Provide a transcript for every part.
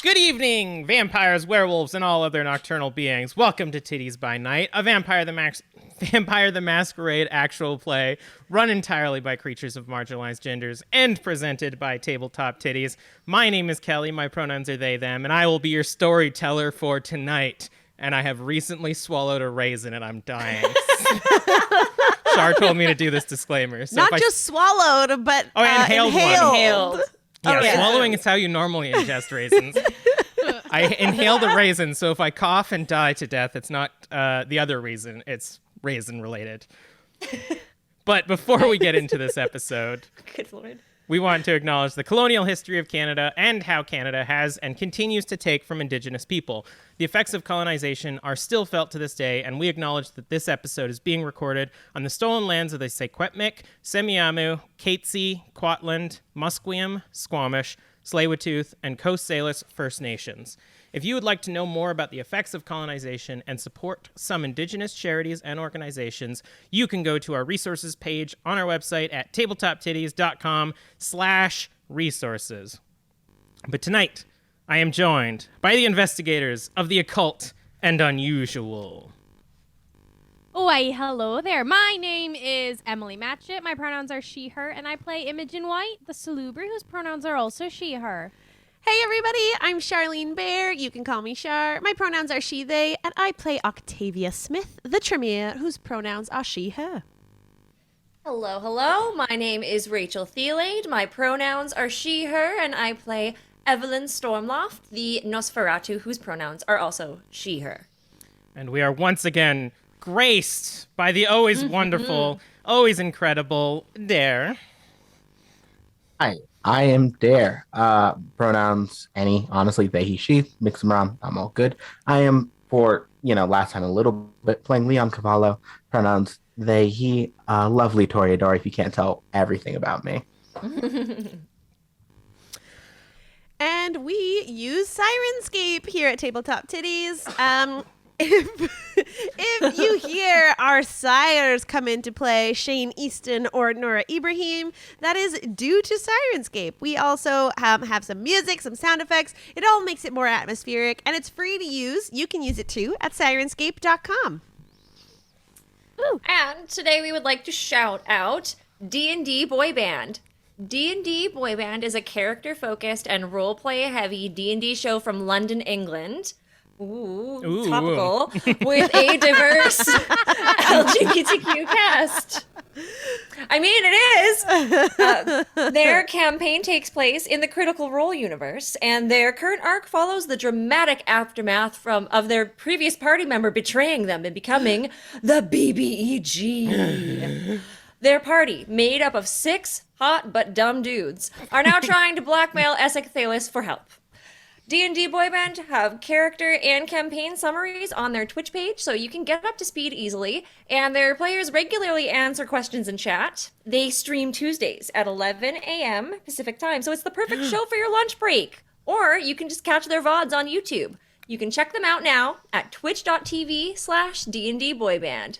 Good evening, vampires, werewolves, and all other nocturnal beings. Welcome to Tiddies By Night, a Vampire the Masquerade actual play run entirely by creatures of marginalized genders and presented by Tabletop Tiddies. My name is Kelly, my pronouns are they, them, and I will be your storyteller for tonight. And I have recently swallowed a raisin and I'm dying. Char told me to do this disclaimer. So Not just swallowed, but inhaled. inhaled. Yeah, swallowing is how you normally ingest raisins. I inhaled a raisin, so if I cough and die to death, it's not the other reason. It's raisin related. But before we get into this episode, Good Lord. We want to acknowledge the colonial history of Canada and how Canada has and continues to take from Indigenous people. The effects of colonization are still felt to this day, and we acknowledge that this episode is being recorded on the stolen lands of the Secwepemc, Semiahmoo, Katzie, Kwantlen, Musqueam, Squamish, Tsleil-Waututh, and Coast Salish First Nations. If you would like to know more about the effects of colonization and support some Indigenous charities and organizations, you can go to our resources page on our website at tabletoptiddies.com/resources. But tonight, I am joined by the investigators of the occult and unusual. Why, hello there. My name is Emily Matchette. My pronouns are she, her, and I play Imogen White, the Salubri, whose pronouns are also she, her. Hey everybody, I'm Charlene Bear. You can call me Char. My pronouns are she, they, and I play Octavia Smith, the Tremere, whose pronouns are she, her. Hello, hello. My name is Rachel Theilade. My pronouns are she, her, and I play Evelyn Stormloft, the Nosferatu, whose pronouns are also she, her. And we are once again graced by the always wonderful, always incredible Dare. Hi, I am Dare. Pronouns any, honestly, they, he, she. Mix them around. I'm all good. I am, for, last time a little bit, playing Leon Cavallo. Pronouns they, he. Lovely Toreador, if you can't tell everything about me. And we use Sirenscape here at Tabletop Tiddies. If you hear our sires come into play, Shane Easton or Nora Ibrahim, that is due to Sirenscape. We also have some music, some sound effects. It all makes it more atmospheric, and it's free to use. You can use it too at sirenscape.com. And today we would like to shout out D&D Boy Band. D&D Boy Band is a character-focused and role-play-heavy D&D show from London, England. Ooh. Topical. With a diverse LGBTQ cast. I mean, it is. Their campaign takes place in the Critical Role universe, and their current arc follows the dramatic aftermath of their previous party member betraying them and becoming the BBEG. Their party, made up of 6 hot but dumb dudes, are now trying to blackmail Essex Thalis for help. D&D Boy Band have character and campaign summaries on their Twitch page, so you can get up to speed easily, and their players regularly answer questions in chat. They stream Tuesdays at 11 a.m. Pacific time, so it's the perfect show for your lunch break. Or you can just catch their VODs on YouTube. You can check them out now at twitch.tv/D&D Boy Band.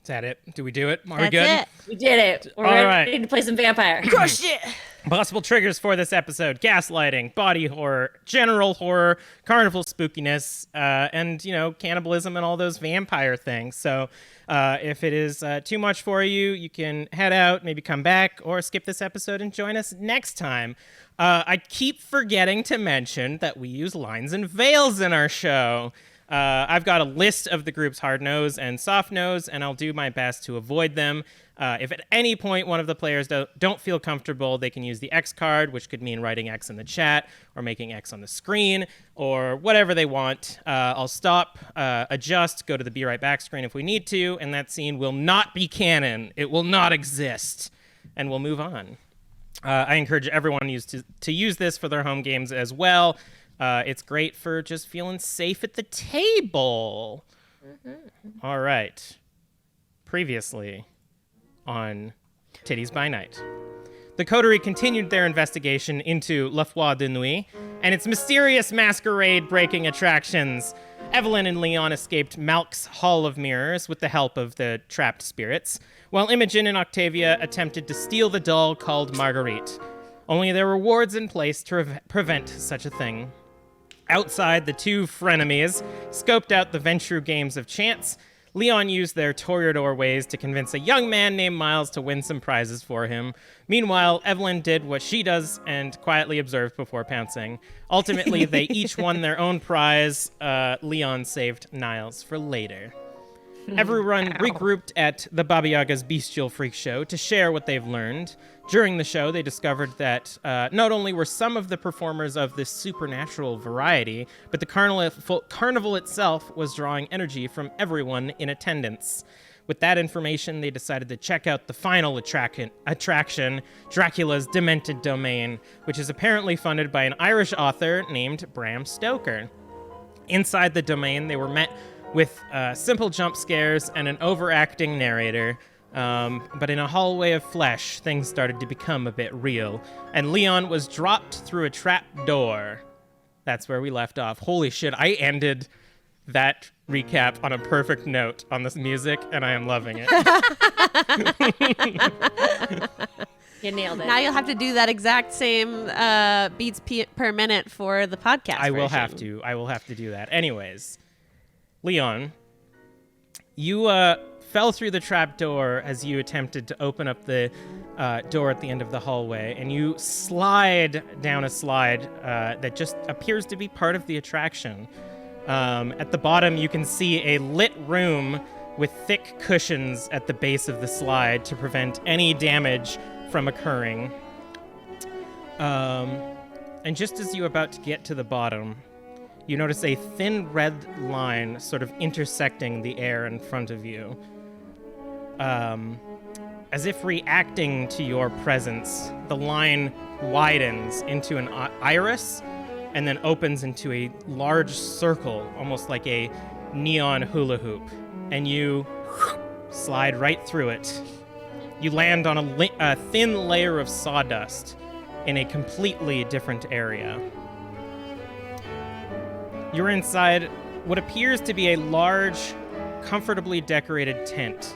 Is that it? Do we do it? Are we That's good? it. We did it. We're All ready right. to play some vampire. Crush it! Possible triggers for this episode: gaslighting, body horror, general horror, carnival spookiness, and, cannibalism and all those vampire things. So if it is too much for you, you can head out, maybe come back, or skip this episode and join us next time. I keep forgetting to mention that we use lines and veils in our show. I've got a list of the group's hard nose and soft nose, and I'll do my best to avoid them. If at any point one of the players don't feel comfortable, they can use the X card, which could mean writing X in the chat or making X on the screen or whatever they want. I'll stop, adjust, go to the Be Right Back screen if we need to, and that scene will not be canon. It will not exist, and we'll move on. I encourage everyone to use this for their home games as well. It's great for just feeling safe at the table. All right. Previously on Tiddies by Night, the coterie continued their investigation into La Foire de Nuit and its mysterious masquerade-breaking attractions. Evelyn and Leon escaped Malk's Hall of Mirrors with the help of the trapped spirits, while Imogen and Octavia attempted to steal the doll called Marguerite. Only there were wards in place to prevent such a thing. Outside, the two frenemies scoped out the venture games of chance. Leon used their toreador ways to convince a young man named Miles to win some prizes for him. Meanwhile, Evelyn did what she does and quietly observed before pouncing. Ultimately, they each won their own prize. Leon saved Niles for later. Everyone regrouped at the Baba Yaga's Bestial Freak Show to share what they've learned. During the show, they discovered that not only were some of the performers of this supernatural variety, but the carnival itself was drawing energy from everyone in attendance. With that information, they decided to check out the final attraction, Dracula's Demented Domain, which is apparently funded by an Irish author named Bram Stoker. Inside the domain, they were met with simple jump scares and an overacting narrator. But in a hallway of flesh, things started to become a bit real, and Leon was dropped through a trap door. That's where we left off. Holy shit, I ended that recap on a perfect note on this music, and I am loving it. You nailed it. Now you'll have to do that exact same beats per minute for the podcast. I will version. have to. I will have to do that. Anyways, Leon, you fell through the trap door as you attempted to open up the door at the end of the hallway, and you slide down a slide that just appears to be part of the attraction. At the bottom, you can see a lit room with thick cushions at the base of the slide to prevent any damage from occurring. And just as you're about to get to the bottom, you notice a thin red line sort of intersecting the air in front of you. As if reacting to your presence, the line widens into an iris and then opens into a large circle, almost like a neon hula hoop. And you slide right through it. You land on a thin layer of sawdust in a completely different area. You're inside what appears to be a large, comfortably decorated tent.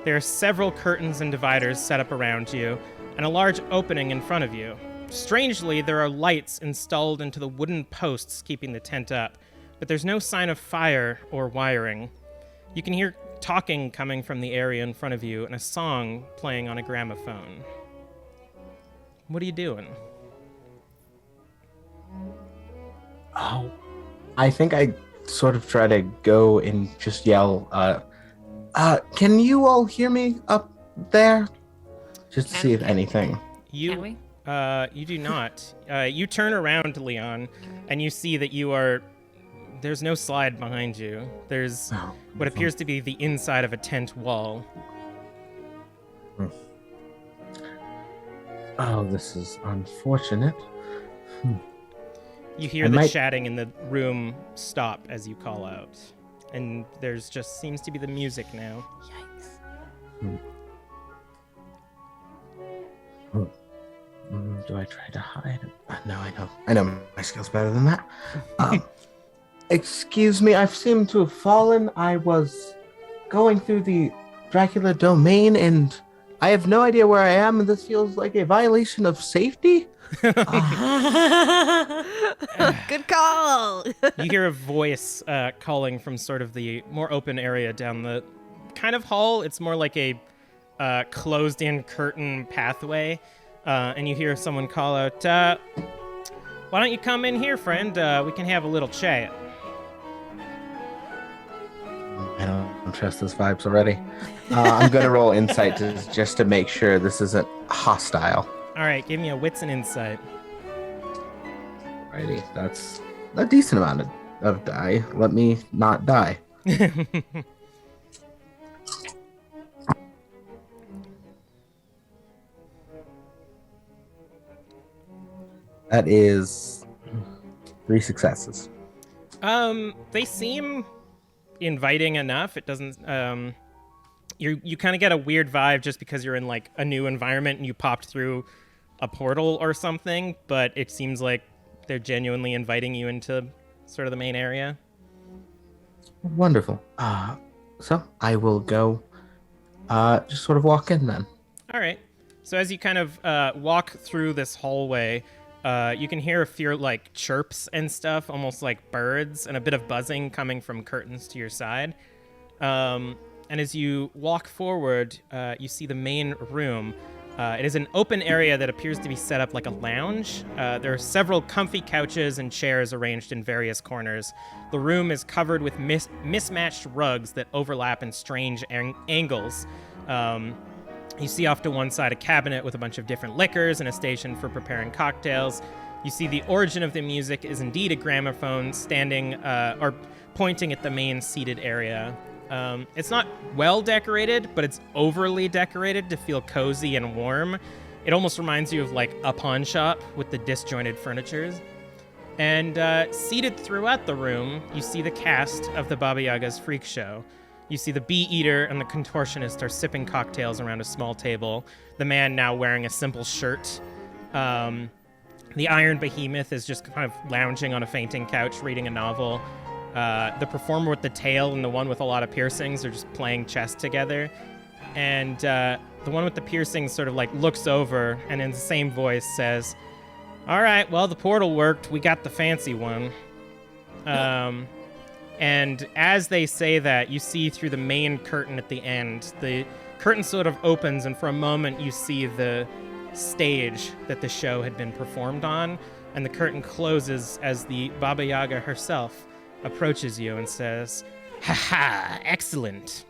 There are several curtains and dividers set up around you, and a large opening in front of you. Strangely, there are lights installed into the wooden posts keeping the tent up, but there's no sign of fire or wiring. You can hear talking coming from the area in front of you and a song playing on a gramophone. What are you doing? Oh, I think I sort of try to go and just yell, can you all hear me up there? Just to see if anything. Can we? You do not. You turn around, Leon, and you see that there's no slide behind you. There's what appears to be the inside of a tent wall. Oh, this is unfortunate. You hear the chatting in the room stop as you call out. And there's just seems to be the music now. Yikes. Do I try to hide? No, I know my skills better than that. Excuse me, I seem to have fallen. I was going through the Dracula domain, and I have no idea where I am, and this feels like a violation of safety. Good call. You hear a voice calling from sort of the more open area down the kind of hall. It's more like a closed-in curtain pathway. And you hear someone call out, why don't you come in here, friend? We can have a little chat. I don't trust those vibes already. I'm going to roll insight just to make sure this isn't hostile. All right, give me a wits and insight. Alrighty, that's a decent amount of die. Let me not die. That is 3 successes. They seem inviting enough. It doesn't, you kind of get a weird vibe just because you're in like a new environment and you popped through a portal or something, but it seems like they're genuinely inviting you into sort of the main area. Wonderful. So I will go just sort of walk in then. All right. So as you kind of walk through this hallway, you can hear a few like chirps and stuff, almost like birds, and a bit of buzzing coming from curtains to your side. And as you walk forward, you see the main room. It is an open area that appears to be set up like a lounge. There are several comfy couches and chairs arranged in various corners. The room is covered with mismatched rugs that overlap in strange angles. You see off to one side a cabinet with a bunch of different liquors and a station for preparing cocktails. You see the origin of the music is indeed a gramophone standing or pointing at the main seated area. It's not well decorated, but it's overly decorated to feel cozy and warm. It almost reminds you of like a pawn shop with the disjointed furnitures. And seated throughout the room, you see the cast of the Baba Yaga's Freak Show. You see the bee eater and the contortionist are sipping cocktails around a small table, the man now wearing a simple shirt. The iron behemoth is just kind of lounging on a fainting couch reading a novel. The performer with the tail and the one with a lot of piercings are just playing chess together. And the one with the piercings sort of like looks over and in the same voice says, "All right, well, the portal worked. We got the fancy one." And as they say that, you see through the main curtain at the end, the curtain sort of opens, and for a moment you see the stage that the show had been performed on, and the curtain closes as the Baba Yaga herself approaches you and says, "Ha ha, excellent.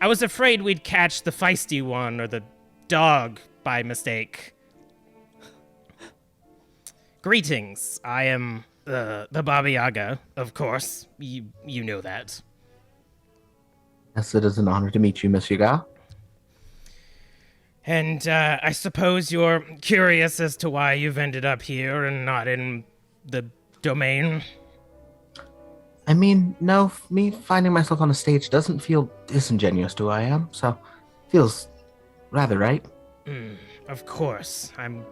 I was afraid we'd catch the feisty one or the dog by mistake. Greetings, I am the Baba Yaga, of course. You know that." Yes, it is an honor to meet you, Miss Yaga. "And I suppose you're curious as to why you've ended up here and not in the domain?" I mean, no, me finding myself on a stage doesn't feel disingenuous to who I am, so feels rather right. Of course. I'm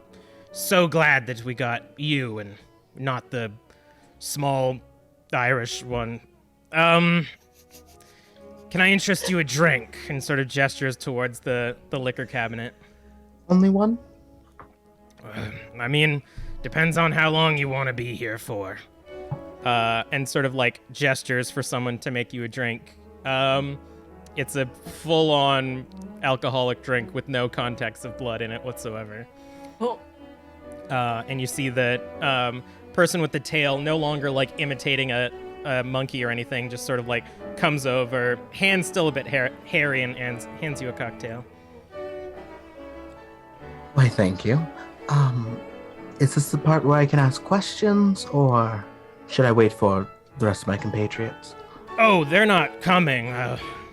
so glad that we got you and not the small Irish one. Can I interest you a drink? And sort of gestures towards the liquor cabinet. Only one? I mean, depends on how long you want to be here for. And sort of like gestures for someone to make you a drink. It's a full-on alcoholic drink with no context of blood in it whatsoever. Oh. And you see that person with the tail no longer like imitating a monkey or anything, just sort of like comes over, hands still a bit hairy, and hands you a cocktail. Why, thank you. Is this the part where I can ask questions, or should I wait for the rest of my compatriots? Oh, they're not coming.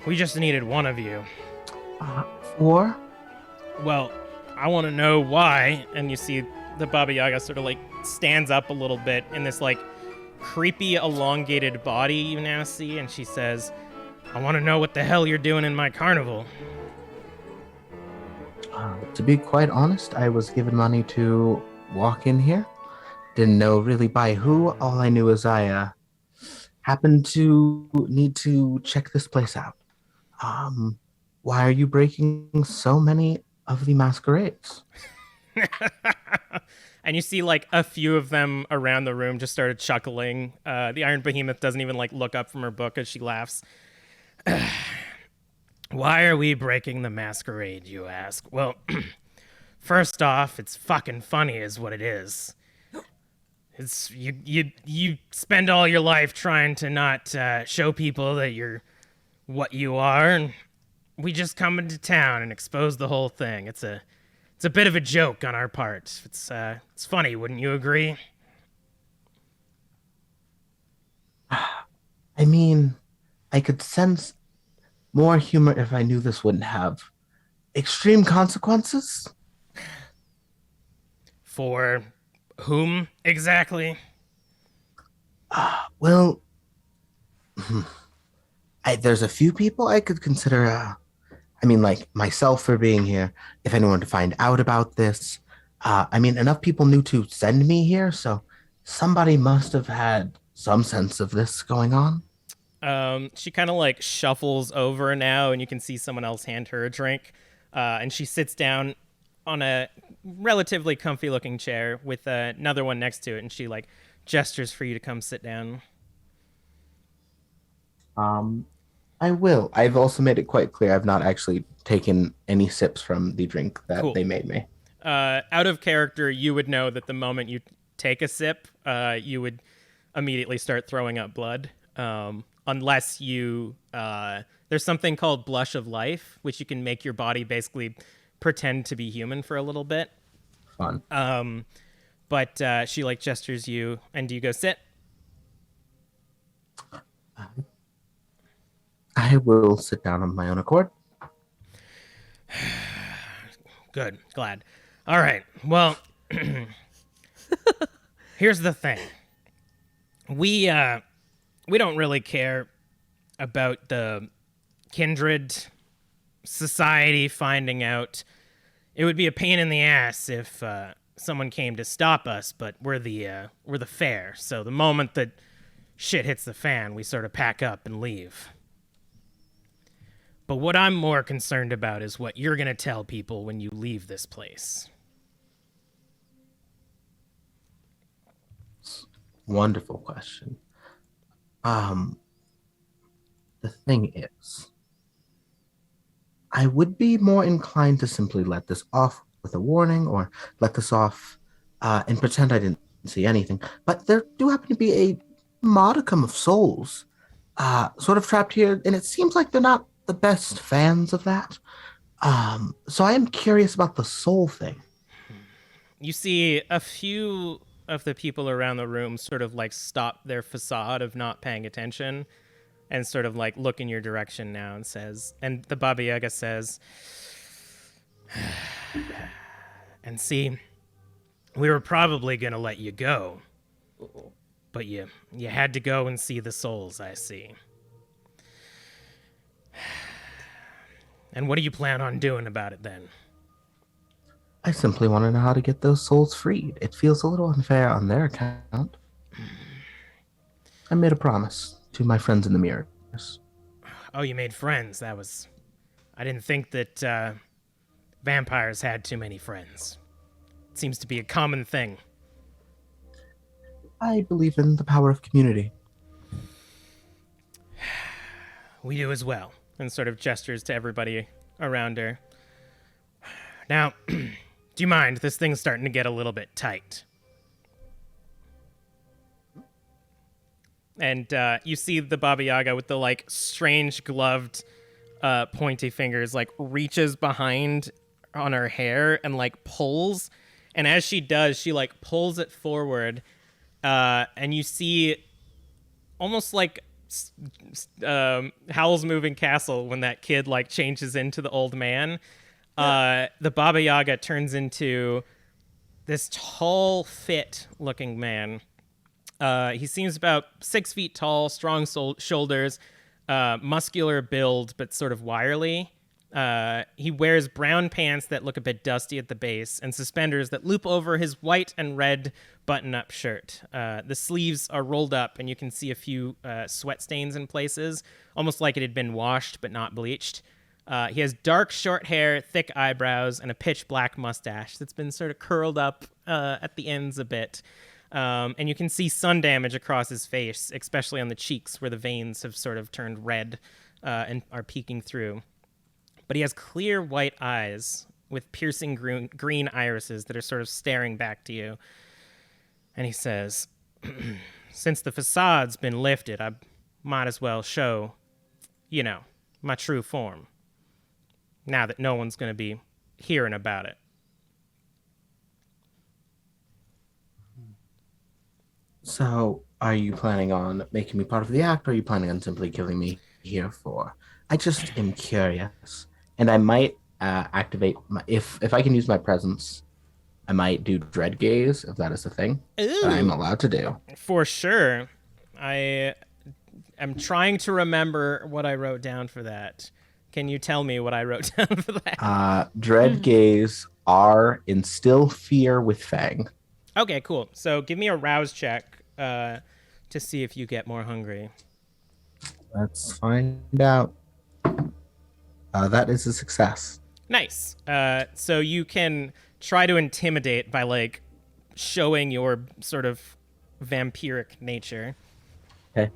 We just needed one of you. For? Well, I want to know why. And you see the Baba Yaga sort of like stands up a little bit in this like creepy elongated body you now see, and she says, "I want to know what the hell you're doing in my carnival." To be quite honest, I was given money to walk in here. Didn't know really by who. All I knew is I happened to need to check this place out. Why are you breaking so many of the masquerades? And you see like a few of them around the room just started chuckling. The Iron Behemoth doesn't even like look up from her book as she laughs. "Why are we breaking the masquerade, you ask? Well, first off, it's fucking funny is what it is. It's you spend all your life trying to not show people that you're what you are, and we just come into town and expose the whole thing. It's a bit of a joke on our part. It's funny, wouldn't you agree?" I mean, I could sense more humor if I knew this wouldn't have extreme consequences. For whom exactly? Well, there's a few people I could consider, like myself for being here, if anyone to find out about this. Enough people knew to send me here, so somebody must have had some sense of this going on. She kind of like shuffles over now, and you can see someone else hand her a drink. And she sits down on a relatively comfy looking chair with another one next to it, and she like gestures for you to come sit down. I will. I've also made it quite clear I've not actually taken any sips from the drink that Cool. they made me. Out of character, you would know that the moment you take a sip, you would immediately start throwing up blood. Unless you, there's something called blush of life, which you can make your body basically pretend to be human for a little bit. Fun. But she like gestures you, and do you go sit? I will sit down on my own accord. Good, glad. All right, well, here's the thing. We don't really care about the kindred society finding out. It would be a pain in the ass if someone came to stop us, but we're the fair. So the moment that shit hits the fan, we sort of pack up and leave. But what I'm more concerned about is what you're going to tell people when you leave this place. Wonderful question. The thing is, I would be more inclined to simply let this off with a warning, or let this off and pretend I didn't see anything. But there do happen to be a modicum of souls sort of trapped here, and it seems like they're not the best fans of that. So I am curious about the soul thing. You see a few of the people around the room sort of like stop their facade of not paying attention and sort of like look in your direction now and says, and the Baba Yaga says, and see, we were probably going to let you go, but you had to go and see the souls, I see. And what do you plan on doing about it then? I simply want to know how to get those souls freed. It feels a little unfair on their account. I made a promise to my friends in the mirrors. Oh, you made friends. I didn't think that vampires had too many friends. It seems to be a common thing. I believe in the power of community. We do as well. And sort of gestures to everybody around her. Now, do you mind? This thing's starting to get a little bit tight. And you see the Baba Yaga with the like strange gloved pointy fingers like reaches behind on her hair and like pulls. And as she does, she like pulls it forward. And you see almost like Howl's Moving Castle when that kid like changes into the old man. The Baba Yaga turns into this tall, fit looking man. He seems about 6 feet tall, strong shoulders, muscular build, but sort of wiry. He wears brown pants that look a bit dusty at the base and suspenders that loop over his white and red button-up shirt. The sleeves are rolled up, and you can see a few sweat stains in places, almost like it had been washed but not bleached. He has dark, short hair, thick eyebrows, and a pitch black mustache that's been sort of curled up at the ends a bit. And you can see sun damage across his face, especially on the cheeks where the veins have sort of turned red and are peeking through. But he has clear white eyes with piercing green irises that are sort of staring back to you. And he says, since the facade's been lifted, I might as well show, my true form. Now that no one's going to be hearing about it. So, are you planning on making me part of the act, or are you planning on simply killing me here for? I just am curious. And I might activate, if I can use my presence, I might do Dread Gaze, if that is a thing that I'm allowed to do. For sure. I am trying to remember what I wrote down for that. Can you tell me what I wrote down for that? Dread Gaze are instill fear with Fang. Okay, cool. So give me a rouse check to see if you get more hungry. Let's find out. That is a success. Nice. So you can try to intimidate by like showing your sort of vampiric nature. Okay.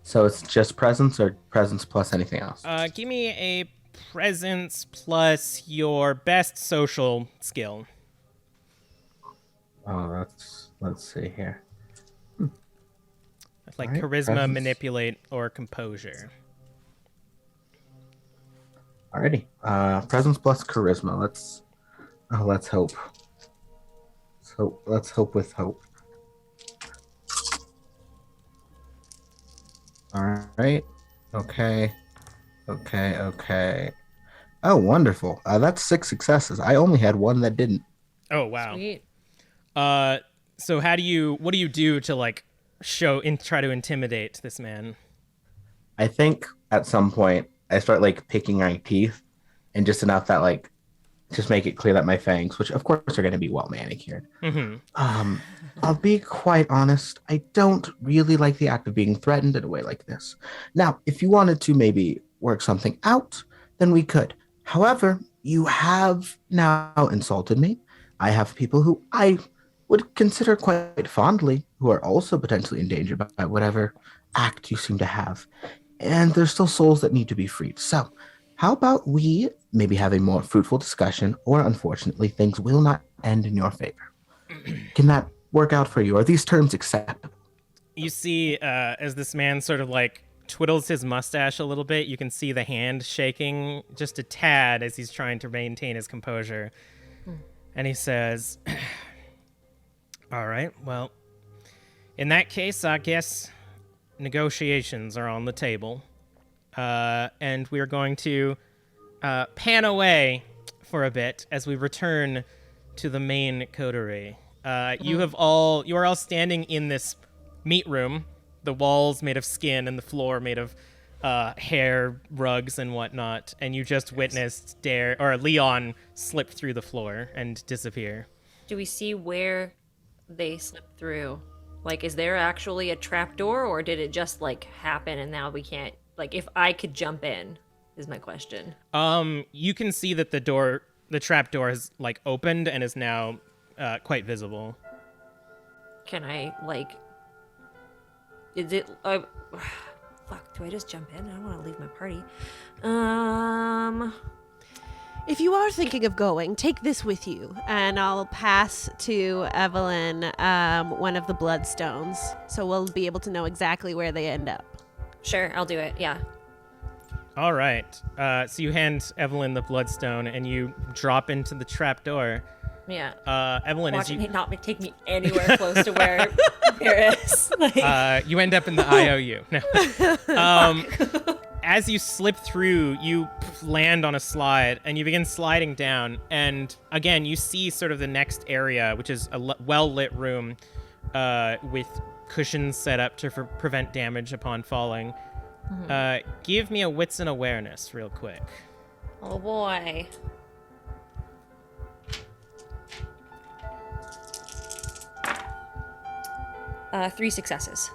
So it's just presence or presence plus anything else? Give me a presence plus your best social skill. Oh, let's see here. Like Alright, charisma, presence. manipulate, or composure. Alrighty. Presence plus charisma. Let's hope. Let's hope with hope. Alright. Okay. Oh, wonderful. That's 6 successes. I only had one that didn't. Oh wow. Sweet. So what do you do to like try to intimidate this man? I think at some point I start like picking my teeth, and just enough that like just make it clear that my fangs, which of course are going to be well manicured. Mm-hmm. I'll be quite honest. I don't really like the act of being threatened in a way like this. Now, if you wanted to maybe work something out, then we could. However, you have now insulted me. I have people who I would consider quite fondly who are also potentially endangered by whatever act you seem to have. And there's still souls that need to be freed. So, how about we maybe have a more fruitful discussion, or unfortunately, things will not end in your favor. Can that work out for you? Are these terms acceptable? You see, as this man sort of like twiddles his mustache a little bit, you can see the hand shaking just a tad as he's trying to maintain his composure. And he says, all right, well, in that case, I guess negotiations are on the table. And we're going to pan away for a bit as we return to the main coterie. You are all standing in this meat room, the walls made of skin and the floor made of hair rugs and whatnot, and you just witnessed Leon slip through the floor and disappear. Do we see where they slipped through? Like, is there actually a trapdoor, or did it just like happen and now we can't? Like, if I could jump in, is my question. You can see that the trap door has like opened and is now quite visible. Can I like? Is it? Fuck. Do I just jump in? I don't want to leave my party. If you are thinking of going, take this with you, and I'll pass to Evelyn one of the bloodstones, so we'll be able to know exactly where they end up. Sure, I'll do it. Yeah. All right. So you hand Evelyn the bloodstone and you drop into the trap door. Yeah. Evelyn, Watch it not take me anywhere close to where there is. Like... you end up in the IOU. No. As you slip through, you land on a slide and you begin sliding down. And again, you see sort of the next area, which is a well-lit room with cushions set up to prevent damage upon falling. Mm-hmm. Give me a wits and awareness real quick. Oh boy. Three successes.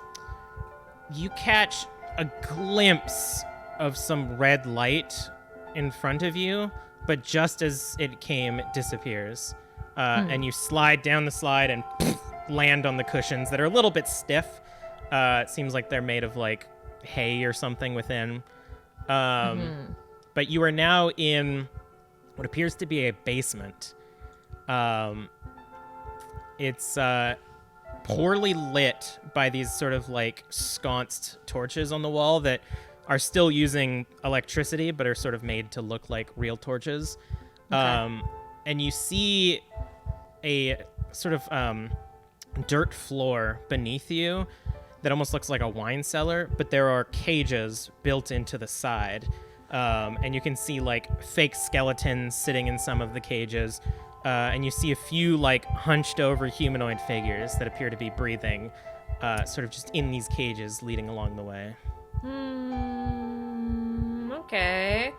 You catch a glimpse of some red light in front of you, but just as it came, it disappears. And you slide down the slide and land on the cushions that are a little bit stiff. It seems like they're made of like hay or something within. But you are now in what appears to be a basement. It's poorly lit by these sort of like sconced torches on the wall that are still using electricity but are sort of made to look like real torches. Okay. And you see a sort of dirt floor beneath you that almost looks like a wine cellar, but there are cages built into the side. And you can see like fake skeletons sitting in some of the cages. And you see a few like hunched over humanoid figures that appear to be breathing, sort of just in these cages leading along the way. Okay.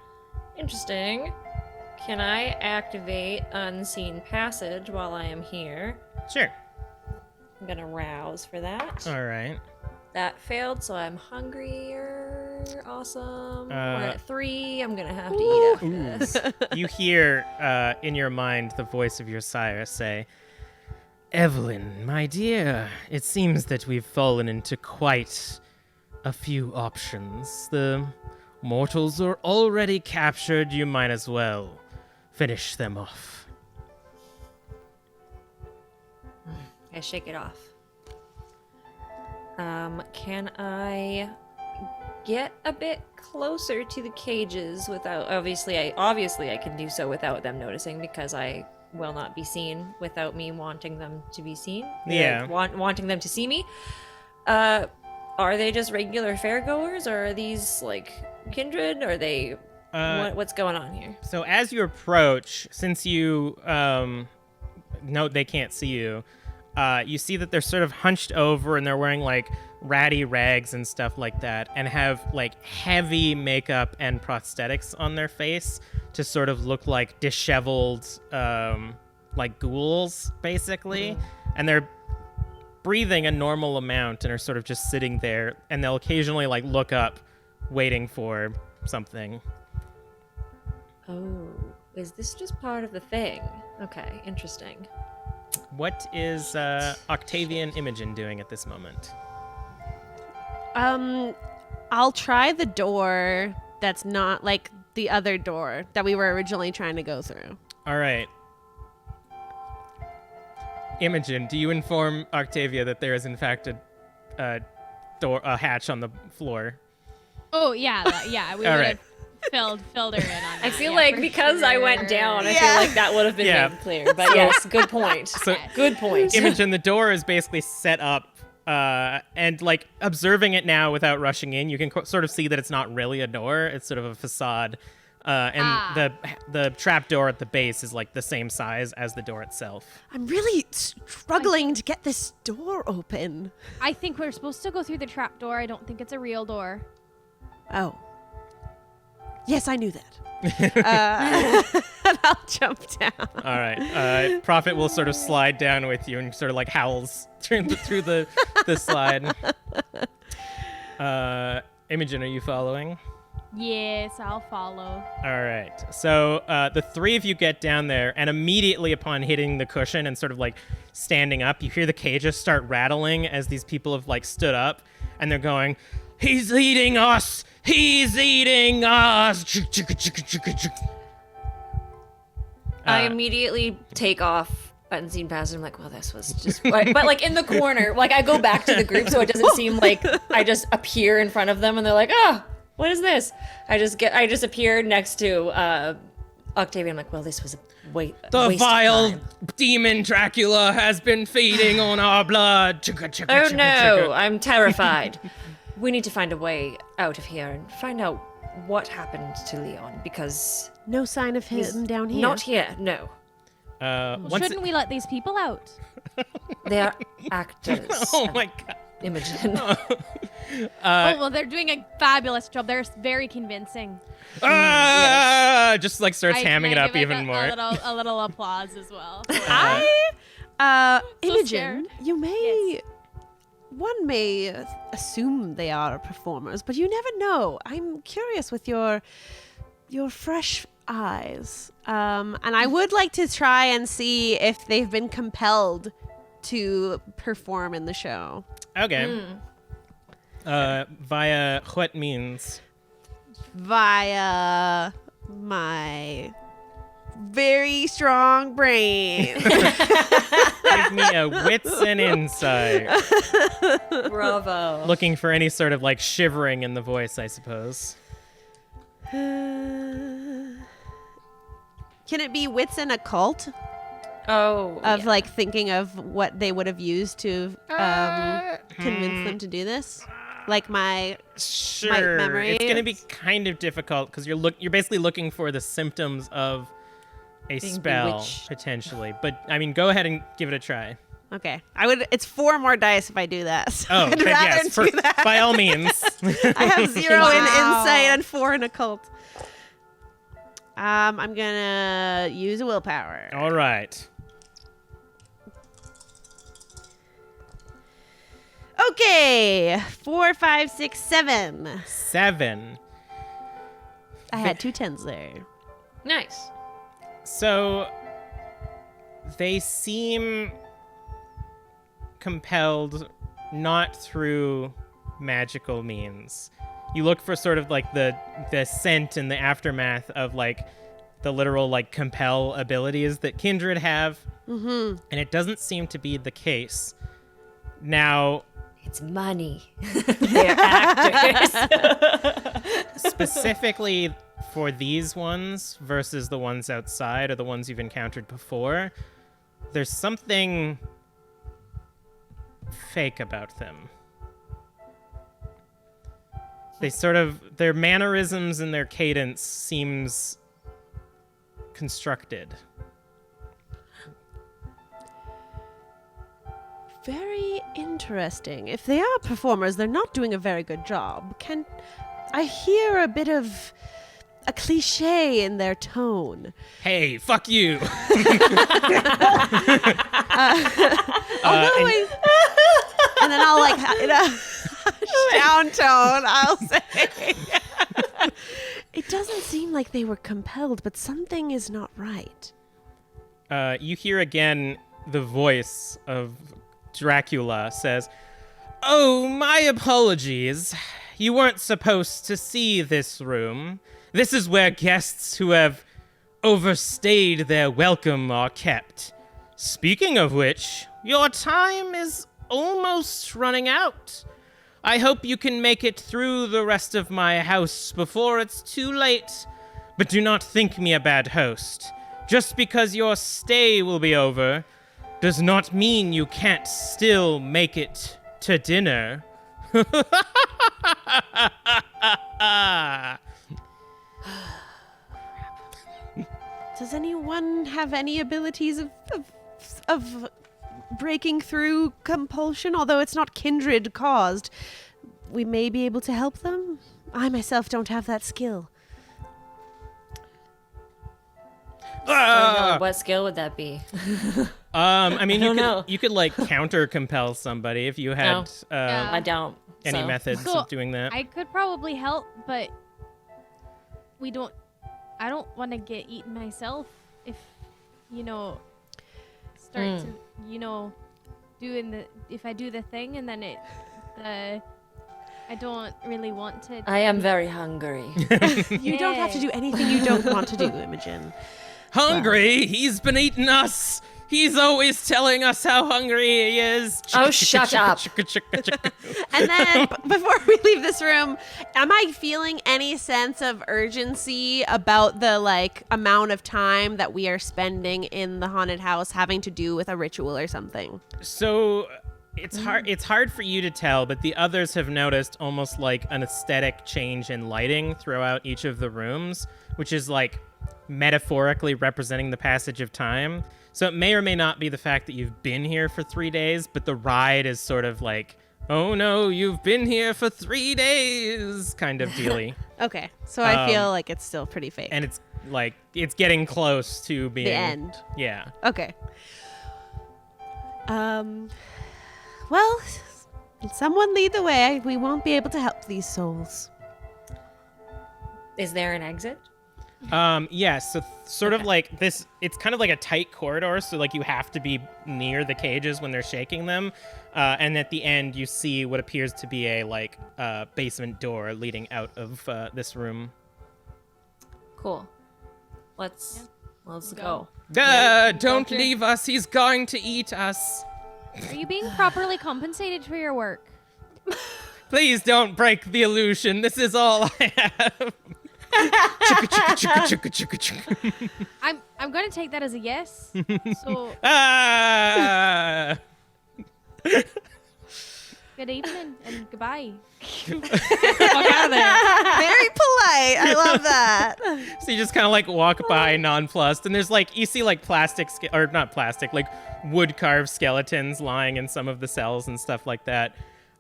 Interesting. Can I activate Unseen Passage while I am here? Sure. I'm gonna rouse for that. All right. That failed, so I'm hungrier. 4. Awesome. We're Uh, at 3. I'm gonna have to eat after Ooh. this. You hear in your mind the voice of your sire say, Evelyn, my dear, it seems that we've fallen into quite a few options. The mortals are already captured. You might as well finish them off. I shake it off. Can I get a bit closer to the cages without obviously I can do so without them noticing because I will not be seen without me wanting them to be seen. Yeah. Wanting them to see me. Are they just regular fairgoers or are these like kindred? Are they what's going on here? So as you approach, since you know they can't see you, you see that they're sort of hunched over and they're wearing like ratty rags and stuff like that and have like heavy makeup and prosthetics on their face to sort of look like disheveled like ghouls basically. And they're breathing a normal amount and are sort of just sitting there, and they'll occasionally like look up waiting for something. Oh, is this just part of the thing? Okay, interesting. What is Octavia and Imogen doing at this moment? I'll try the door that's not like the other door that we were originally trying to go through. All right. Imogen, do you inform Octavia that there is in fact a hatch on the floor? Oh yeah, we All would right. have filled her in on that. I feel yeah, like for because I went sure. down, I feel like that would have been Yeah. made clear. But yes, good point. So Good point. Imogen, the door is basically set up, and like observing it now without rushing in, you can sort of see that it's not really a door; it's sort of a facade. And the trap door at the base is like the same size as the door itself. I'm really struggling to get this door open. I think we're supposed to go through the trap door. I don't think it's a real door. Oh. Yes, I knew that. And I'll jump down. All right. Prophet will sort of slide down with you and sort of like howls through the slide. Imogen, are you following? Yes, I'll follow. All right. So the three of you get down there, and immediately upon hitting the cushion and sort of like standing up, you hear the cages start rattling as these people have like stood up, and they're going, "He's eating us! He's eating us!" I immediately take off unseen pass and I'm like, well, this was just but like in the corner, like I go back to the group so it doesn't seem like I just appear in front of them and they're like, oh, what is this? I just appeared next to Octavia. I'm like, well, this was a The waste vile of time. demon Dracula has been feeding on our blood. Oh no, I'm terrified. We need to find a way out of here and find out what happened to Leon because No sign of he's him down here. not here. No, Shouldn't we let these people out? they are actors. Oh my god. Imogen. Oh, well, they're doing a fabulous job. They're very convincing. Just like starts hamming it I up give, even more. A little applause as well. Imogen, scared. you may... One may assume they are performers, but you never know. I'm curious with your fresh eyes. And I would like to try and see if they've been compelled to perform in the show. Okay. Via what means? Via my very strong brain. Give me a wits and insight. Bravo. Looking for any sort of like shivering in the voice, I suppose. Can it be wits and occult? Oh, Of yeah. like thinking of what they would have used to convince them to do this? Like my Sure. memory It's going to be is- kind of difficult because you're basically looking for the symptoms of a Being spell bewitched. potentially. But I mean, go ahead and give it a try. Okay. It's 4 more dice if I do that. So Oh, I'd okay, rather yes, do that. by all means. I have 0 Wow. in insight and 4 in occult. I'm gonna use a willpower. All right. Okay, 4, 5, 6, 7. 7. I had 2 10s there. Nice. So they seem compelled not through magical means. You look for sort of like the scent and the aftermath of like the literal like compel abilities that kindred have. Mm-hmm. And it doesn't seem to be the case. Now, it's money. They're actors. Specifically for these ones versus the ones outside or the ones you've encountered before, there's something fake about them. They sort of, their mannerisms and their cadence seems constructed. Very interesting. If they are performers, they're not doing a very good job. Can I hear a bit of a cliche in their tone? Hey, fuck you. And then I'll like in a down tone, I'll say. It doesn't seem like they were compelled, but something is not right. You hear again the voice of Dracula says, "Oh, my apologies. You weren't supposed to see this room. This is where guests who have overstayed their welcome are kept. Speaking of which, your time is almost running out. I hope you can make it through the rest of my house before it's too late. But do not think me a bad host. Just because your stay will be over does not mean you can't still make it to dinner." Does anyone have any abilities of breaking through compulsion? Although it's not kindred caused, we may be able to help them. I myself don't have that skill. What skill would that be? I mean, I don't know. you could like counter compel somebody if you had Yeah. I don't. any so. methods So, of doing that. I could probably help, but I don't want to get eaten myself if, start to, if I do the thing and then I don't really want to. I am very hungry. You don't have to do anything you don't want to do, Imogen. Hungry? He's been eating us. He's always telling us how hungry he is. Oh, shut up. And then, before we leave this room, am I feeling any sense of urgency about the, amount of time that we are spending in the haunted house having to do with a ritual or something? So it's hard for you to tell, but the others have noticed almost like an aesthetic change in lighting throughout each of the rooms, which is like metaphorically representing the passage of time. So it may or may not be the fact that you've been here for 3 days, but the ride is sort of like, oh no, you've been here for 3 days kind of dealy. Okay, so I feel like it's still pretty fake. And it's like, it's getting close to being... The end. Yeah. Okay. Well, someone lead the way. We won't be able to help these souls. Is there an exit? Yeah, so sort of like this, it's kind of like a tight corridor, so like you have to be near the cages when they're shaking them. And at the end, you see what appears to be a basement door leading out of this room. Cool. Let's go. Don't leave us, he's going to eat us. Are you being properly compensated for your work? Please don't break the illusion, this is all I have. I'm going to take that as a yes. So good evening and goodbye. Walk out of there. Very polite. I love that. So you just kind of like walk by nonplussed, and there's like, you see like or not plastic, like wood carved skeletons lying in some of the cells and stuff like that.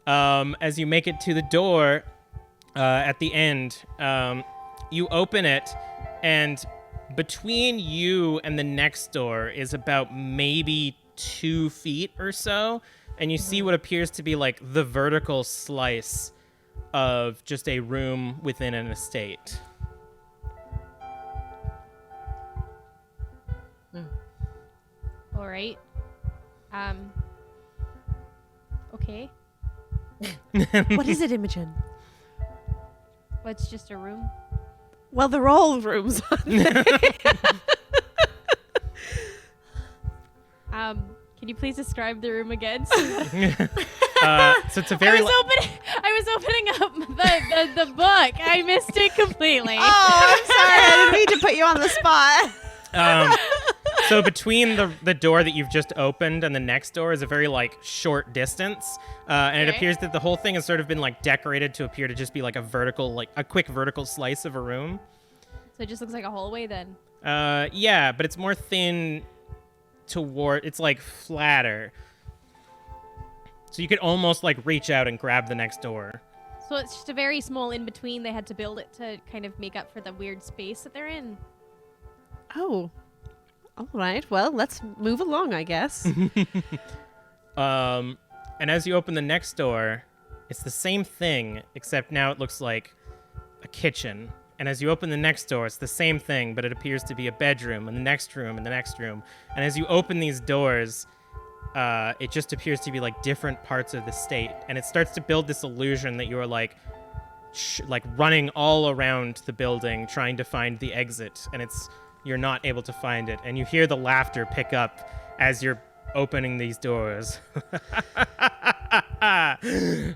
As you make it to the door at the end, you open it, and between you and the next door is about maybe 2 feet or so. and you see what appears to be like the vertical slice of just a room within an estate. All right. Okay. What is it, Imogen? Well, it's just a room. Well, they're all rooms. Can you please describe the room again? So it's a very. I was opening up the book. I missed it completely. Oh, I'm sorry. I didn't mean to put you on the spot. So between the door that you've just opened and the next door is a very like short distance, and it Okay. appears that the whole thing has sort of been like decorated to appear to just be like a quick vertical slice of a room. So it just looks like a hallway then. Yeah, but it's more thin it's like flatter. So you could almost like reach out and grab the next door. So it's just a very small in between. They had to build it to kind of make up for the weird space that they're in. Oh. All right. Well, let's move along, I guess. And as you open the next door, it's the same thing, except now it looks like a kitchen. And as you open the next door, it's the same thing, but it appears to be a bedroom, and the next room, and the next room. And as you open these doors, it just appears to be like different parts of the state. And it starts to build this illusion that you are like running all around the building, trying to find the exit. And you're not able to find it. And you hear the laughter pick up as you're opening these doors.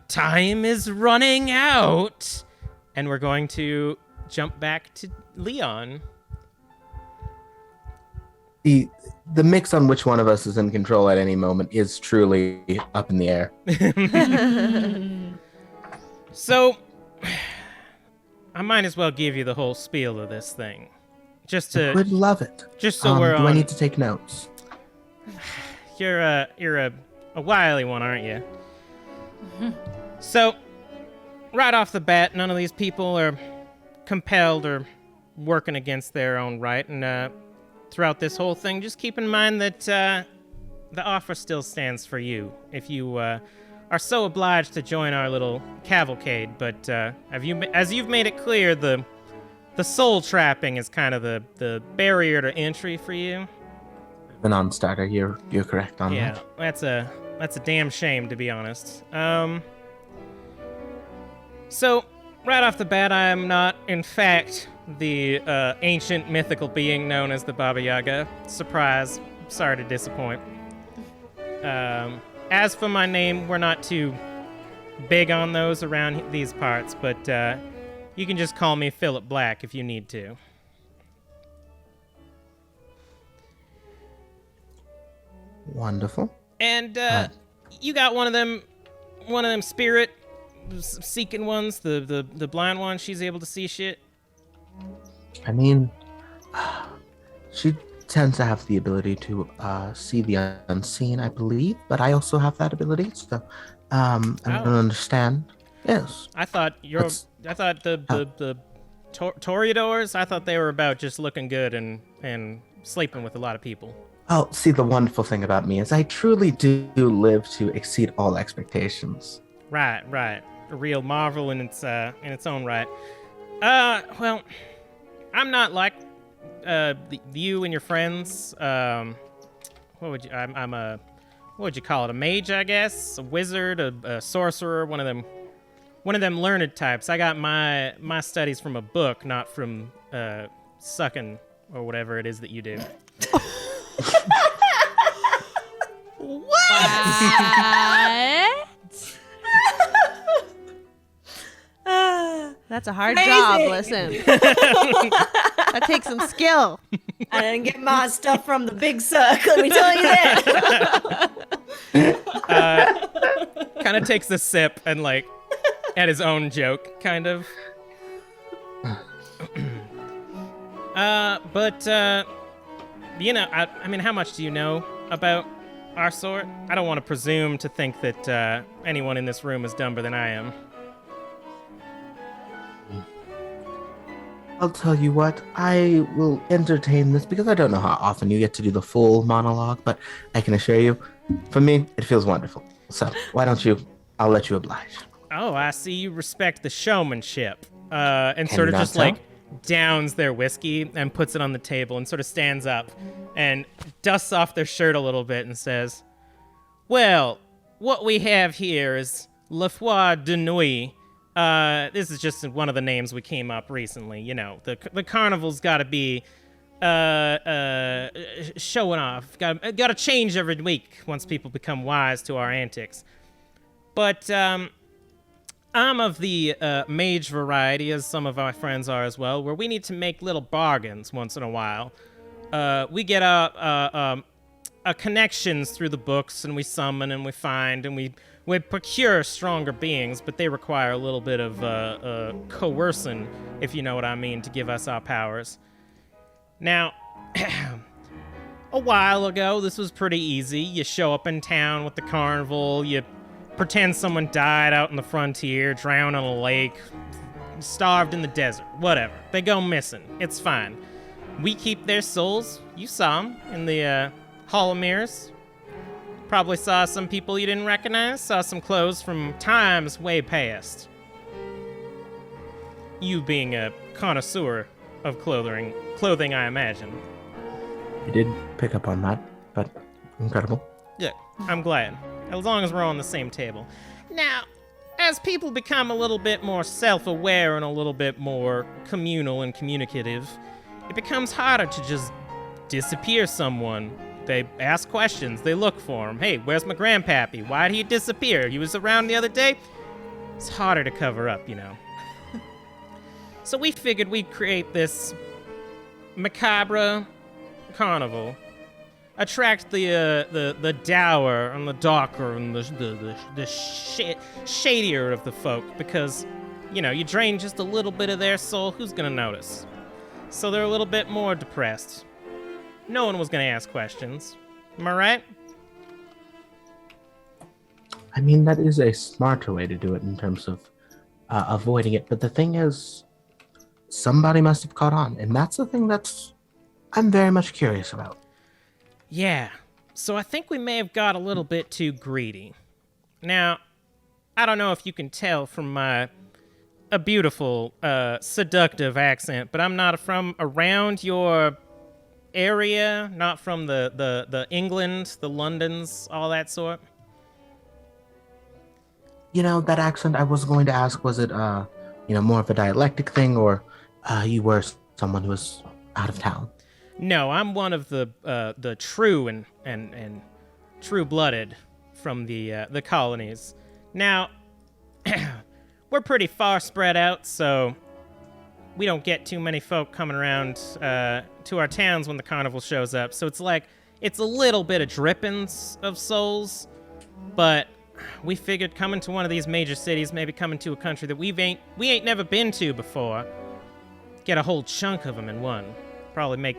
Time is running out. And we're going to jump back to Leon. The mix on which one of us is in control at any moment is truly up in the air. So, I might as well give you the whole spiel of this thing. Just I to, would love it. just so we're do on. I need to take notes? You're a wily one, aren't you? So, right off the bat, none of these people are compelled or working against their own right. And throughout this whole thing, just keep in mind that the offer still stands for you if you are so obliged to join our little cavalcade. But as you've made it clear, the soul trapping is kind of the barrier to entry for you. The non-starter, you're correct on Yeah, that. that's a damn shame, to be honest. So, right off the bat, I am not, in fact, the ancient mythical being known as the Baba Yaga. Surprise. Sorry to disappoint. As for my name, we're not too big on those around these parts, but you can just call me Philip Black if you need to. Wonderful. And you got one of them spirit seeking ones, the blind one. She's able to see shit. I mean, she tends to have the ability to see the unseen, I believe, but I also have that ability, so I don't understand. Yes. I thought the Toreadors, I thought they were about just looking good and sleeping with a lot of people. Oh, see, the wonderful thing about me is I truly do live to exceed all expectations. Right. A real marvel in its own right. Well, I'm not like you and your friends. What would you? I'm a what would you call it? A mage, I guess. A wizard, a sorcerer, one of them learned types. I got my studies from a book, not from sucking or whatever it is that you do. That's a hard job, listen. That takes some skill. I didn't get my stuff from the big suck, let me tell you that. Kind of takes a sip and like at his own joke, kind of. But you know, I mean, how much do you know about our sort? I don't want to presume to think that anyone in this room is dumber than I am. I'll tell you what, I will entertain this because I don't know how often you get to do the full monologue, but I can assure you, for me, it feels wonderful. So why don't you? I'll let you oblige. Oh, I see you respect the showmanship. And Can sort you of not just tell? like downs their whiskey and puts it on the table and sort of stands up and dusts off their shirt a little bit and says, "Well, what we have here is La Foire de Nuit. This is just one of the names we came up recently. You know, the carnival's got to be showing off. Got to change every week once people become wise to our antics. But I'm of the mage variety, as some of our friends are as well, where we need to make little bargains once in a while. We get our connections through the books, and we summon and we find and we procure stronger beings, but they require a little bit of coercion, if you know what I mean, to give us our powers. Now, a while ago, this was pretty easy. You show up in town with the carnival, you pretend someone died out in the frontier, drowned in a lake, starved in the desert, whatever. They go missing. It's fine. We keep their souls. You saw them in the Hall of Mirrors. Probably saw some people you didn't recognize, saw some clothes from times way past. You being a connoisseur of clothing, I imagine. You did pick up on that, but incredible. Good. I'm glad. As long as we're on the same table. Now, as people become a little bit more self-aware and a little bit more communal and communicative, it becomes harder to just disappear someone. They ask questions. They look for him. Hey, where's my grandpappy? Why did he disappear? He was around the other day? It's harder to cover up, you know. So we figured we'd create this macabre carnival. Attract the dour and the darker and the shadier of the folk, because, you know, you drain just a little bit of their soul, who's gonna notice? So they're a little bit more depressed. No one was gonna ask questions. Am I right? I mean, that is a smarter way to do it in terms of avoiding it. But the thing is, somebody must have caught on, and that's the thing I'm very much curious about. Yeah, so I think we may have got a little bit too greedy. Now, I don't know if you can tell from a beautiful, seductive accent, but I'm not from around your area, not from the England, the Londons, all that sort. You know, that accent, I was going to ask, was it, more of a dialectic thing, or you were someone who was out of town? No, I'm one of the true and true-blooded from the colonies. Now, we're pretty far spread out, so we don't get too many folk coming around to our towns when the carnival shows up. So it's a little bit of drippings of souls, but we figured coming to one of these major cities, maybe coming to a country that we ain't never been to before, get a whole chunk of them in one. Probably make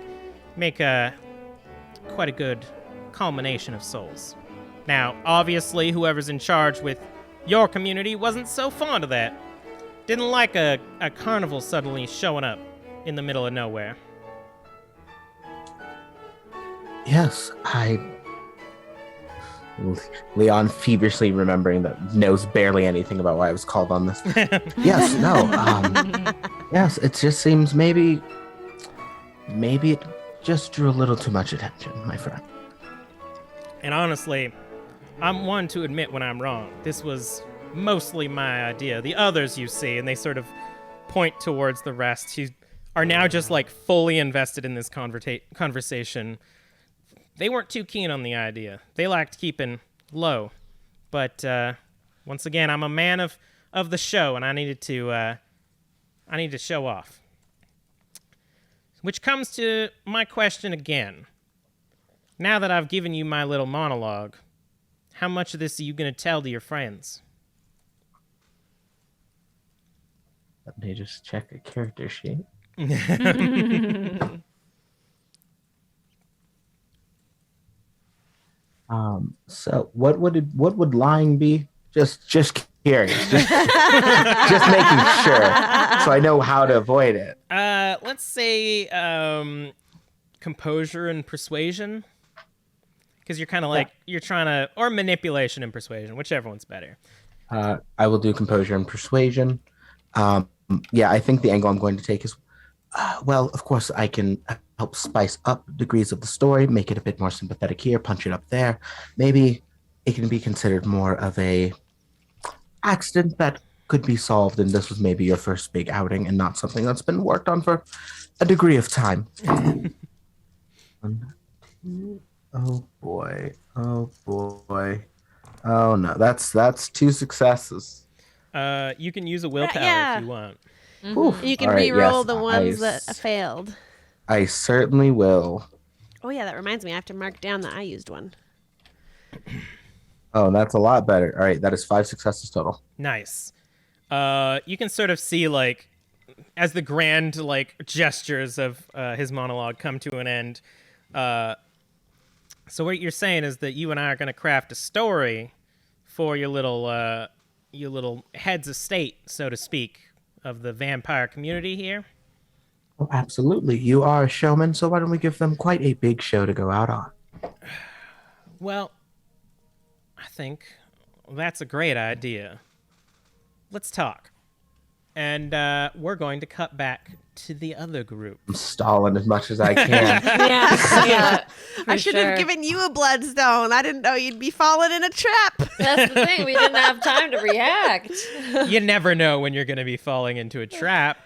quite a good culmination of souls. Now, obviously, whoever's in charge with your community wasn't so fond of that. Didn't like a carnival suddenly showing up in the middle of nowhere. Yes, Leon feverishly remembering that knows barely anything about why I was called on this. Yes, no. Yes, it just seems maybe it just drew a little too much attention, my friend. And honestly, I'm one to admit when I'm wrong. This was mostly my idea. The others you see, and they sort of point towards the rest who are now just like fully invested in this conversation. They weren't too keen on the idea. They liked keeping low. But once again, I'm a man of the show, and I needed to show off. Which comes to my question again. Now that I've given you my little monologue, how much of this are you going to tell to your friends? Let me just check a character sheet. So what would lying be? Just curious. Just making sure, so I know how to avoid it. Let's say composure and persuasion. Because you're kind of like, you're trying to, or manipulation and persuasion, whichever one's better. I will do composure and persuasion. Yeah, I think the angle I'm going to take is, well, of course, I can help spice up degrees of the story, make it a bit more sympathetic here, punch it up there. Maybe it can be considered more of a accident that could be solved, and this was maybe your first big outing and not something that's been worked on for a degree of time. Oh boy. Oh boy. Oh no, that's 2 successes. You can use a willpower Yeah. if you want. Oof. You can All right, re-roll yes, the ones that failed. I certainly will. Oh yeah, that reminds me. I have to mark down that I used one. Oh, that's a lot better. All right, that is 5 successes total. Nice. You can sort of see, like, as the grand, like, gestures of his monologue come to an end. So what you're saying is that you and I are going to craft a story for your little heads of state, so to speak, of the vampire community here. Oh, absolutely. You are a showman, so why don't we give them quite a big show to go out on? Well, I think that's a great idea. Let's talk. And we're going to cut back to the other group. I'm stalling as much as I can. Yeah. I should have given you a bloodstone. I didn't know you'd be falling in a trap. That's the thing. We didn't have time to react. You never know when you're going to be falling into a trap.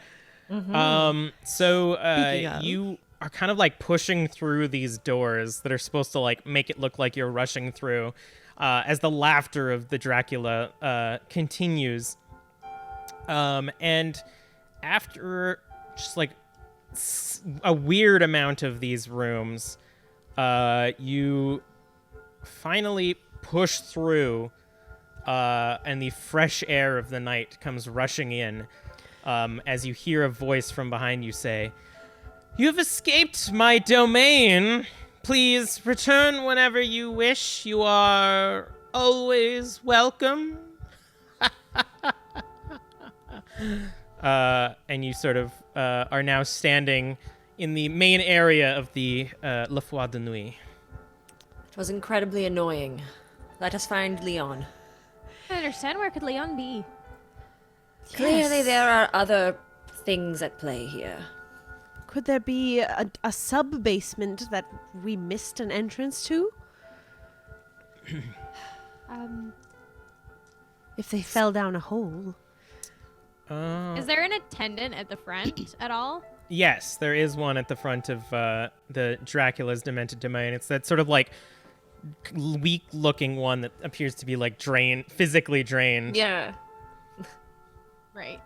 So Speaking of. you are kind of like pushing through these doors that are supposed to like make it look like you're rushing through as the laughter of the Dracula continues. And after just like a weird amount of these rooms, you finally push through, and the fresh air of the night comes rushing in, as you hear a voice from behind you say, "You have escaped my domain. Please return whenever you wish. You are always welcome." And you sort of are now standing in the main area of the Le Foire de Nuit. It was incredibly annoying. Let us find Leon. I don't understand. Where could Leon be? Clearly there are other things at play here. Could there be a sub-basement that we missed an entrance to? If they fell down a hole. Is there an attendant at the front at all? Yes, there is one at the front of the Dracula's demented domain. It's that sort of like weak-looking one that appears to be like physically drained. Yeah. Right.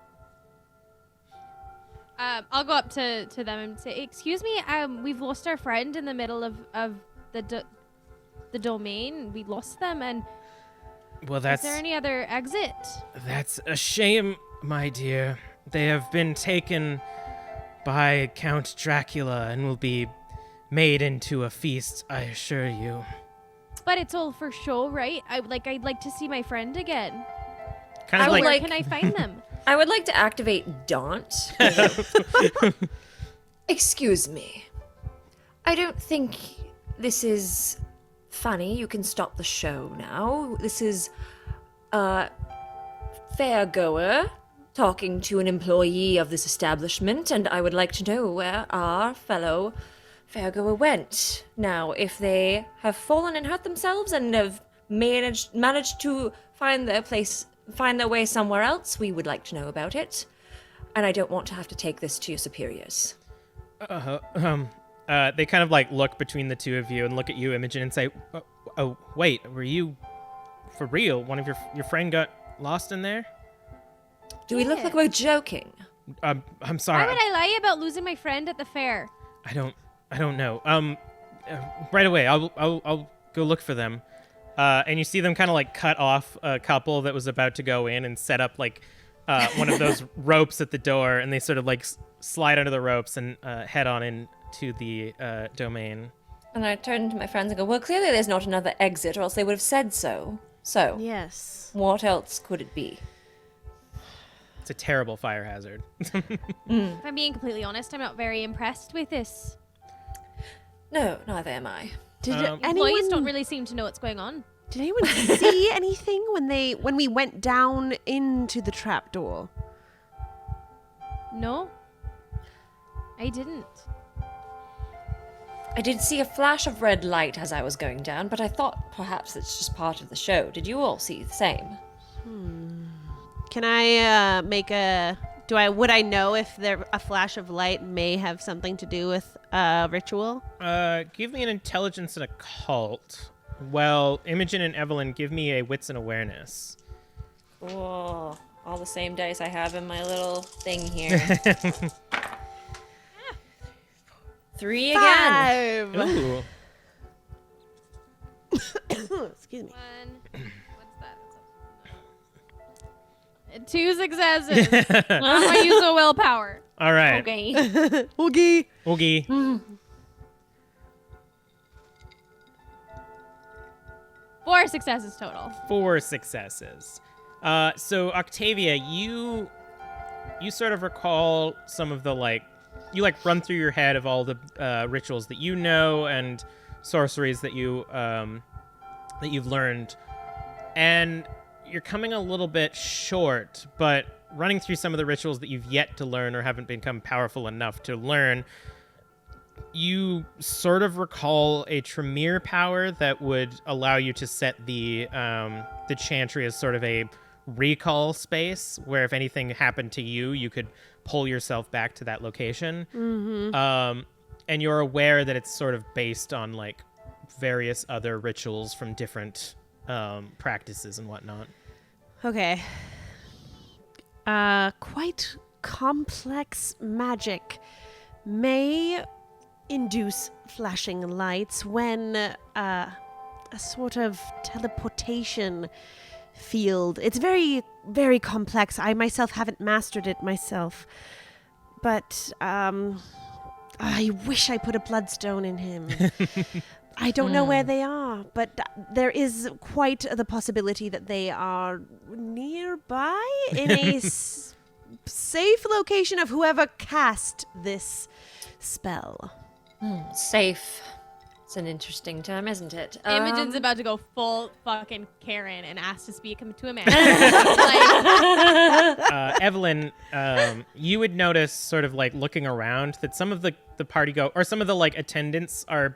I'll go up to them and say, "Excuse me, we've lost our friend in the middle of the domain. We lost them, and Well, is there any other exit?" That's a shame, my dear. They have been taken by Count Dracula and will be made into a feast, I assure you. But it's all for show, right? I'd like to see my friend again. Kind of I would like, Where can I find them? I would like to activate Daunt. Excuse me. I don't think this is funny. You can stop the show now. This is a fairgoer talking to an employee of this establishment, and I would like to know where our fellow fairgoer went. Now, if they have fallen and hurt themselves and have managed to find their way somewhere else, we would like to know about it. And I don't want to have to take this to your superiors. they kind of like look between the two of you and look at you, Imogen, and say, "Oh, wait, were you for real? One of your friend got lost in there?" Do we look like we're joking? I'm sorry. Why would I lie about losing my friend at the fair? I don't know. Right away. I'll go look for them. And you see them kind of like cut off a couple that was about to go in and set up like one of those ropes at the door, and they sort of like slide under the ropes and head on into the domain. And I turn to my friends and go, well, clearly there's not another exit, or else they would have said so. So, Yes. what else could it be? It's a terrible fire hazard. If I'm being completely honest, I'm not very impressed with this. No, neither am I. Did Employees anyone don't really seem to know what's going on. Did anyone see anything when we went down into the trapdoor? No, I didn't. I did see a flash of red light as I was going down, but I thought perhaps it's just part of the show. Did you all see the same? Can I would I know if a flash of light may have something to do with ritual? Give me an intelligence and occult. Well, Imogen and Evelyn, give me a wits and awareness. Oh, all the same dice I have in my little thing here. 3 again. 5. Ooh. Excuse me. What's that? 2 successes. I'm gonna use a willpower. All right. Okay. Oogie. Oogie. 4 successes total. 4 successes. So Octavia, you sort of recall some of the you run through your head of all the rituals that you know and sorceries that you've learned, and you're coming a little bit short. But running through some of the rituals that you've yet to learn or haven't become powerful enough to learn, you sort of recall a Tremere power that would allow you to set the chantry as sort of a recall space where if anything happened to you, you could pull yourself back to that location. Mm-hmm. And you're aware that it's sort of based on various other rituals from different practices and whatnot. Okay. Quite complex magic may induce flashing lights when a sort of teleportation field. It's very, very complex. I myself haven't mastered it myself. But I wish I put a bloodstone in him. I don't know where they are, but there is quite the possibility that they are nearby in a safe location of whoever cast this spell. Safe. It's an interesting term, isn't it? Imogen's about to go full fucking Karen and ask to speak to a man. Evelyn, you would notice sort of looking around that some of the party or some of the attendants are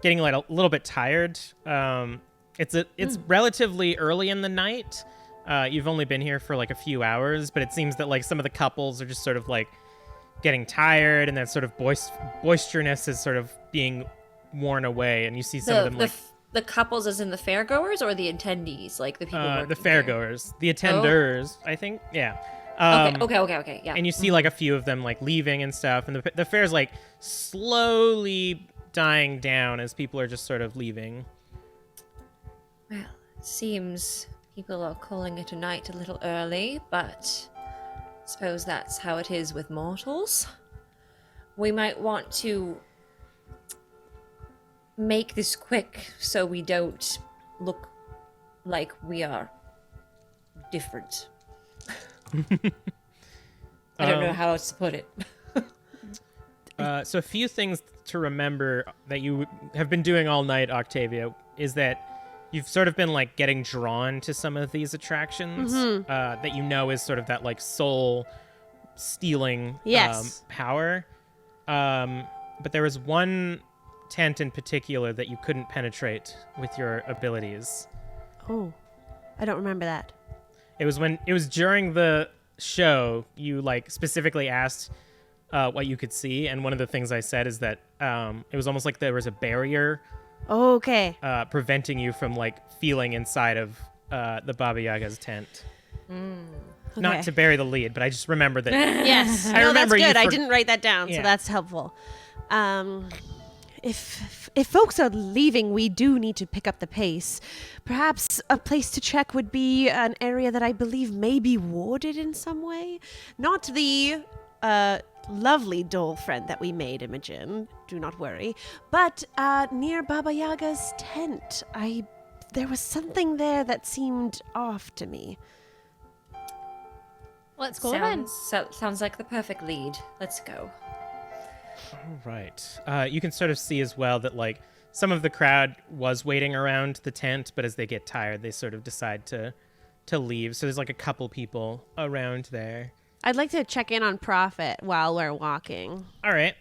getting a little bit tired. It's relatively early in the night. You've only been here for a few hours, but it seems that some of the couples are just sort of getting tired, and that sort of boisterousness is sort of being worn away, and you see some of them the couples as in the fairgoers or the attendees, the people working the there? fairgoers, the attenders, I think. Yeah. Okay. Yeah. And you see a few of them leaving and stuff, and the fair's slowly dying down as people are just sort of leaving. Well, it seems people are calling it a night a little early, but I suppose that's how it is with mortals. We might want to make this quick so we don't look like we are different. I don't know how else to put it. So a few things to remember that you have been doing all night, Octavia, is that you've sort of been getting drawn to some of these attractions that is sort of that soul stealing power. But there was one tent in particular that you couldn't penetrate with your abilities. Oh, I don't remember that. It was during the show you specifically asked what you could see, and one of the things I said is that it was almost like there was a barrier Okay. preventing you from feeling inside of the Baba Yaga's tent. Not to bury the lead, but I just remember that. Yes. I remember that's good. you I didn't write that down, so Yeah. that's helpful. If folks are leaving, we do need to pick up the pace. Perhaps a place to check would be an area that I believe may be warded in some way. Not the lovely doll friend that we made, Imogen. Do not worry. But near Baba Yaga's tent, there was something there that seemed off to me. Let's go then. Sounds like the perfect lead. Let's go. All right. You can sort of see as well that some of the crowd was waiting around the tent, but as they get tired, they sort of decide to leave. So there's like a couple people around there. I'd like to check in on Prophet while we're walking. All right.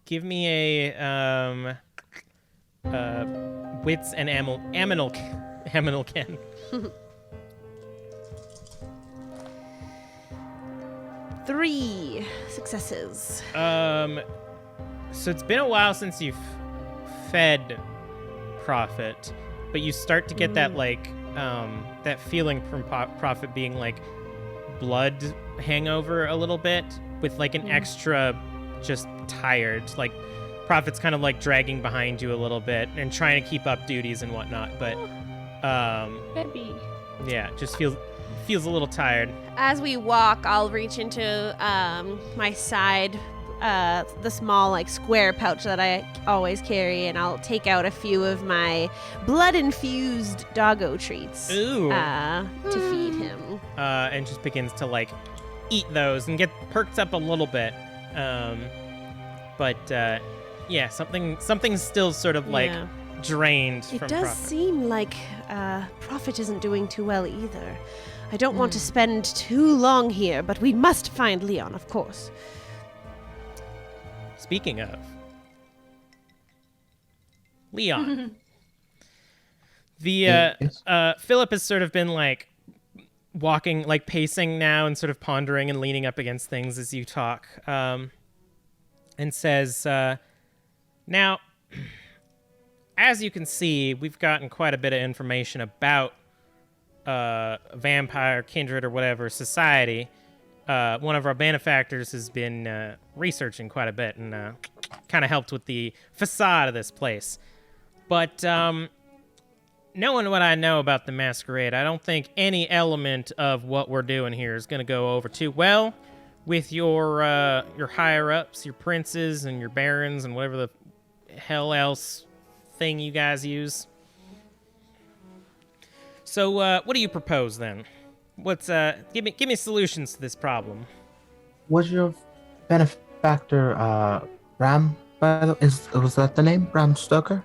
Give me a wits and aminal ken. 3 successes. So it's been a while since you've fed Prophet, but you start to get that like that feeling from Prophet being like blood hangover a little bit, with like an extra just tired. Like Prophet's kind of like dragging behind you a little bit and trying to keep up duties and whatnot, but Baby. yeah, just feels a little tired. As we walk, I'll reach into my side, the small like square pouch that I always carry, and I'll take out a few of my blood-infused doggo treats to feed him. And just begins to like eat those and get perked up a little bit. But yeah, something's still sort of like drained It from does Prophet. seem like Prophet isn't doing too well either. I don't want to spend too long here, but we must find Leon, of course. Speaking of Leon, Philip has sort of been like walking, like pacing now, and sort of pondering and leaning up against things as you talk, and says, "Now, as you can see, we've gotten quite a bit of information about vampire, kindred, or whatever society. One of our benefactors has been researching quite a bit and kind of helped with the facade of this place. But knowing what I know about the Masquerade, I don't think any element of what we're doing here is going to go over too well with your higher-ups, your princes and your barons and whatever the hell else thing you guys use. So what do you propose then? What's give me solutions to this problem." Was your benefactor Bram? Was that the name, Bram Stoker?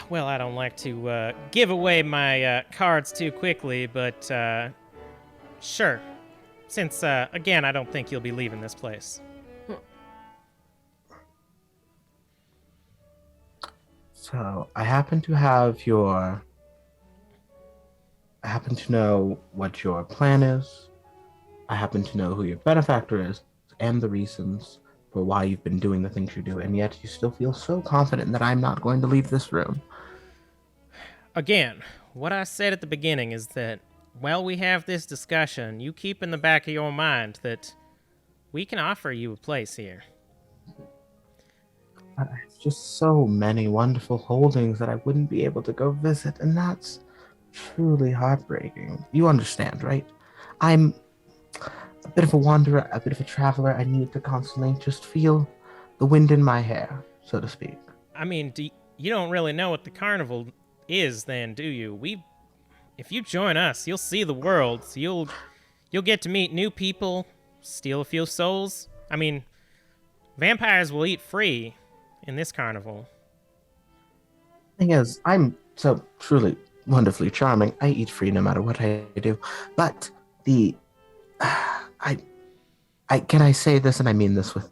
Well, I don't like to give away my cards too quickly, but sure. Since again, I don't think you'll be leaving this place. So I happen to know what your plan is. I happen to know who your benefactor is and the reasons for why you've been doing the things you do, and yet you still feel so confident that I'm not going to leave this room. Again, what I said at the beginning is that while we have this discussion, you keep in the back of your mind that we can offer you a place here. I have just so many wonderful holdings that I wouldn't be able to go visit, and that's truly heartbreaking. You understand, right? I'm a bit of a wanderer, a bit of a traveler. I need to constantly just feel the wind in my hair, so to speak. I mean, you don't really know what the carnival is then, do you? If you join us, you'll see the world. So you'll get to meet new people, steal a few souls. I mean, vampires will eat free in this carnival. Thing is, I'm so truly wonderfully charming. I eat free no matter what I do. But I can I say this, and I mean this with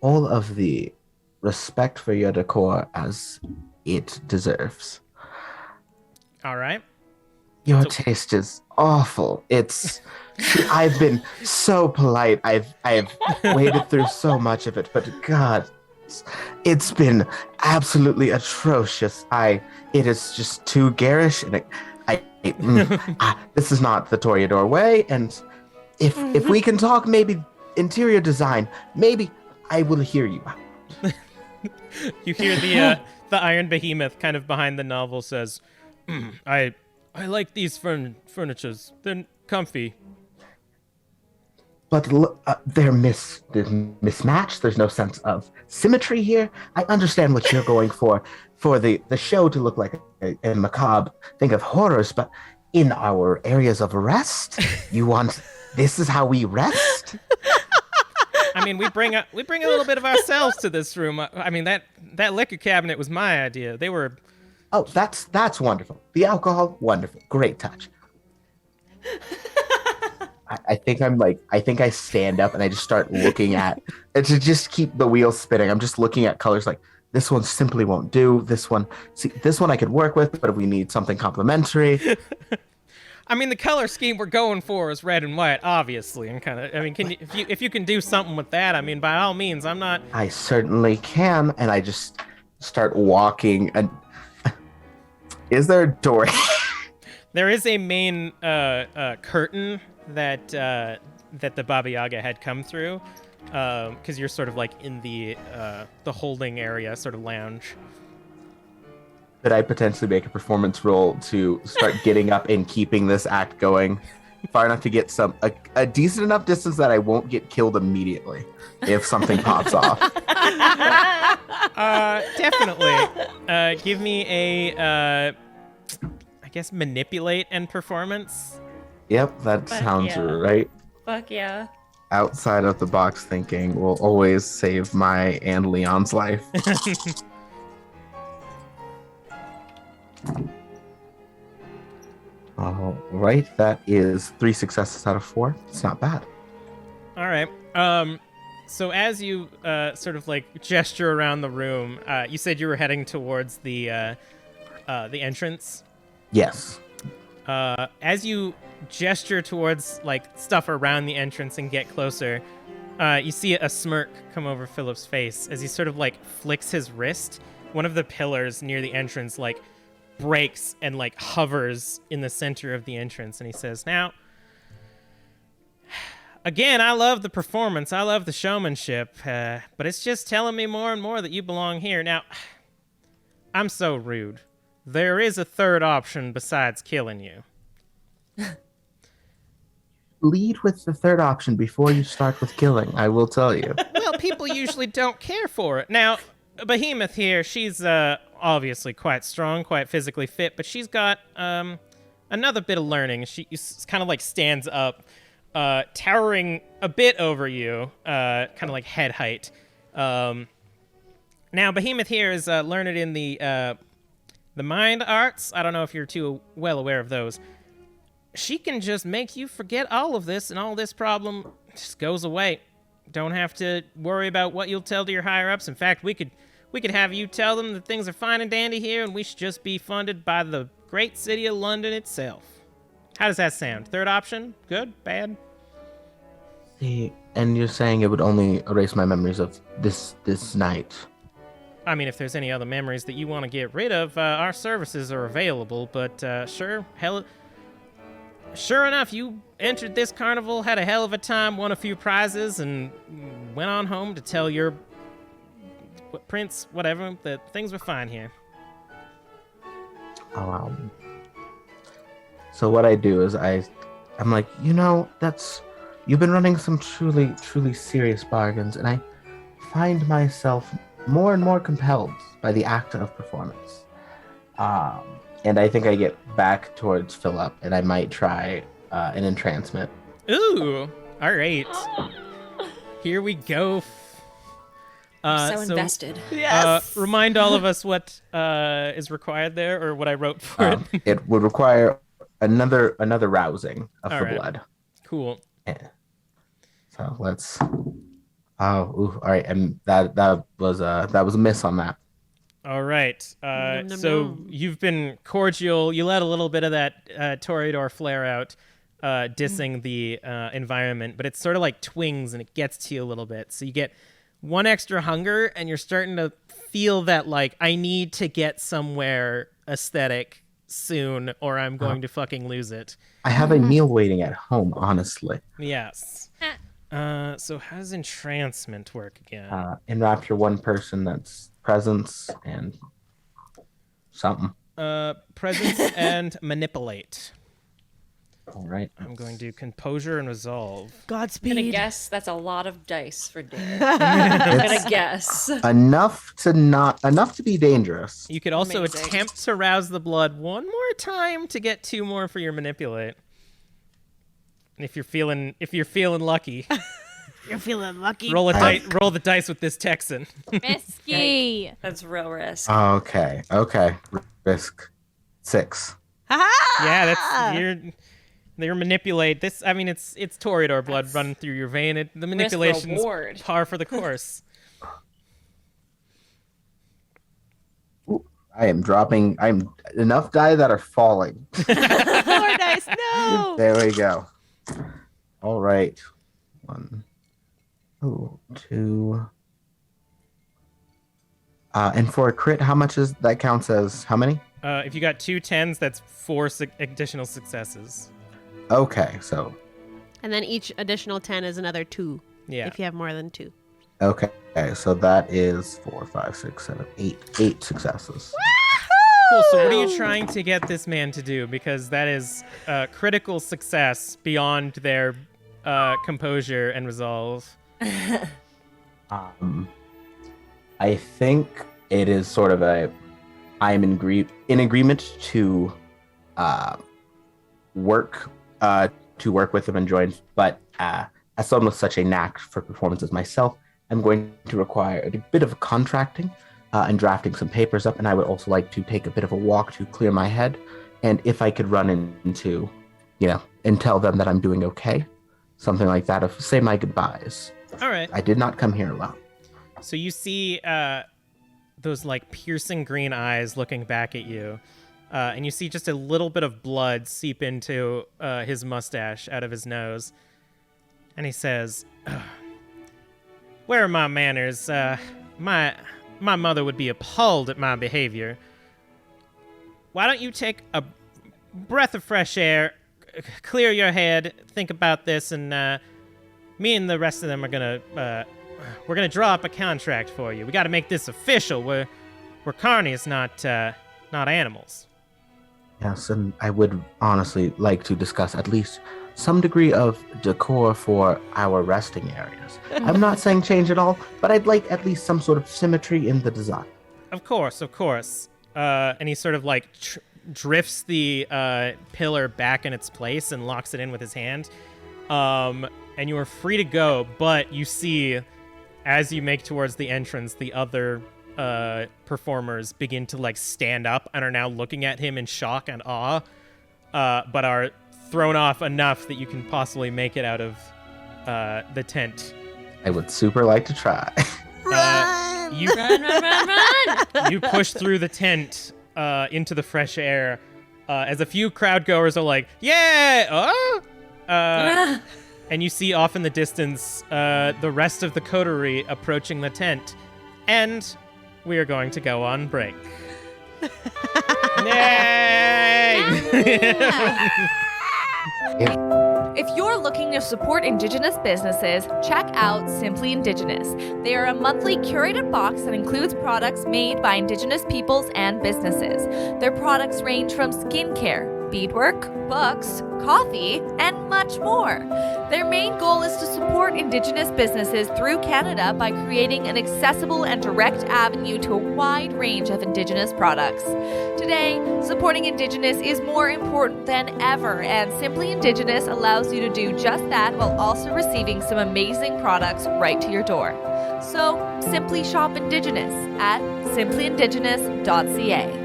all of the respect for your decor as it deserves. All right. Your taste is awful. I've been so polite. I've waded through so much of it, but God, it's been absolutely atrocious. It is just too garish, and this is not the Toreador way. And if we can talk, maybe interior design, maybe I will hear you out. You hear the Iron Behemoth kind of behind the novel says, I like these furnitures. They're comfy. But they're mismatched. There's no sense of symmetry here. I understand what you're going for the show to look like a macabre thing of horrors, but in our areas of rest, you want this is how we rest? I mean, we bring a little bit of ourselves to this room. I mean, that liquor cabinet was my idea. They were. Oh, that's wonderful. The alcohol, wonderful. Great touch. I think I stand up and I just start looking at, and to just keep the wheels spinning, I'm just looking at colors like, this one simply won't do. This one I could work with, but if we need something complementary. I mean, the color scheme we're going for is red and white, obviously, and if you can do something with that, I mean, by all means, I'm not. I certainly can, and I just start walking. And is there a door? There is a main curtain that the Baba Yaga had come through, because you're sort of like in the holding area, sort of lounge. Could I potentially make a performance roll to start getting up and keeping this act going far enough to get a decent enough distance that I won't get killed immediately if something pops off? Definitely. Give me a, I guess, manipulate and performance. Yep, that sounds right. Fuck yeah. Outside of the box thinking will always save my and Leon's life. All right, that is 3 successes out of 4. It's not bad. All right. So as you sort of like gesture around the room, you said you were heading towards the entrance. Yes. As you gesture towards like stuff around the entrance and get closer, you see a smirk come over Philip's face as he sort of like flicks his wrist. One of the pillars near the entrance like breaks and like hovers in the center of the entrance, and he says, "Now, again, I love the performance, I love the showmanship, but it's just telling me more and more that you belong here. Now, I'm so rude. There is a third option besides killing you." Lead with the third option before you start with killing, I will tell you. Well, people usually don't care for it. Now, Behemoth here, she's obviously quite strong, quite physically fit, but she's got another bit of learning. She kind of like stands up, towering a bit over you, kind of like head height. Now, Behemoth here is learned in the mind arts. I don't know if you're too well aware of those. She can just make you forget all of this, and all this problem just goes away. Don't have to worry about what you'll tell to your higher-ups. In fact, we could have you tell them that things are fine and dandy here, and we should just be funded by the great city of London itself. How does that sound? Third option? Good? Bad? See, and you're saying it would only erase my memories of this night. I mean, if there's any other memories that you want to get rid of, our services are available, but sure enough, you entered this carnival, had a hell of a time, won a few prizes, and went on home to tell your prince, whatever, that things were fine here. So what I do is I'm like, you've been running some truly, truly serious bargains, and I find myself more and more compelled by the act of performance. And I think I get back towards Philip, and I might try an entrancement. Ooh, all right. Here we go. So invested. Yes. Remind all of us what is required there, or what I wrote for it. It would require another rousing of All the right. blood. Cool. Yeah. So let's. All right, and that was a miss on that. All right. Nom, nom, So nom. you've been cordial. You let a little bit of that Toreador flare out, dissing the environment, but it sort of like twings and it gets to you a little bit. So you get one extra hunger, and you're starting to feel that like I need to get somewhere aesthetic soon, or I'm going to fucking lose it. I have a meal waiting at home, honestly. Yes. So how does entrancement work again? Enrapture one person that's presence and something. Presence and manipulate. All right. I'm going to composure and resolve. I'm gonna Godspeed. guess that's a lot of dice for Dan. I'm gonna guess. Enough to be dangerous. You could also Amazing. attempt to rouse the blood one more time to get 2 more for your manipulate. If you're feeling lucky. You're feeling lucky. Roll the dice with this Texan. Risky. That's real risk. Okay. Risk 6. Ha-ha! Yeah, that's you're manipulate this. I mean, it's Toreador blood running through your vein. The manipulation's reward. par for the course. I'm enough die that are falling. 4 dice. No. There we go. All right. 1, 2. And for a crit, how much is that counts as how many? If you got 2 10s, that's 4 additional successes. Okay, so. And then each additional 10 is another 2. Yeah. If you have more than 2. Okay, so that is 4, 5, 6, 7, 8. 8 successes. Cool. So what are you trying to get this man to do? Because that is critical success beyond their composure and resolve. I think it is sort of I'm in agreement to work with them and join, but as someone with such a knack for performances myself, I'm going to require a bit of contracting and drafting some papers up, and I would also like to take a bit of a walk to clear my head, and if I could run into, and tell them that I'm doing okay, something like that, say my goodbyes. All right. I did not come here alone. So you see those like piercing green eyes looking back at you, and you see just a little bit of blood seep into his mustache out of his nose, and he says, "Where are my manners? My mother would be appalled at my behavior. Why don't you take a breath of fresh air, clear your head, think about this, and me and the rest of them are we're gonna draw up a contract for you. We got to make this official. We're carnies, not animals." Yes, and I would honestly like to discuss at least some degree of decor for our resting areas. I'm not saying change at all, but I'd like at least some sort of symmetry in the design. Of course. And he sort of like drifts the pillar back in its place and locks it in with his hand. And you are free to go, but you see, as you make towards the entrance, the other performers begin to like stand up and are now looking at him in shock and awe, but are thrown off enough that you can possibly make it out of the tent. I would super like to try. Run! Run! You push through the tent into the fresh air as a few crowd goers are like, "Yeah!" And you see off in the distance the rest of the coterie approaching the tent. And we are going to go on break. Yay! If you're looking to support Indigenous businesses, check out Simply Indigenous. They are a monthly curated box that includes products made by Indigenous peoples and businesses. Their products range from skincare, beadwork, books, coffee, and much more. Their main goal is to support Indigenous businesses through Canada by creating an accessible and direct avenue to a wide range of Indigenous products. Today, supporting Indigenous is more important than ever, and Simply Indigenous allows you to do just that while also receiving some amazing products right to your door. So, simply shop Indigenous at simplyindigenous.ca.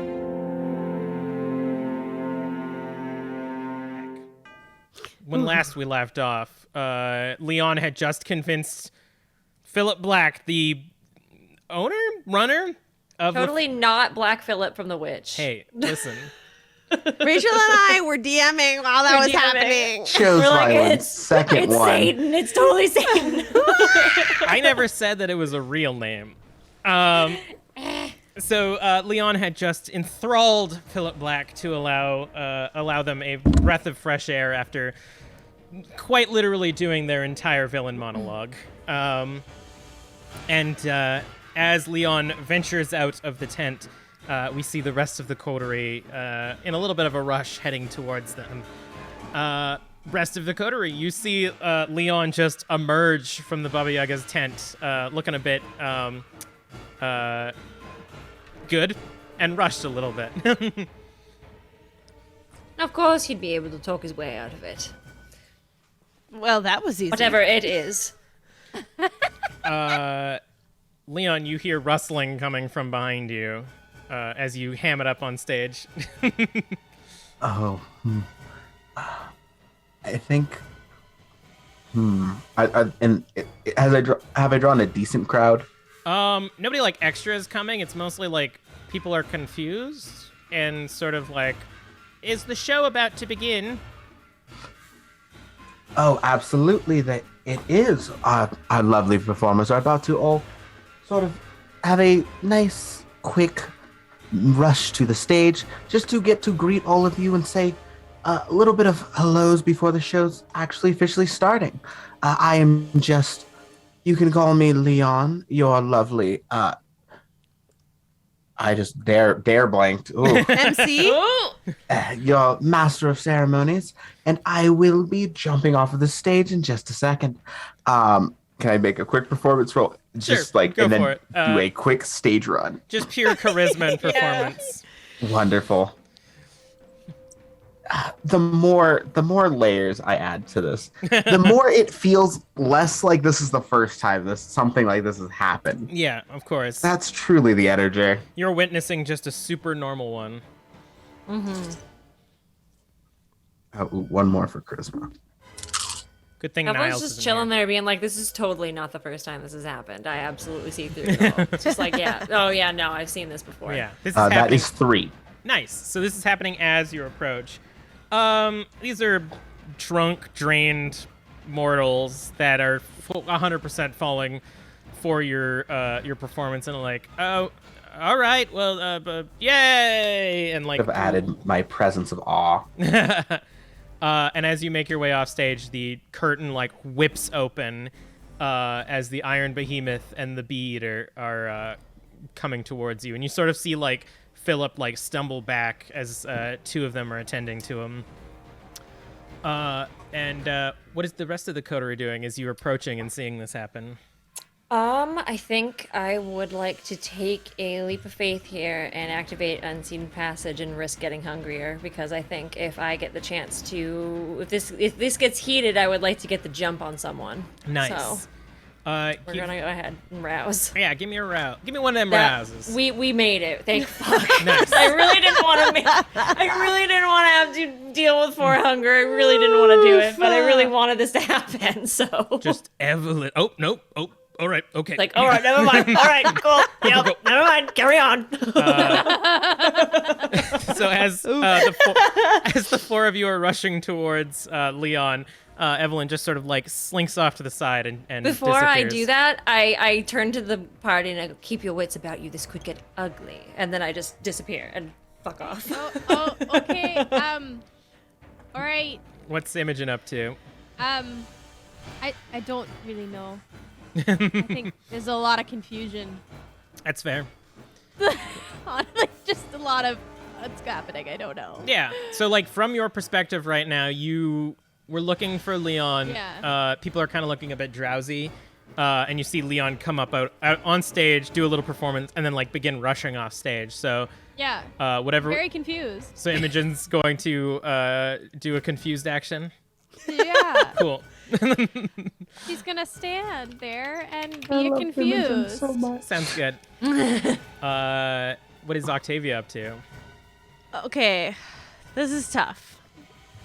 When last we left off, Leon had just convinced Philip Black, the runner of Totally not Black Phillip from The Witch. Hey, listen. Rachel and I were DMing while that was happening. Chose We're like, violence. Second it's one. Satan. It's totally Satan. I never said that it was a real name. So Leon had just enthralled Philip Black to allow them a breath of fresh air after quite literally doing their entire villain monologue. And as Leon ventures out of the tent, we see the rest of the coterie in a little bit of a rush heading towards them. Rest of the coterie, you see Leon just emerge from the Baba Yaga's tent, looking a bit good and rushed a little bit. Of course he'd be able to talk his way out of it. Well, that was easy. Whatever it is. Leon, you hear rustling coming from behind you as you ham it up on stage. Oh, I think. Have I drawn a decent crowd? Nobody like extra is coming. It's mostly like people are confused and sort of like, is the show about to begin? Oh, absolutely. That it is. Our lovely performers are about to all sort of have a nice, quick rush to the stage just to get to greet all of you and say a little bit of hellos before the show's actually officially starting. I am just, you can call me Leon, your lovely, I just dare blanked. Ooh. MC? Your master of ceremonies, and I will be jumping off of the stage in just a second. Can I make a quick performance roll? Just Sure, like, go and then for it. do a quick stage run. Just pure charisma and performance. Wonderful. The more layers I add to this, the more it feels less like this is the first time something like this has happened. Yeah, of course. That's truly the energy. You're witnessing just a super normal one. Mm-hmm. Oh, one more for charisma. Good thing Evelyn's Niles just isn't chilling here. there being like, this is totally not the first time this has happened. I absolutely see through it all. It's just like, yeah. Oh, yeah, no, I've seen this before. Yeah, this is That happening. is 3. Nice. So this is happening as you approach. These are drunk, drained mortals that are 100% falling for your performance and like, oh, all right, well, yay, and like I've added my presence of awe. and as you make your way off stage, the curtain like whips open as the Iron Behemoth and the Bee Eater are coming towards you, and you sort of see like Philip like stumble back as 2 of them are attending to him. And what is the rest of the coterie doing as you're approaching and seeing this happen? I think I would like to take a leap of faith here and activate Unseen Passage and risk getting hungrier, because I think if I get the chance to, if this gets heated, I would like to get the jump on someone. Nice. So we're gonna go ahead and rouse. Yeah, give me a rouse. Give me one of them That- rouses. We made it. Thank fuck. Nice. I really didn't want to. I really didn't want to have to deal with 4 hunger. I really didn't want to do it, but I really wanted this to happen. So Just Evelyn. Oh, nope. Oh, all right. Okay. like, all right, never mind. All right, cool. Yep, never mind. Carry on. So as the 4 of you are rushing towards Leon, Evelyn just sort of like slinks off to the side and Before I disappears. do that, I turn to the party and I go, keep your wits about you. This could get ugly. And then I just disappear and fuck off. Oh, okay. All right. What's Imogen up to? I don't really know. I think there's a lot of confusion. That's fair. Honestly, just a lot of what's happening. I don't know. Yeah. So like from your perspective right now, you were looking for Leon. Yeah. People are kind of looking a bit drowsy. And you see Leon come up out on stage, do a little performance, and then like begin rushing off stage. So Yeah. whatever. Very confused. So Imogen's going to do a confused action. Yeah. Cool. She's gonna stand there and be confused. Sounds good. What is Octavia up to? Okay, this is tough.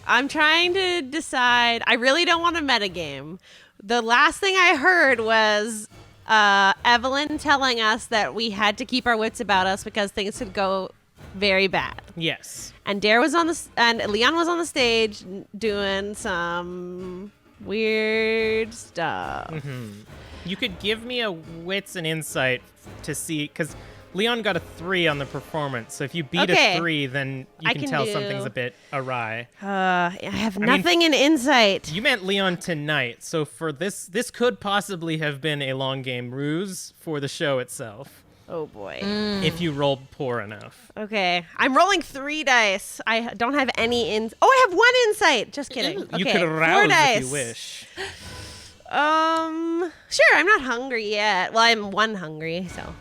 I'm trying to decide. I really don't want a metagame. The last thing I heard was Evelyn telling us that we had to keep our wits about us because things could go very bad. Yes. And and Leon was on the stage doing some weird stuff. You could give me a wits and insight to see, because Leon got a 3 on the performance. So if you beat Okay. a 3, then you I can can tell do- something's a bit awry. I have mean- nothing in insight. You meant Leon tonight, so for this could possibly have been a long game ruse for the show itself, Oh boy. if you rolled poor enough. Okay, I'm rolling 3 dice. I don't have any Oh, I have 1 insight. Just kidding. Okay, You could 4 rouse dice. if you wish. Sure. I'm not hungry yet. Well, I'm 1 hungry, so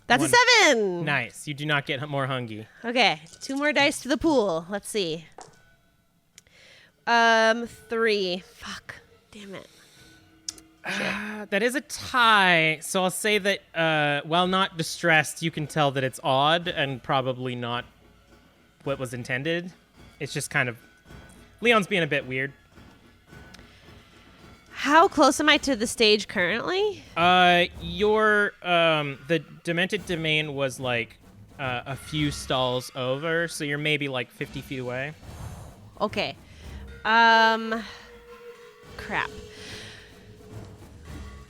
that's 1. a 7. Nice. You do not get more hungry. Okay, 2 more dice to the pool. Let's see. 3. Fuck. Damn it. That is a tie. So I'll say that while not distressed, you can tell that it's odd and probably not what was intended. It's just kind of Leon's being a bit weird. How close am I to the stage currently? Your the Demented Domain was like a few stalls over, so you're maybe like 50 feet away. Okay. Crap.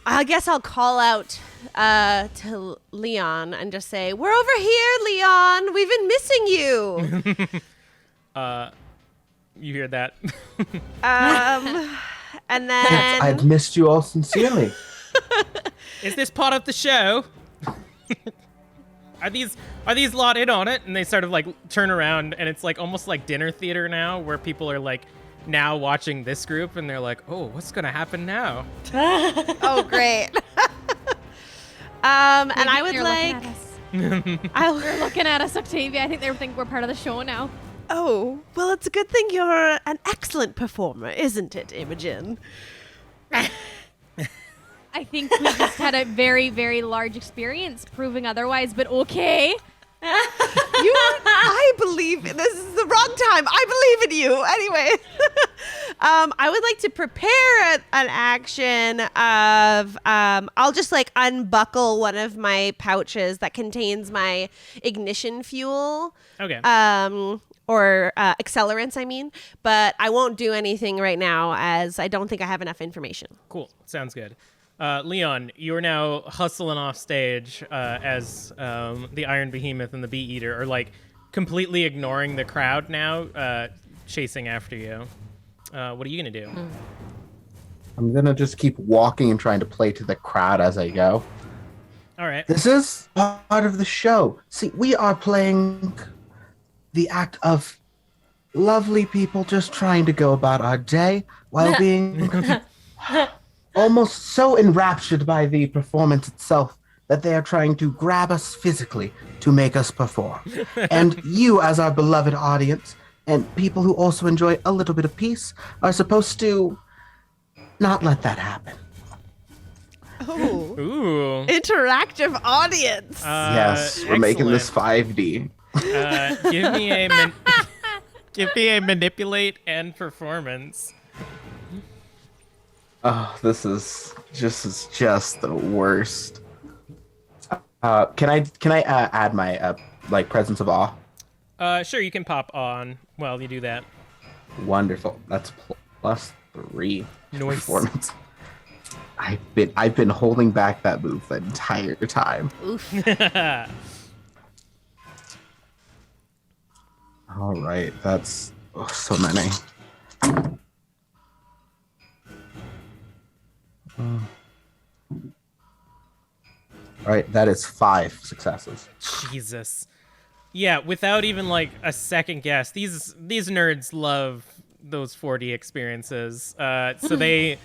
I guess I'll call out to Leon and just say, "We're over here, Leon. We've been missing you." You hear that? And then Yes, I've missed you all sincerely. Is this part of the show? Are these lot in on it? And they sort of like turn around, and it's like almost like dinner theater now, where people are like now watching this group, and they're like, "Oh, what's gonna happen now?" oh, great. And I would They're like. They're looking at us, Octavia. I think they think we're part of the show now. Oh, well, it's a good thing you're an excellent performer, isn't it, Imogen? I think we just had a very, very large experience proving otherwise, but okay. I believe this is the wrong time. I believe in you. Anyway, I would like to prepare an action of I'll just like unbuckle one of my pouches that contains my ignition fuel. Okay. Or accelerants, I mean, but I won't do anything right now as I don't think I have enough information. Cool. Sounds good. Leon, you're now hustling off stage as the Iron Behemoth and the Bee Eater are like completely ignoring the crowd now, chasing after you. What are you going to do? I'm going to just keep walking and trying to play to the crowd as I go. All right. This is part of the show. See, we are playing the act of lovely people just trying to go about our day while being almost so enraptured by the performance itself that they are trying to grab us physically to make us perform. And you, as our beloved audience, and people who also enjoy a little bit of peace, are supposed to not let that happen. Oh, Ooh. interactive audience. Yes, we're making this 5D. Give me a manipulate and performance. Oh, this is just the worst. Can I add my like presence of awe? Sure, you can pop on while you do that. Wonderful. That's +3 Nice. performance. I've been holding back that move the entire time. Oof. All right, that's so many. All right, that is 5 successes. Jesus. Yeah, without even like a second guess, these nerds love those 4D experiences. So they're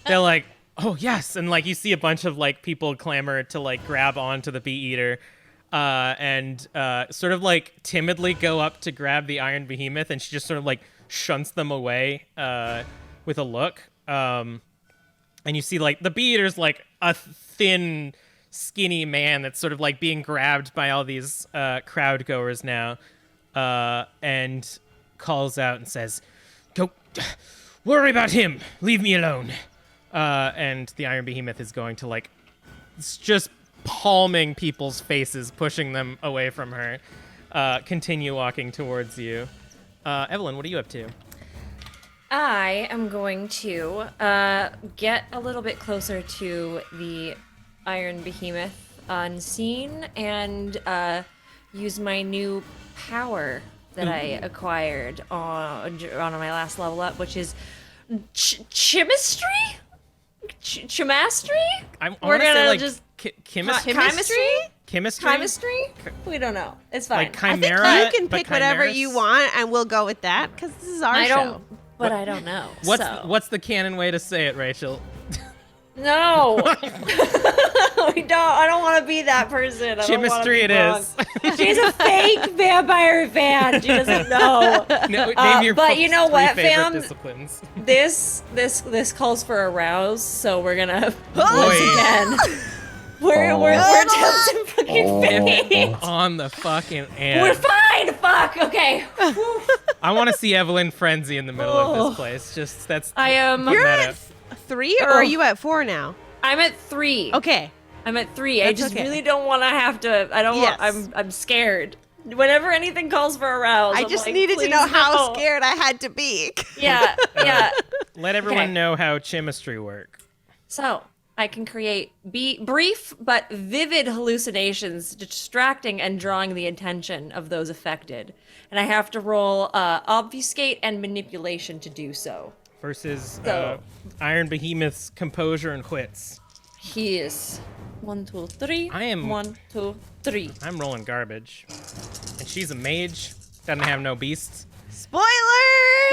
like, oh yes, and like you see a bunch of like people clamor to like grab onto the Bee Eater, and sort of like timidly go up to grab the Iron Behemoth, and she just sort of like shunts them away with a look. And you see like the Bee Eater's like a thin, skinny man that's sort of like being grabbed by all these crowd goers now, and calls out and says, "Go, worry about him. Leave me alone." And the Iron Behemoth is going to like, it's just palming people's faces, pushing them away from her. Continue walking towards you. Evelyn, what are you up to? I am going to get a little bit closer to the Iron Behemoth unseen and use my new power that I acquired on my last level up, which is chemistry? Chemistry? We're gonna say like just chemistry? Chemistry? We don't know. It's fine. Like I chimera? think you can but pick whatever chimeras? you want, and we'll go with that because this is our I show. don't. But I don't know. What's the canon way to say it, Rachel? No. We don't. I don't want to be that person. I don't wanna Chemistry be it wrong. is. She's a fake vampire fan. She doesn't know. Name your but you know three what, favorite fam? disciplines. This calls for a rouse, so we're gonna Boy. once again. We're attempting fucking fate. On the fucking We're end. fine. Fuck. Okay. Whew. I want to see Evelyn frenzy in the middle of this place. Just that's. I am. You're meta. at 3, or are you at 4 now? I'm at 3. Okay. I'm at 3. I That's just okay. really don't want to have to. I don't Yes. want. I'm scared. Whenever anything calls for a rouse, I I'm just like, needed to please know how no. scared I had to be. Yeah. Yeah. Let everyone Okay. know how chemistry work. So I can create brief but vivid hallucinations, distracting and drawing the attention of those affected. And I have to roll obfuscate and manipulation to do so. Versus So- Iron Behemoth's composure and wits. He is 1, 2, 3. I am- 1, 2, 3. I'm rolling garbage. And she's a mage. Doesn't have no beasts. Spoilers!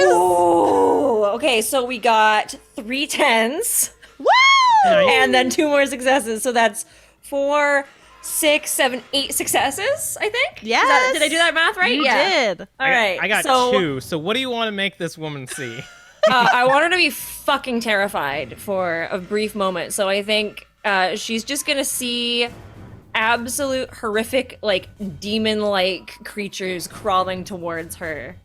Ooh. Okay, so we got 3 10s. Woo! Nice. And then 2 more successes. So that's 4, 6, 7, 8 successes, I think? Yes. Did I do that math right? You yeah. did. All right. I got so, 2. So what do you want to make this woman see? I want her to be fucking terrified for a brief moment. So I think she's just gonna see absolute horrific, like demon-like creatures crawling towards her,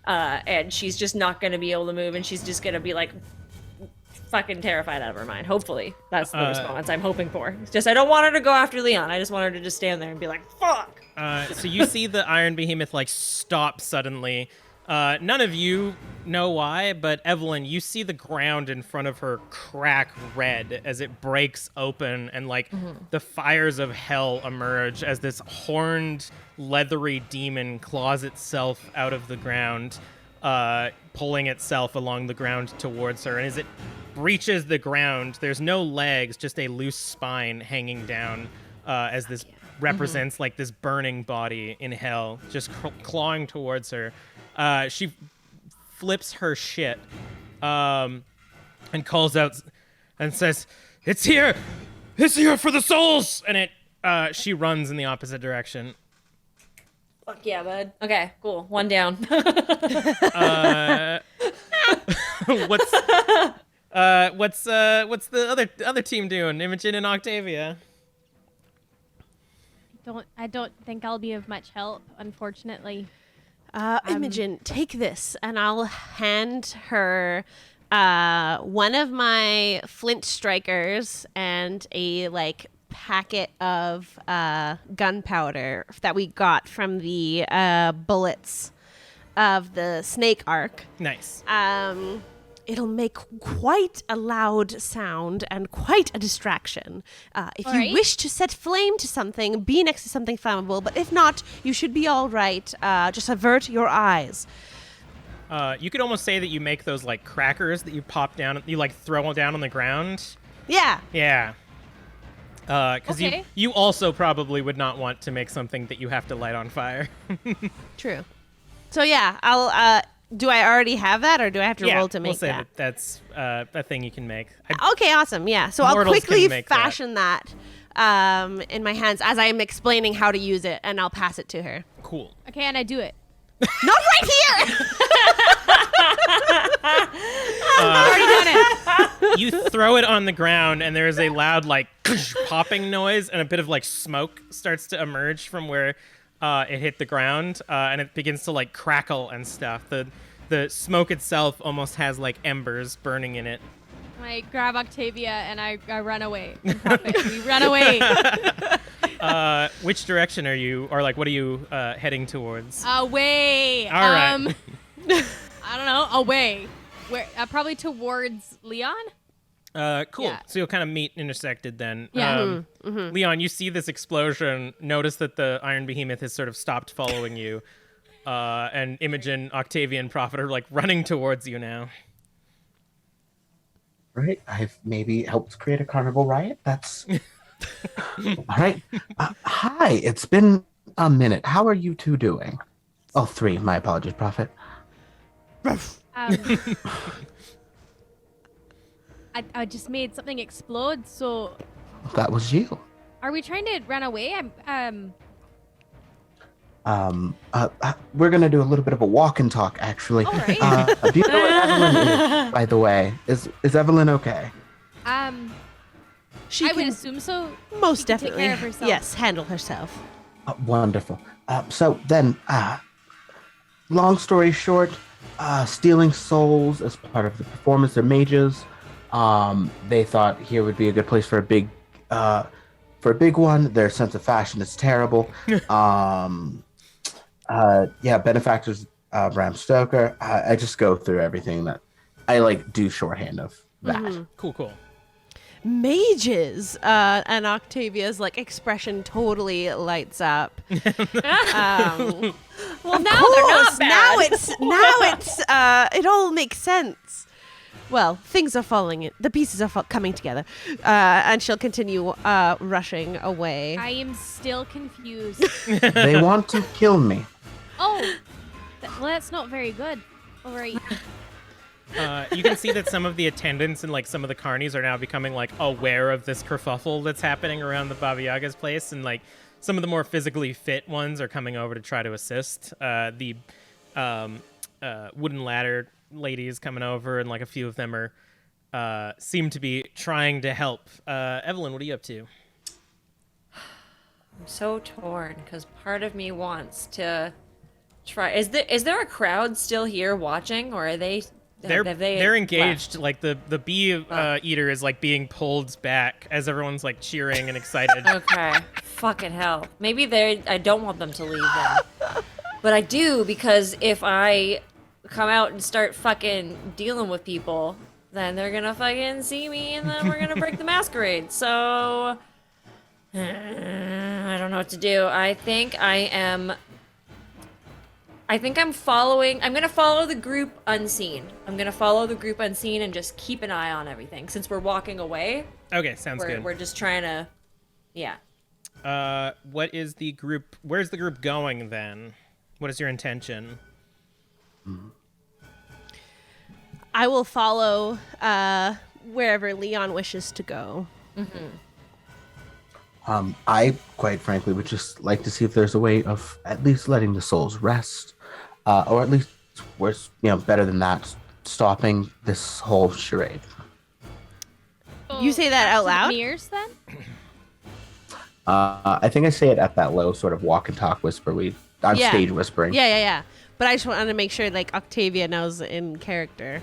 and she's just not gonna be able to move, and she's just gonna be like fucking terrified out of her mind. Hopefully, that's the response I'm hoping for. It's just I don't want her to go after Leon. I just want her to just stand there and be like, "Fuck." So you see the Iron Behemoth like stop suddenly. None of you know why, but Evelyn, you see the ground in front of her crack red as it breaks open, and like the fires of hell emerge as this horned, leathery demon claws itself out of the ground, pulling itself along the ground towards her. And as it breaches the ground, there's no legs, just a loose spine hanging down, as this represents like this burning body in hell, just clawing towards her. She flips her shit, and calls out and says, "It's here! It's here for the souls!" And she runs in the opposite direction. Fuck yeah, bud. Okay, cool. 1 down. What's the other team doing? Imogen and Octavia. I don't think I'll be of much help, unfortunately. Imogen, take this, and I'll hand her one of my flint strikers and a packet of gunpowder that we got from the bullets of the snake arc. Nice. It'll make quite a loud sound and quite a distraction. If you Alright. wish to set flame to something, be next to something flammable. But if not, you should be all right. Just avert your eyes. You could almost say that you make those like crackers that you pop down, you like throw down on the ground. Yeah. Yeah. Because Okay. you also probably would not want to make something that you have to light on fire. True. So yeah, I'll. Do I already have that, or do I have to Yeah, roll to we'll make say that? that's a thing you can make. Okay, awesome. Yeah. So I'll Mortals can quickly make that. fashion that in my hands as I am explaining how to use it, and I'll pass it to her. Cool. Okay, and I do it. Not right here. I've already done it. You throw it on the ground, and there's a loud like popping noise, and a bit of like smoke starts to emerge from where it hit the ground, and it begins to like crackle and stuff. The smoke itself almost has like embers burning in it. I grab Octavia and I run away. We run away. Which direction are you, or like what are you heading towards? Away. All right. I don't know. Away. Where? Probably towards Leon. Cool. Yeah. So you'll kind of meet intersected then. Yeah. Leon, you see this explosion. Notice that the Iron Behemoth has sort of stopped following you. And Imogen, Octavia, and Prophet are like running towards you now. Right? I've maybe helped create a carnival riot. That's all right. Hi, it's been a minute. How are you two doing? Oh, 3. My apologies, Prophet. I just made something explode. So, That was you. are we trying to run away? We're gonna do a little bit of a walk and talk, actually. All right. Do you know where Evelyn is, by the way? Is Evelyn okay? She I would can assume so. most She can take definitely, care of herself. yes, handle herself. Wonderful. So then, long story short, stealing souls as part of the performance. They're mages. They thought here would be a good place for a big one. Their sense of fashion is terrible. Benefactors, Bram Stoker. I just go through everything that I do shorthand of that. Mm-hmm. Cool. Mages, and Octavia's expression totally lights up. Well, Of now course, they're not bad. now it's it all makes sense. Well, things are falling. The pieces are coming together, and she'll continue rushing away. I am still confused. They want to kill me. Oh, well, that's not very good. All right. You can see that some of the attendants and some of the carnies are now becoming aware of this kerfuffle that's happening around the Baba Yaga's place, and some of the more physically fit ones are coming over to try to assist. The wooden ladder ladies coming over, and a few of them are seem to be trying to help. Evelyn, what are you up to? I'm so torn because part of me wants to try. Is there a crowd still here watching, or are they? They're engaged. left? The bee eater is being pulled back as everyone's cheering and excited. Okay. Fucking hell. Maybe I don't want them to leave then. But I do, because if I come out and start fucking dealing with people, then they're gonna fucking see me and then we're gonna break the masquerade. So I don't know what to do. I'm gonna follow the group unseen. I'm gonna follow the group unseen and just keep an eye on everything. Since we're walking away, Okay, sounds good. we're just trying to, yeah. What is the group? Where's the group going then? What is your intention? I will follow wherever Leon wishes to go. I, quite frankly, would just like to see if there's a way of at least letting the souls rest, or at least, worse, better than that, stopping this whole charade. You say that out loud? Mirrors, then? I think I say it at that low sort of walk and talk whisper. I'm Yeah. stage whispering. Yeah. But I just wanted to make sure Octavia knows in character.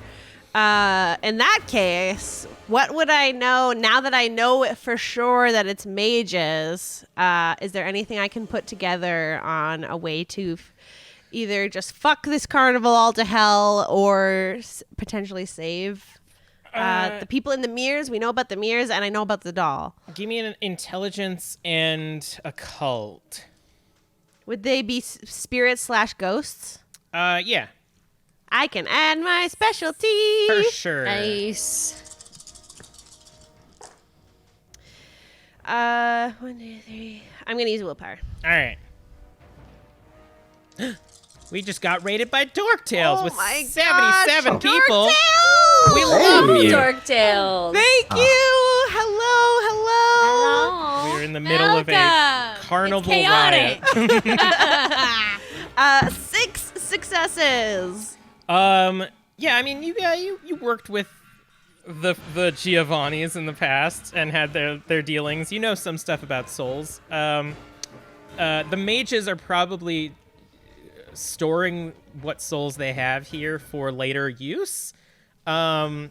In that case, what would I know now that I know it for sure that it's mages? Is there anything I can put together on a way to either just fuck this carnival all to hell or potentially save the people in the mirrors? We know about the mirrors, and I know about the doll. Give me an intelligence and occult. Would they be spirits / ghosts? Yeah, I can add my specialty. for sure. Nice. 1, 2, 3. I'm gonna use willpower. All right. We just got rated by Dorktails Oh with my 77 gosh, people. Dorktails! We love Hey. you. Dorktails. Thank you. Hello. We're in the middle of a Welcome. carnival It's riot. chaotic. 6 successes. Yeah, I mean, you worked with the Giovannis in the past and had their dealings. You know some stuff about souls. The mages are probably storing what souls they have here for later use. And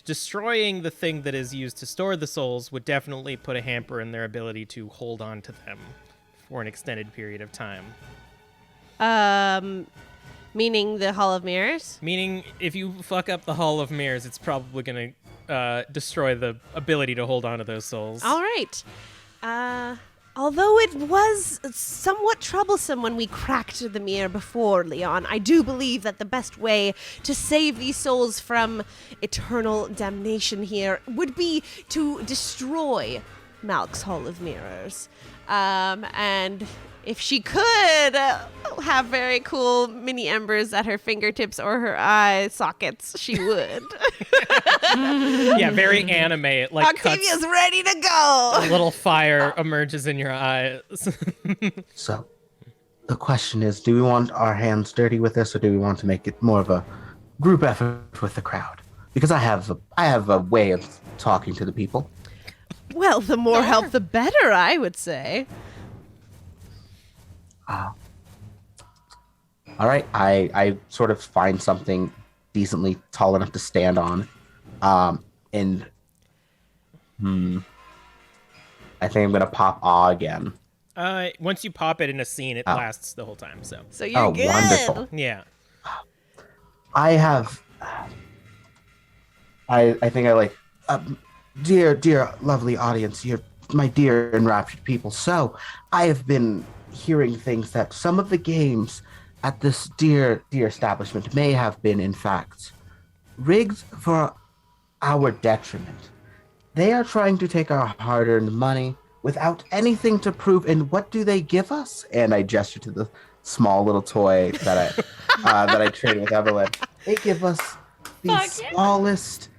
destroying the thing that is used to store the souls would definitely put a hamper in their ability to hold on to them for an extended period of time. Meaning the Hall of Mirrors? Meaning, if you fuck up the Hall of Mirrors, it's probably going to destroy the ability to hold on to those souls. All right. Although it was somewhat troublesome when we cracked the mirror before, Leon, I do believe that the best way to save these souls from eternal damnation here would be to destroy Malk's Hall of Mirrors. And if she could have very cool mini embers at her fingertips or her eye sockets, she would. Yeah, very anime. It like Octavia's cuts, ready to go. a little fire emerges in your eyes. So, the question is, do we want our hands dirty with this, or do we want to make it more of a group effort with the crowd? Because I have a way of talking to the people. Well, the more help, the better, I would say. All right, I sort of find something decently tall enough to stand on, and I think I'm gonna pop awe again. Once you pop it in a scene, it lasts the whole time. So So you're good. Wonderful. yeah. I have. I think I like, dear lovely audience, you're my dear enraptured people. So I have been hearing things that some of the games at this dear establishment may have been, in fact, rigged for our detriment. They are trying to take our hard-earned money without anything to prove. And what do they give us? And I gesture to the small little toy that I traded with Evelyn. They give us the smallest,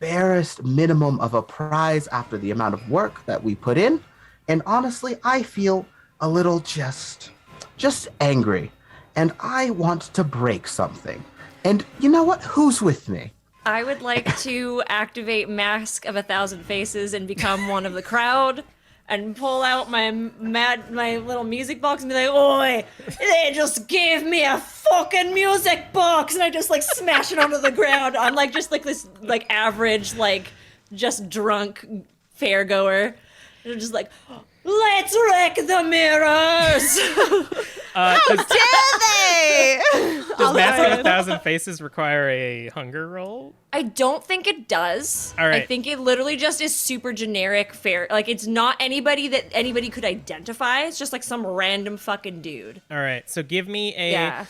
barest minimum of a prize after the amount of work that we put in. And honestly, I feel a little just angry. And I want to break something. And you know what? Who's with me? I would like to activate Mask of 1,000 Faces and become one of the crowd and pull out my little music box and be like, "Oi, they just gave me a fucking music box," and I just like smash it onto the ground. I'm like just like this like average like just drunk fairgoer. And I'm just like, "Let's wreck the mirrors." How dare they? Does Mask of 1,000 Faces require a hunger roll? I don't think it does. All right. I think it literally just is super generic fair. Like it's not anybody that anybody could identify. It's just like some random fucking dude. All right. So give me a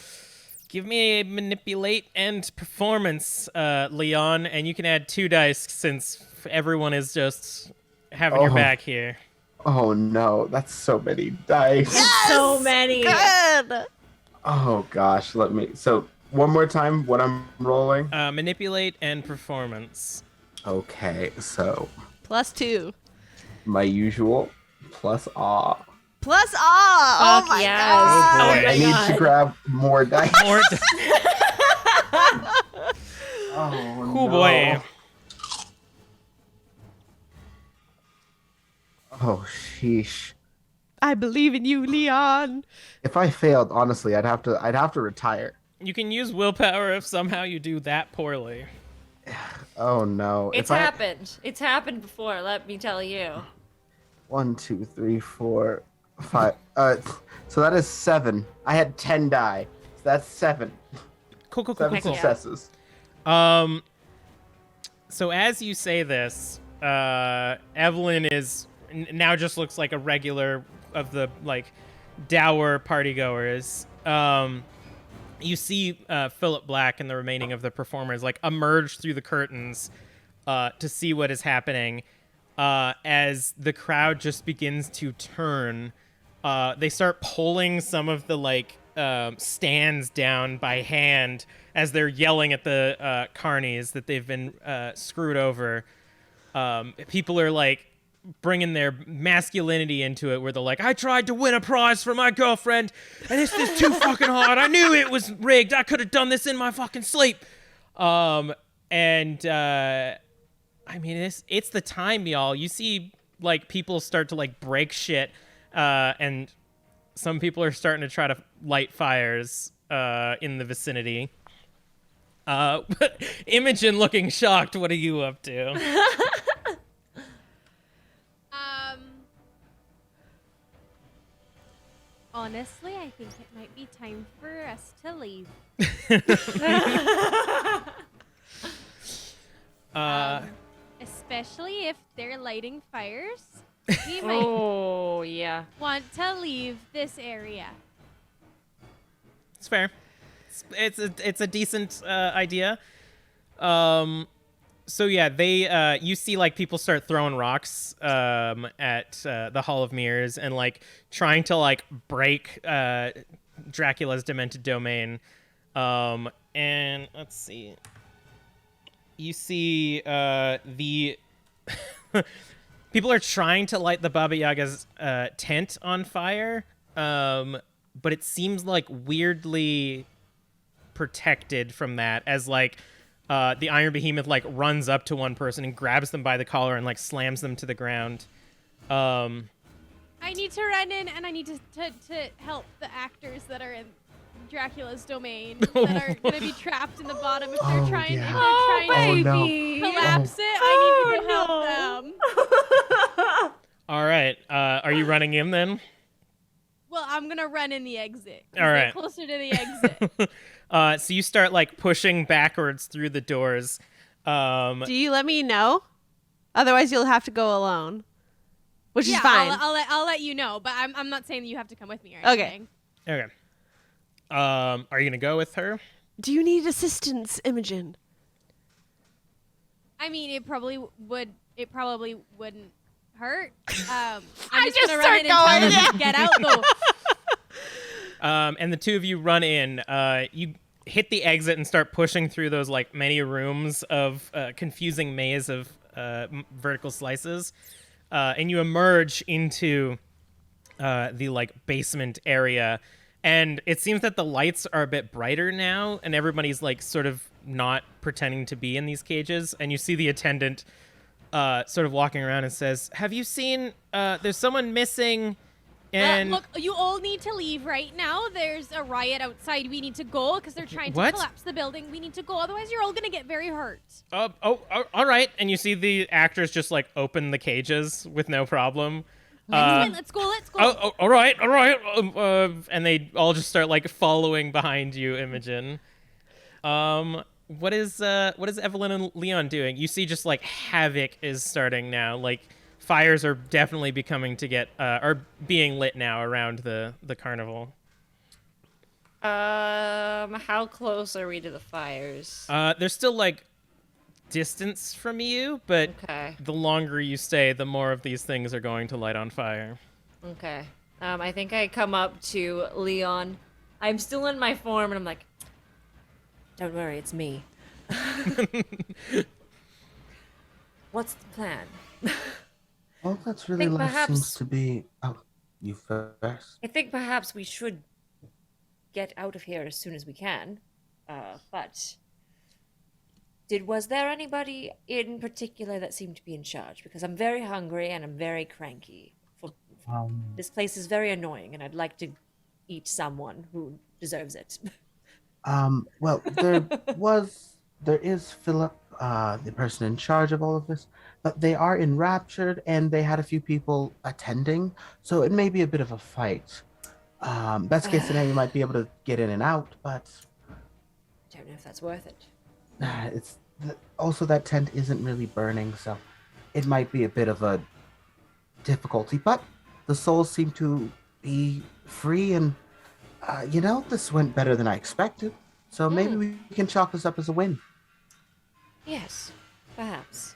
manipulate and performance, Leon, and you can add 2 dice since everyone is just having your back here. Oh no, that's so many dice. Yes! So many. Good. Oh gosh, so one more time what I'm rolling. Manipulate and performance. Okay, so +2. my usual plus awe. Plus awe. Fuck Oh my yes. god. Oh Boy, my I need God. to grab more dice. More Oh cool boy. Oh sheesh. I believe in you, Leon. If I failed, honestly, I'd have to retire. You can use willpower if somehow you do that poorly. Oh no. It's happened. It's happened before, let me tell you. 1, 2, 3, 4, 5. So that is 7. I had 10 die. So that's 7. Cool. 7 successes. So as you say this, Evelyn is now just looks like a regular of the like dour partygoers. You see Philip Black and the remaining of the performers like emerge through the curtains to see what is happening. As the crowd just begins to turn, they start pulling some of the like stands down by hand as they're yelling at the carnies that they've been screwed over. People are like bringing their masculinity into it, where they're like, "I tried to win a prize for my girlfriend, and this is too fucking hard. I knew it was rigged. I could have done this in my fucking sleep." I mean, it's the time, y'all. You see, like, people start to like break shit, and some people are starting to try to light fires in the vicinity. But Imogen looking shocked. What are you up to? Honestly, I think it might be time for us to leave. Especially if they're lighting fires. We might Oh, yeah. want to leave this area. It's fair. It's a decent idea. So yeah, they you see like people start throwing rocks at the Hall of Mirrors and like trying to like break Dracula's demented domain. And let's see. You see the people are trying to light the Baba Yaga's tent on fire, but it seems like weirdly protected from that, as like the Iron Behemoth like runs up to one person and grabs them by the collar and like slams them to the ground. I need to run in and I need to help the actors that are in Dracula's domain that are going to be trapped in the bottom if they're trying yeah. to collapse it. I need to go help them. All right, are you running in then? Well, I'm going to run in the exit. All right. Closer to the exit. So you start like pushing backwards through the doors. Do you let me know? Otherwise, you'll have to go alone, which is yeah, fine. I'll let you know, but I'm not saying that you have to come with me or Okay. anything. Okay. Are you gonna go with her? Do you need assistance, Imogen? I mean, it probably wouldn't hurt. I'm I just just gonna start run in and tell going, them yeah. to get out though. And the two of you run in. You hit the exit and start pushing through those like many rooms of confusing maze of vertical slices, and you emerge into the like basement area. And it seems that the lights are a bit brighter now, and everybody's like sort of not pretending to be in these cages. And you see the attendant sort of walking around and says, "Have you seen? There's someone missing." And Look, you all need to leave right now. There's a riot outside. We need to go because they're trying to What? collapse the building. We need to go, otherwise you're all gonna get very hurt. all right. And you see the actors just like open the cages with no problem. Let's go. Oh, all right. And they all just start like following behind you, Imogen. What is Evelyn and Leon doing? You see just like havoc is starting now. Like fires are definitely becoming to get are being lit now around the carnival. How close are we to the fires? They're still like distance from you, but Okay. the longer you stay, the more of these things are going to light on fire. Okay. I think I come up to Leon. I'm still in my form, and I'm like, "Don't worry, it's me." What's the plan? Well, that's really think life perhaps- seems to be. Oh, you first. I think perhaps we should get out of here as soon as we can. But was there anybody in particular that seemed to be in charge? Because I'm very hungry and I'm very cranky. This place is very annoying, and I'd like to eat someone who deserves it. Well, there is Philip, the person in charge of all of this, but they are enraptured and they had a few people attending, so it may be a bit of a fight. Best case scenario, you might be able to get in and out, but Don't know if that's worth it. also that tent isn't really burning, so it might be a bit of a difficulty, but the souls seem to be free, and this went better than I expected, so maybe we can chalk this up as a win. Yes, perhaps.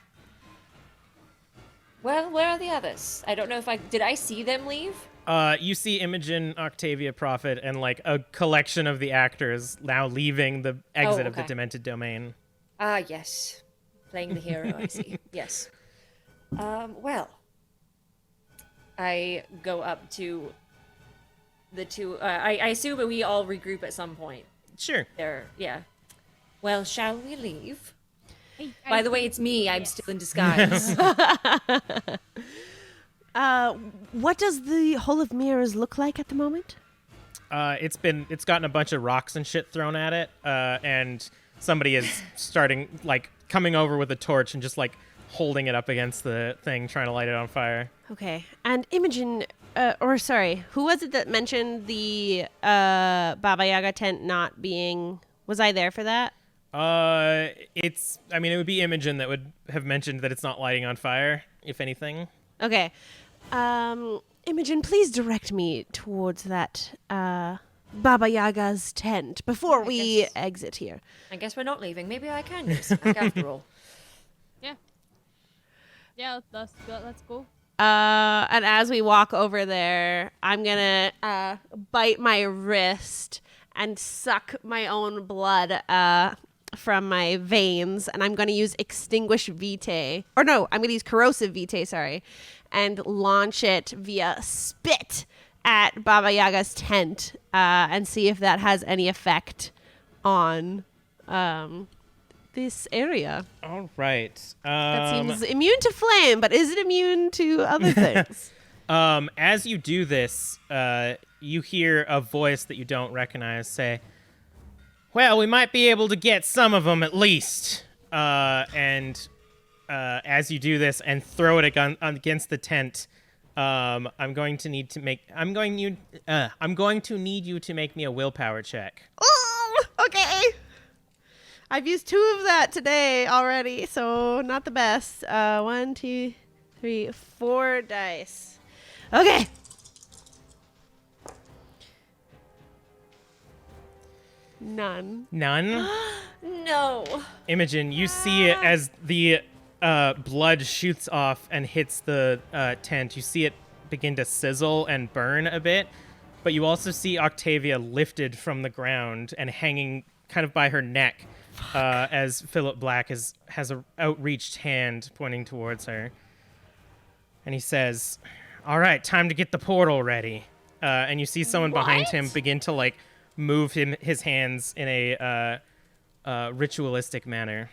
Well, where are the others? I don't know if did I see them leave? You see Imogen, Octavia, Prophet, and like a collection of the actors now leaving the exit of the okay. demented domain. Ah, yes. Playing the hero, I see. Yes. Well, I go up to the two. I assume we all regroup at some point. Sure. Yeah. Well, shall we leave? I By the way, it's me. I'm still in disguise. What does the Hall of Mirrors look like at the moment? It's gotten a bunch of rocks and shit thrown at it, and somebody is coming over with a torch and just like holding it up against the thing, trying to light it on fire. Okay. And Imogen, who was it that mentioned the Baba Yaga tent not being? Was I there for that? It would be Imogen that would have mentioned that it's not lighting on fire, if anything. Okay. Imogen, please direct me towards that Baba Yaga's tent before we guess- exit here. I guess we're not leaving. Maybe I can get us back after all. Yeah, let's go. And as we walk over there, I'm gonna bite my wrist and suck my own blood from my veins, and I'm gonna use extinguish vitae, or no, I'm gonna use corrosive vitae, sorry, and launch it via spit at Baba Yaga's tent, and see if that has any effect on this area. All right. That seems immune to flame, but is it immune to other things? As you do this, you hear a voice that you don't recognize say, "Well, we might be able to get some of them at least." And as you do this and throw it against the tent, I'm going to need you to make me a willpower check. Oh, okay. I've used 2 of that today already, so not the best. 1, 2, 3, 4 dice. Okay. None. None? No. Imogen, you see it as the blood shoots off and hits the tent. You see it begin to sizzle and burn a bit, but you also see Octavia lifted from the ground and hanging kind of by her neck as Philip Black has an outreached hand pointing towards her. And he says, "All right, time to get the portal ready." And you see someone behind him begin to like move his hands in a ritualistic manner.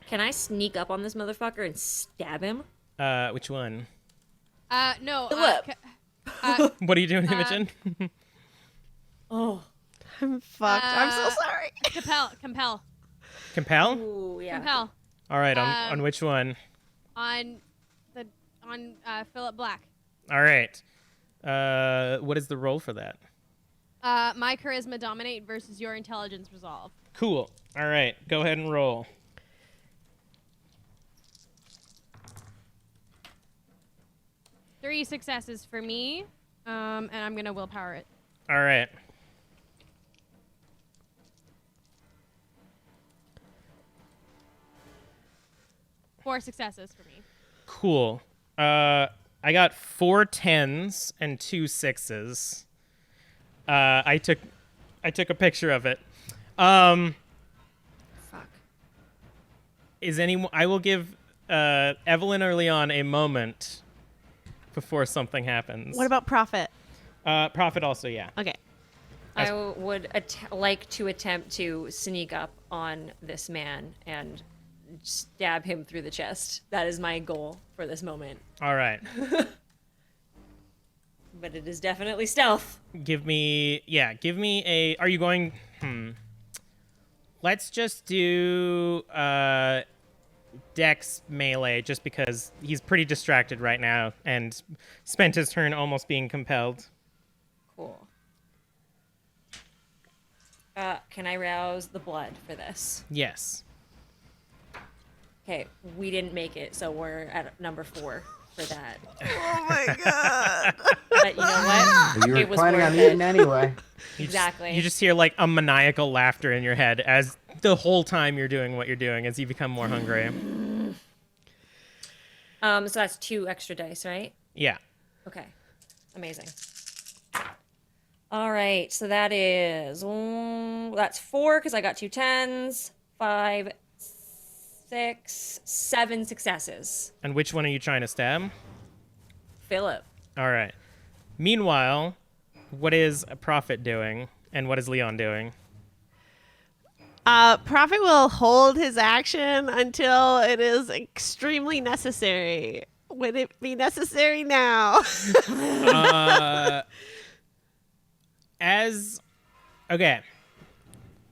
Can I sneak up on this motherfucker and stab him? Which one? No. Philip. What are you doing, Imogen? Oh. I'm fucked. I'm so sorry. Compel. Compel? Ooh, yeah. Compel. All right, on which one? On Philip Black. All right. What is the roll for that? My charisma dominate versus your intelligence resolve. Cool. All right, go ahead and roll. Three successes for me, and I'm gonna willpower it. All right. Four successes for me. Cool. I got 4 10s and 2 6s. I took a picture of it. Fuck. I will give Evelyn or Leon a moment before something happens. What about Prophet? Prophet also, yeah. Okay. I would like to attempt to sneak up on this man and stab him through the chest. That is my goal for this moment. All right. But it is definitely stealth. Give me a. Are you going? Let's just do Dex melee, just because he's pretty distracted right now and spent his turn almost being compelled. Cool. Can I rouse the blood for this? Yes. Okay, we didn't make it, so we're at number 4 for that. Oh my god. But you know what? You It were was planning worth on it. eating anyway. Exactly. You just hear like a maniacal laughter in your head as the whole time you're doing what you're doing as you become more hungry. So that's 2 extra dice, right? Yeah. Okay. Amazing. All right, so that is that's 4 because I got 2 10s, 5, 6, 7 successes. And which one are you trying to stab? Philip. All right. Meanwhile, what is Prophet doing and what is Leon doing? Prophet will hold his action until it is extremely necessary. Would it be necessary now? Okay.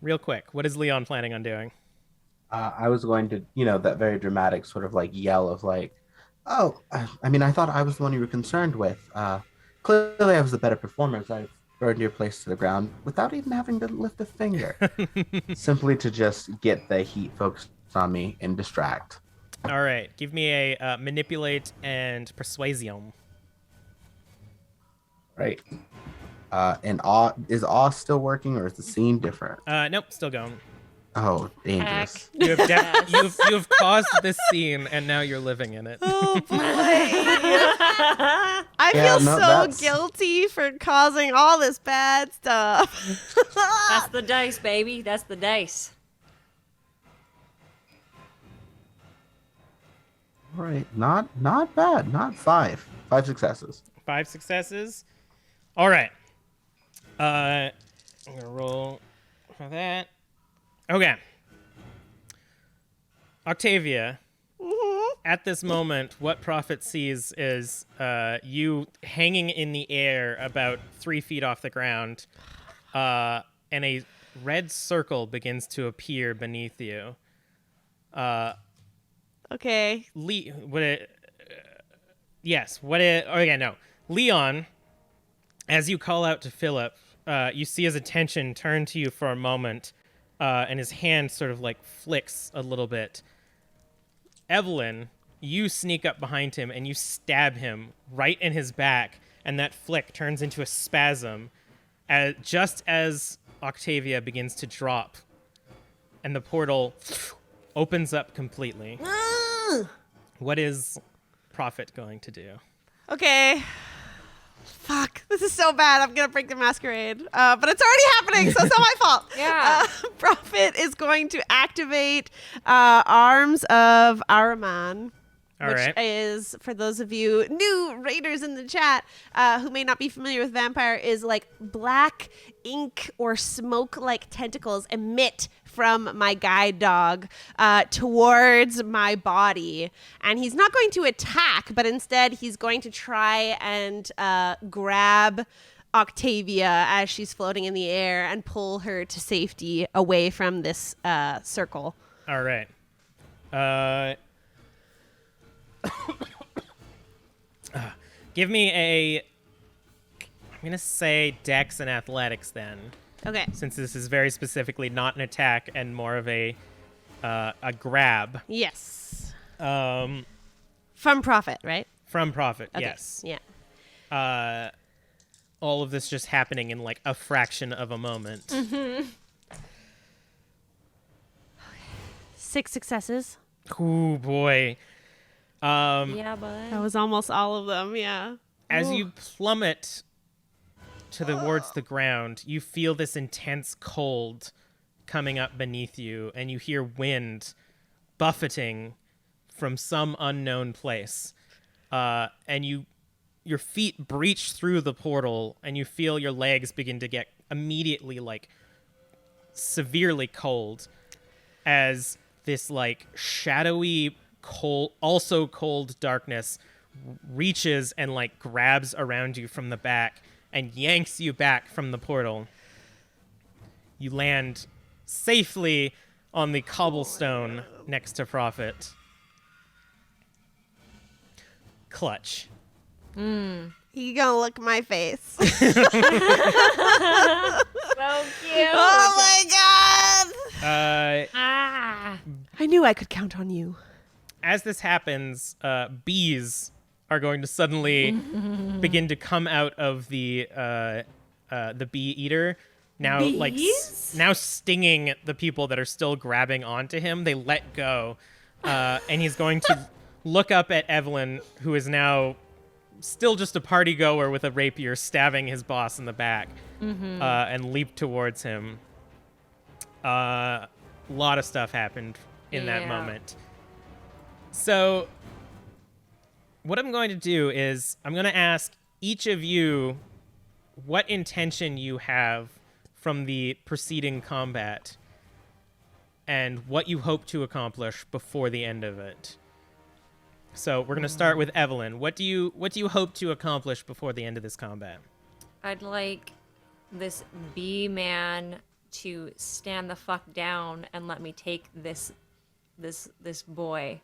Real quick, what is Leon planning on doing? I was going to, that very dramatic sort of like yell of like, oh, I thought I was the one you were concerned with. Clearly I was the better performer as I burned your place to the ground without even having to lift a finger. Simply to just get the heat focused on me and distract. All right. Give me a manipulate and persuasion. Right. And awe, is awe still working or is the scene different? Nope, still going. Oh, dangerous. You have you have caused this scene, and now you're living in it. Oh boy. I Yeah, feel no, so that's- guilty for causing all this bad stuff. That's the dice, baby. That's the dice. All right, not bad. Not 5. 5 successes. 5 successes. All right. I'm gonna roll for that. Okay. Octavia. At this moment, what Prophet sees is you hanging in the air about 3 feet off the ground, and a red circle begins to appear beneath you. Okay. Leon, as you call out to Philip, you see his attention turn to you for a moment, and his hand sort of like flicks a little bit. Evelyn, you sneak up behind him and you stab him right in his back, and that flick turns into a spasm just as Octavia begins to drop, and the portal opens up completely. What is Prophet going to do? Okay. Fuck. This is so bad. I'm going to break the masquerade. But it's already happening, so it's not my fault. Yeah. Prophet is going to activate Arms of Ahriman. All which right. is, for those of you new raiders in the chat who may not be familiar with vampire, is like black ink or smoke-like tentacles emit from my guide dog towards my body. And he's not going to attack, but instead he's going to try and grab Octavia as she's floating in the air and pull her to safety away from this circle. All right. Give me I'm going to say Dex and Athletics then, Okay. since this is very specifically not an attack and more of a grab. Yes. From From Prophet, right? Prophet, Okay. yes. Yeah. All of this just happening in like a fraction of a moment. Mm-hmm. 6 successes. Ooh, boy. Yeah, bud. That was almost all of them, yeah. As you plummet towards the ground, you feel this intense cold coming up beneath you, and you hear wind buffeting from some unknown place. And your feet breach through the portal, and you feel your legs begin to get immediately like severely cold as this like shadowy also cold darkness reaches and like grabs around you from the back and yanks you back from the portal. You land safely on the cobblestone next to Prophet. Clutch. You gonna look my face. So cute. Oh my god! Ah. I knew I could count on you. As this happens, bees are going to suddenly begin to come out of the bee eater. Now, Bees? now stinging the people that are still grabbing onto him. They let go, and he's going to look up at Evelyn, who is now still just a party goer with a rapier, stabbing his boss in the back, and leap towards him. A lot of stuff happened in that Yeah. moment. So, what I'm going to do is I'm going to ask each of you what intention you have from the preceding combat and what you hope to accomplish before the end of it. So, we're going to start with Evelyn. What do you hope to accomplish before the end of this combat? I'd like this bee man to stand the fuck down and let me take this boy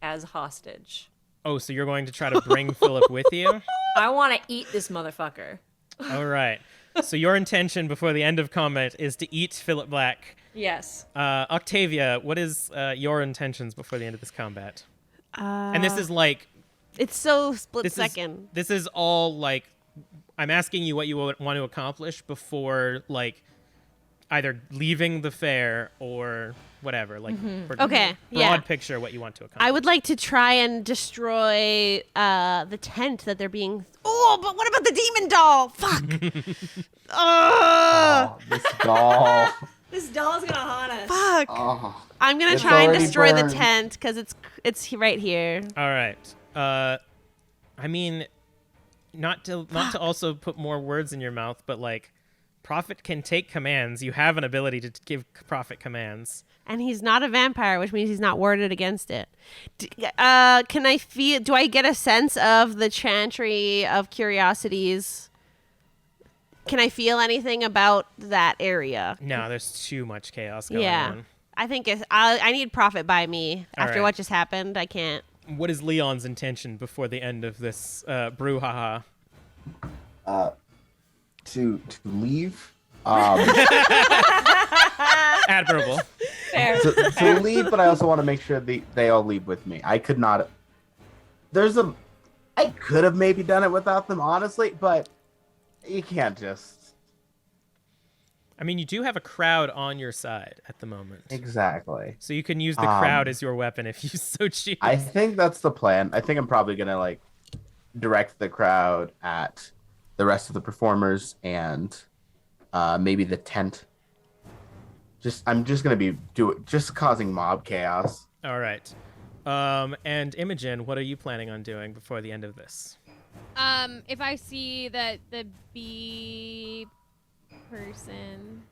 as hostage. Oh, so you're going to try to bring Philip with you? I want to eat this motherfucker. All right. So your intention before the end of combat is to eat Philip Black. Yes. Octavia, what is your intentions before the end of this combat? And this is like It's so split this second. this is all like I'm asking you what you want to accomplish before like either leaving the fair or whatever. Like, Okay, broad yeah. picture what you want to accomplish. I would like to try and destroy the tent that they're being. Oh, but what about the demon doll? Fuck. Oh, this doll. This doll's gonna haunt us. Fuck. Oh. I'm gonna It's try and already destroy the burned. tent because it's right here. All right. I mean, not to also put more words in your mouth, but like, Prophet can take commands. You have an ability to give Prophet commands. And he's not a vampire, which means he's not warded against it. Can I feel? Do I get a sense of the chantry of curiosities? Can I feel anything about that area? No, there's too much chaos going Yeah, on. I think I need Prophet by me All after right. what just happened. I can't. What is Leon's intention before the end of this brouhaha? To leave. Admirable. Fair. to leave, but I also want to make sure they all leave with me. I could not. I could have maybe done it without them, honestly, but you can't just. I mean, you do have a crowd on your side at the moment. Exactly. So you can use the crowd as your weapon if you so choose. I think that's the plan. I think I'm probably gonna like direct the crowd at the rest of the performers and maybe the tent. I'm just gonna be just causing mob chaos. All right. And Imogen, what are you planning on doing before the end of this? If I see that the bee person,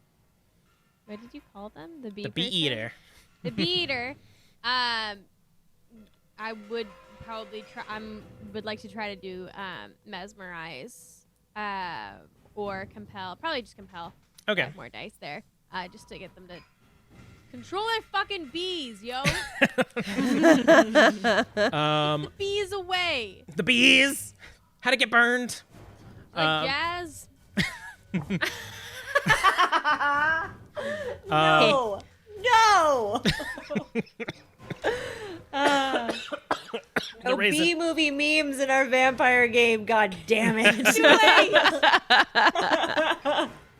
what did you call them? The bee. The bee person? eater. The bee eater. I would probably try. Would like to try to do mesmerize, or compel. Probably just compel. Okay. Have more dice there, just to get them to control their fucking bees, yo. Um, Bees away. the bees. How to get burned. Like jazz. No. No. The raisin. B movie memes in our vampire game. God damn it.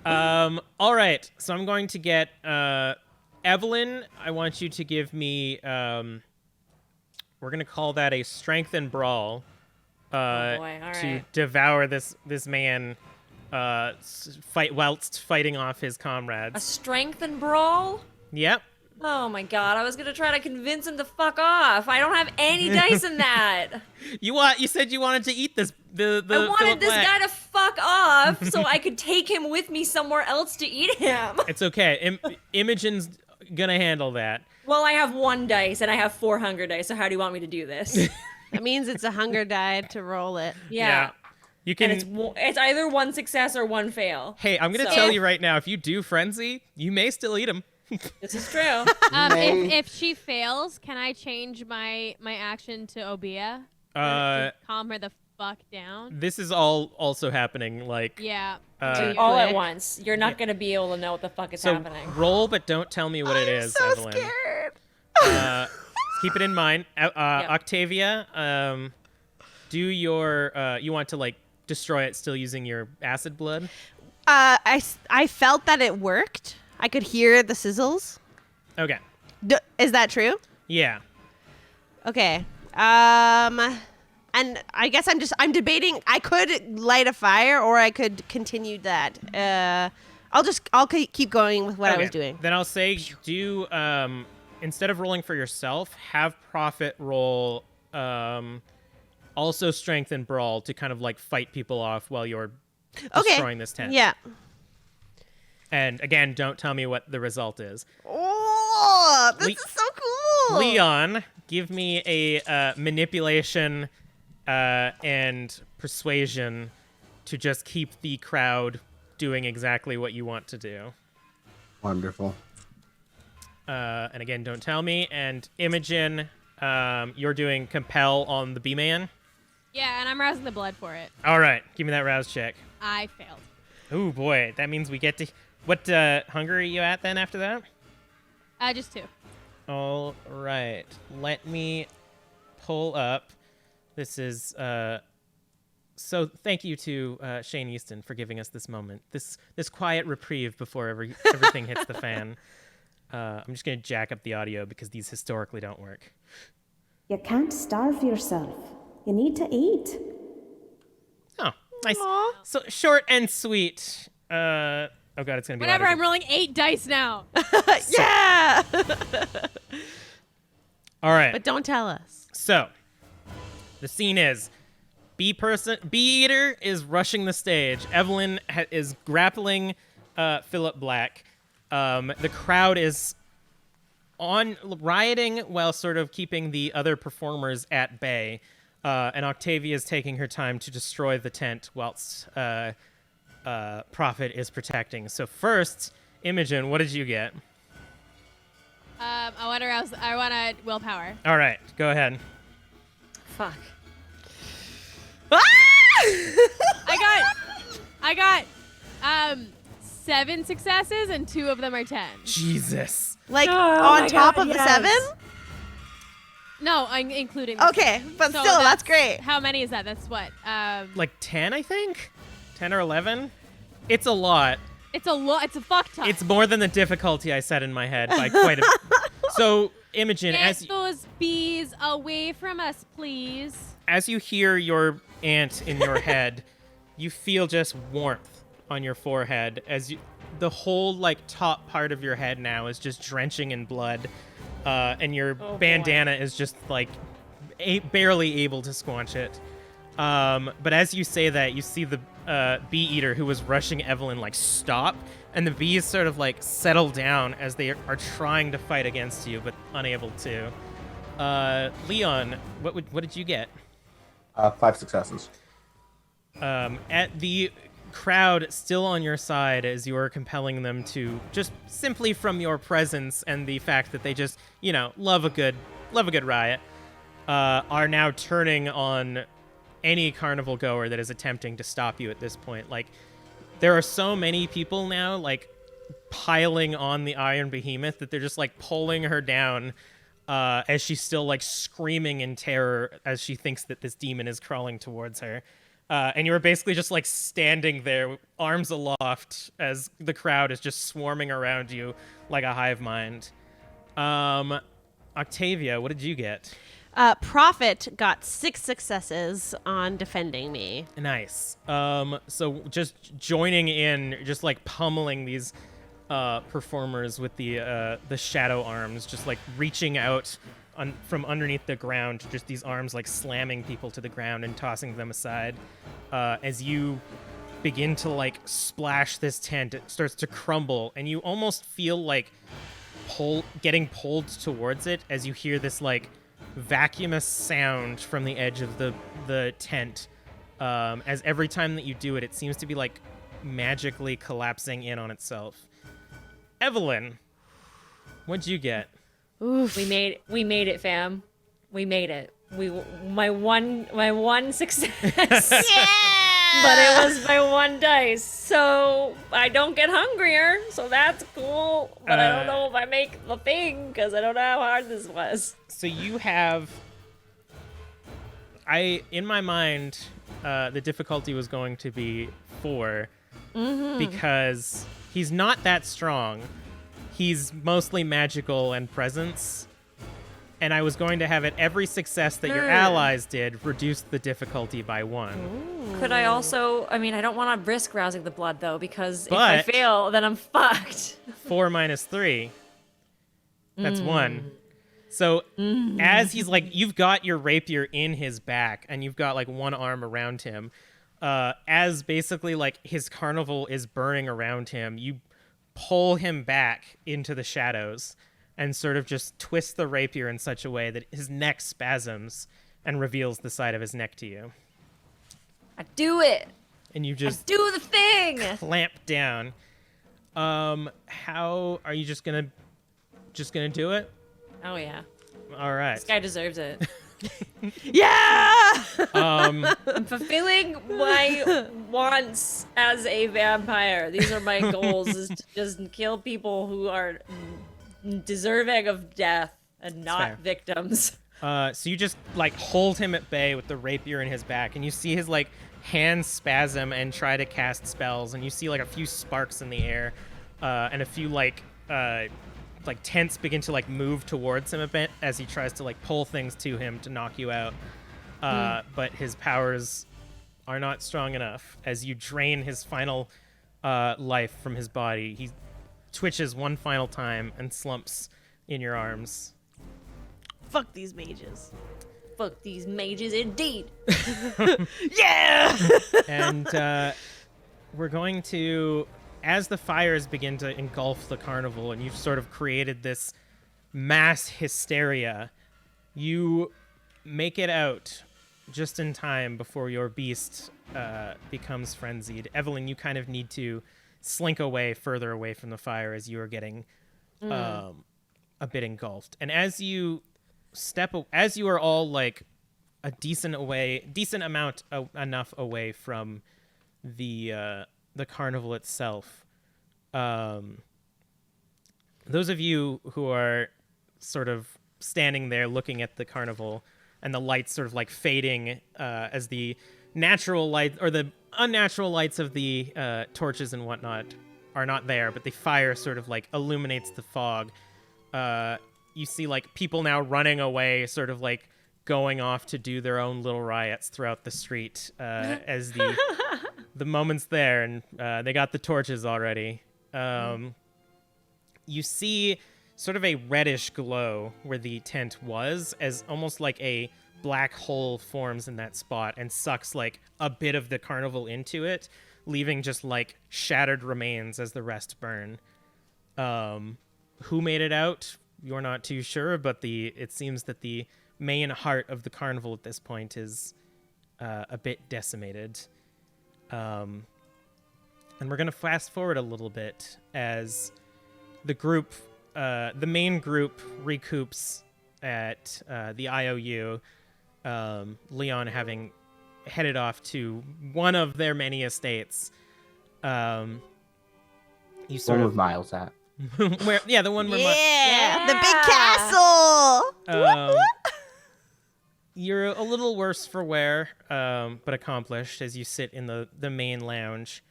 All right. So I'm going to get Evelyn. I want you to give me. We're gonna call that a strength and brawl. Oh boy, all To right. devour this man. Whilst fighting off his A comrades. strength and brawl? Yep. Oh my god, I was gonna try to convince him to fuck off. I don't have any dice in that. You said you wanted to eat this. I wanted Philip this Black. guy to fuck off so I could take him with me somewhere else to eat him. It's okay. Imogen's gonna handle that. Well, I have 1 dice and I have 4 hunger dice, so how do you want me to do this? That means it's a hunger die to roll it. Yeah. You can. And it's either 1 success or 1 fail. Hey, I'm gonna So- tell you right now. If you do frenzy, you may still eat him. This is true. May- If she fails, can I change my action to Obia? Uh, To calm her the fuck down. This is all also happening. Like, Yeah. Uh, All at quick. once. You're not going to be able to know what the fuck is so happening. roll, but don't tell me what it I'm is, so Evelyn. scared. Keep it in mind. Octavia, do your. You want to like destroy it still using your acid blood? I felt that it worked. I could hear the sizzles. Okay. Is that true? Yeah. Okay. And I guess I'm debating. I could light a fire, or I could continue that. I'll keep going with what I Okay. was doing. Then I'll say do instead of rolling for yourself, have Prophet roll also strength and brawl to kind of like fight people off while you're destroying this tent. Yeah. And again, don't tell me what the result is. Oh, this Le- is so cool. Leon, give me a manipulation and persuasion to just keep the crowd doing exactly what you want to do. Wonderful. And again, don't tell me. And Imogen, you're doing compel on the B-Man. Yeah, and I'm rousing the blood for it. All right, give me that rouse check. I failed. Oh boy, that means we get to. What hunger are you at then after that? Just 2. All right, let me pull up. This is So thank you to Shane Easton for giving us this moment, this quiet reprieve before everything hits the fan. I'm just going to jack up the audio because these historically don't work. You can't starve yourself. You need to eat. Oh, nice. Aww. So short and sweet. Oh god, it's going to be Whatever, louder. I'm rolling 8 dice now. Yeah. All right. But don't tell us. So, the scene is Bee Eater is rushing the stage. Evelyn is grappling Philip Black. The crowd is rioting while sort of keeping the other performers at bay. And Octavia is taking her time to destroy the tent whilst Prophet is protecting. So first, Imogen, what did you get? I want a willpower. All right, go ahead. Fuck. I got 7 successes and 2 of them are 10. Jesus. Like Oh on my top God, of the yes. 7? No, I'm including. the Okay, 7. but So still, that's great. How many is that? That's what? Like 10, I think? 10 or 11? It's a lot. It's a lot. It's a fuck ton. It's more than the difficulty I set in my head by quite a So, Imogen, Get those bees away from us, please. as you hear your aunt in your head, you feel just warmth on your forehead as the whole like top part of your head now is just drenching in blood, and your bandana is just like barely able to squanch it. But as you say that, you see the bee eater who was rushing Evelyn like stop, and the bees sort of like settle down as they are trying to fight against you but unable to. Leon, what did you get? 5 successes. At the crowd still on your side as you are compelling them to just simply from your presence and the fact that they just, love a good riot, are now turning on any carnival goer that is attempting to stop you at this point. Like, there are so many people now, like, piling on the Iron Behemoth that they're just, like, pulling her down as she's still, like, screaming in terror as she thinks that this demon is crawling towards her. And you're basically just, like, standing there, arms aloft, as the crowd is just swarming around you like a hive mind. Octavia, what did you get? Prophet got 6 successes on defending me. Nice. So just joining in, just like pummeling these performers with the shadow arms, just like reaching out from underneath the ground, just these arms like slamming people to the ground and tossing them aside. As you begin to like splash this tent, it starts to crumble, and you almost feel like getting pulled towards it as you hear this like vacuumous sound from the edge of the tent, as every time that you do it, it seems to be like magically collapsing in on itself. Evelyn, what'd you get? Oof. We made it, fam. We made it. My one success. Yeah! But it was my 1 dice, so I don't get hungrier, so that's cool. But I don't know if I make the thing, because I don't know how hard this was. So you have... in my mind, the difficulty was going to be 4, because he's not that strong. He's mostly magical and presence. And I was going to have it every success that your allies did reduce the difficulty by 1. Could I also, I don't want to risk rousing the blood, though, because if But- I fail, then I'm fucked. 4 minus 3. That's 1. So as he's like, you've got your rapier in his back and you've got like one arm around him, as basically like his carnival is burning around him, you pull him back into the shadows and sort of just twist the rapier in such a way that his neck spasms and reveals the side of his neck to you. I do it. And you just Do the thing. clamp down. How are you just gonna do it? Oh, yeah. All right. This guy deserves it. Yeah! Um, I'm fulfilling my wants as a vampire. These are my goals, is to just kill people who are deserving of death and fair. not victims. So you just like hold him at bay with the rapier in his back, and you see his like hands spasm and try to cast spells, and you see like a few sparks in the air, and a few like tents begin to like move towards him a bit as he tries to like pull things to him to knock you out. But his powers are not strong enough. As you drain his final life from his body, he twitches one final time and slumps in your arms. Fuck these mages. Fuck these mages, indeed. Yeah! And we're going to, as the fires begin to engulf the carnival and you've sort of created this mass hysteria, you make it out just in time before your beast becomes frenzied. Evelyn, you kind of need to slink further away from the fire as you are getting a bit engulfed. And as you as you are all like a decent amount enough away from the carnival itself, those of you who are sort of standing there looking at the carnival and the lights sort of like fading as the natural light or the unnatural lights of the torches and whatnot are not there, but the fire sort of like illuminates the fog. You see like people now running away, sort of like going off to do their own little riots throughout the street as the moment's there, and they got the torches already. You see sort of a reddish glow where the tent was, as almost like a black hole forms in that spot and sucks like a bit of the carnival into it, leaving just like shattered remains as the rest burn. Who made it out? You're not too sure, but it seems that the main heart of the carnival at this point is a bit decimated. And we're going to fast forward a little bit as the group, the main group recoups at the IOU, Leon having headed off to one of their many estates. You sort One of with Miles at. the one where Yeah! The big castle! You're a little worse for wear, but accomplished as you sit in the main lounge.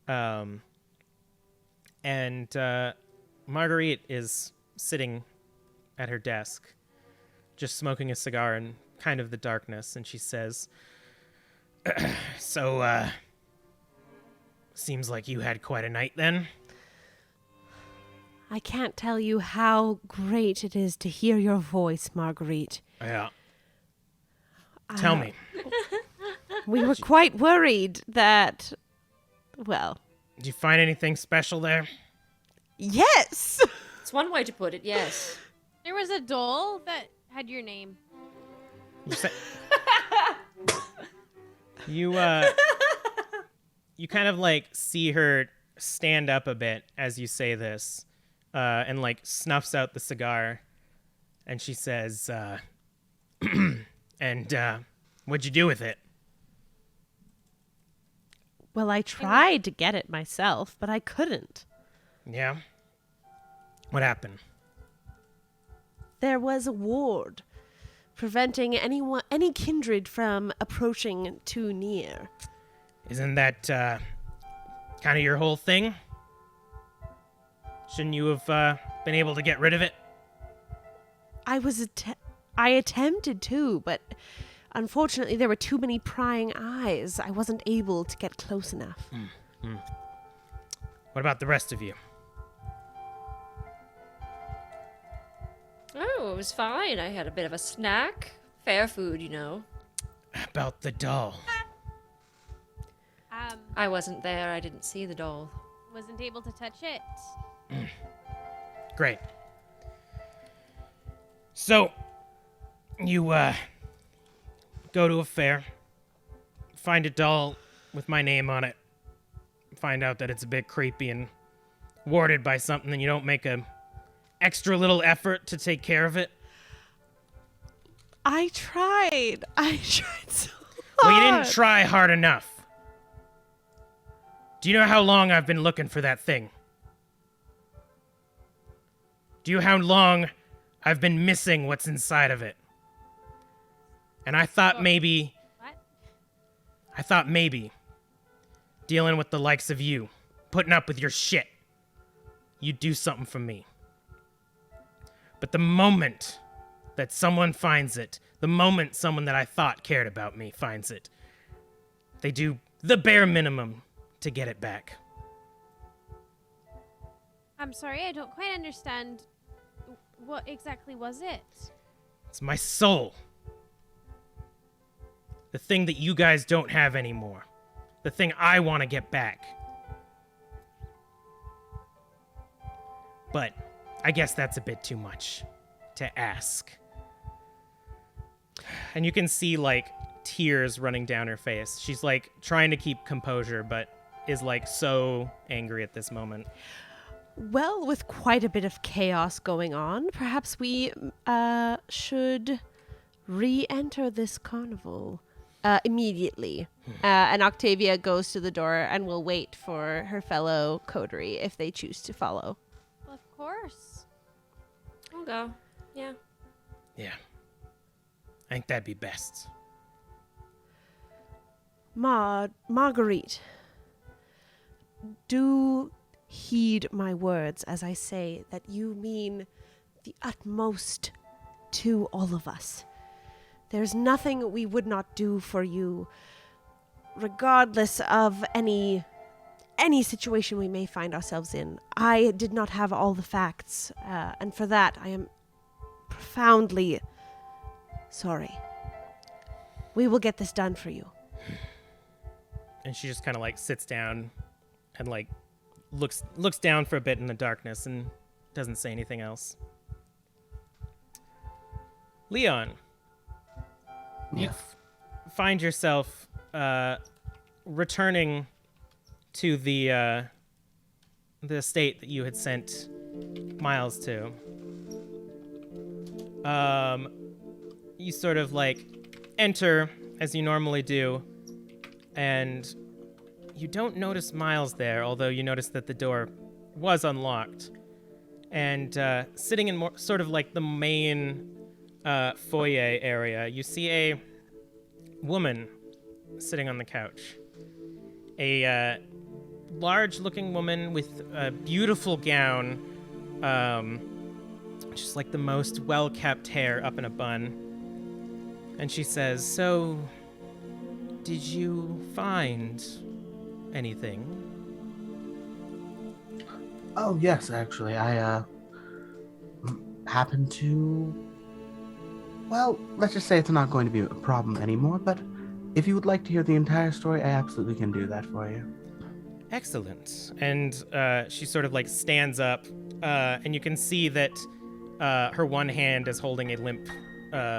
And Marguerite is sitting at her desk, just smoking a cigar in kind of the darkness, and she says, So, seems like you had quite a night then? I can't tell you how great it is to hear your voice, Marguerite. Yeah. Tell me. We were quite worried that, well... Did you find anything special there? Yes! It's one way to put it, yes. There was a doll that had your name. You kind of like see her stand up a bit as you say this, and like snuffs out the cigar, and she says, and what'd you do with it? Well, I tried to get it myself, but I couldn't. Yeah? What happened? There was a ward preventing any kindred from approaching too near. Isn't that kind of your whole thing? Shouldn't you have been able to get rid of it? I attempted to, but unfortunately there were too many prying eyes. I wasn't able to get close enough. What about the rest of you? Oh, it was fine. I had a bit of a snack. Fair food, you know. About the doll. I wasn't there. I didn't see the doll. Wasn't able to touch it. Great. So, you go to a fair, find a doll with my name on it, find out that it's a bit creepy and warded by something, and you don't make a extra little effort to take care of it. I tried so hard. Well, you didn't try hard enough. Do you know how long I've been looking for that thing? Do you know how long I've been missing what's inside of it? And I thought maybe dealing with the likes of you, putting up with your shit, you'd do something for me. But the moment that someone finds it, the moment someone that I thought cared about me finds it, they do the bare minimum to get it back. I'm sorry, I don't quite understand. What exactly was it? It's my soul. The thing that you guys don't have anymore. The thing I want to get back. But I guess that's a bit too much to ask. And you can see, like, tears running down her face. She's, like, trying to keep composure, but is, like, so angry at this moment. Well, with quite a bit of chaos going on, perhaps we should re-enter this carnival immediately. And Octavia goes to the door and will wait for her fellow coterie if they choose to follow. Well, of course. I'll go. Yeah. Yeah. I think that'd be best. Marguerite, do heed my words as I say that you mean the utmost to all of us. There's nothing we would not do for you, regardless of any situation we may find ourselves in. I did not have all the facts, and for that I am profoundly sorry. We will get this done for you. And she just kind of, like, sits down and, like, looks down for a bit in the darkness and doesn't say anything else. Leon, you find yourself returning to the estate that you had sent Miles to. You sort of, like, enter as you normally do, and you don't notice Miles there, although you notice that the door was unlocked. And sitting in more sort of like the main foyer area, you see a woman sitting on the couch. A large-looking woman with a beautiful gown, just like the most well-kept hair up in a bun. And she says, "So, did you find anything?" Oh, yes, actually. I happen to... Well, let's just say it's not going to be a problem anymore, but if you would like to hear the entire story, I absolutely can do that for you. Excellent. And she sort of, like, stands up, and you can see that her one hand is holding a limp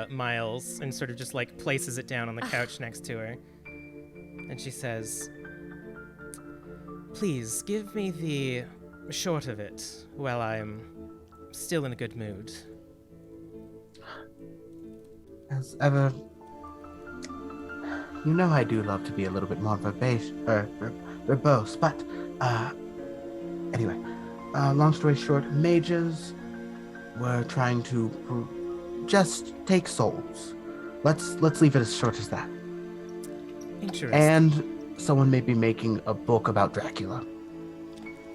Miles and sort of just, like, places it down on the couch next to her. And she says, "Please, give me the short of it while I'm still in a good mood." As ever, you know I do love to be a little bit more verbose, but, anyway, long story short, mages were trying to just take souls. Let's leave it as short as that. Interesting. And someone may be making a book about Dracula.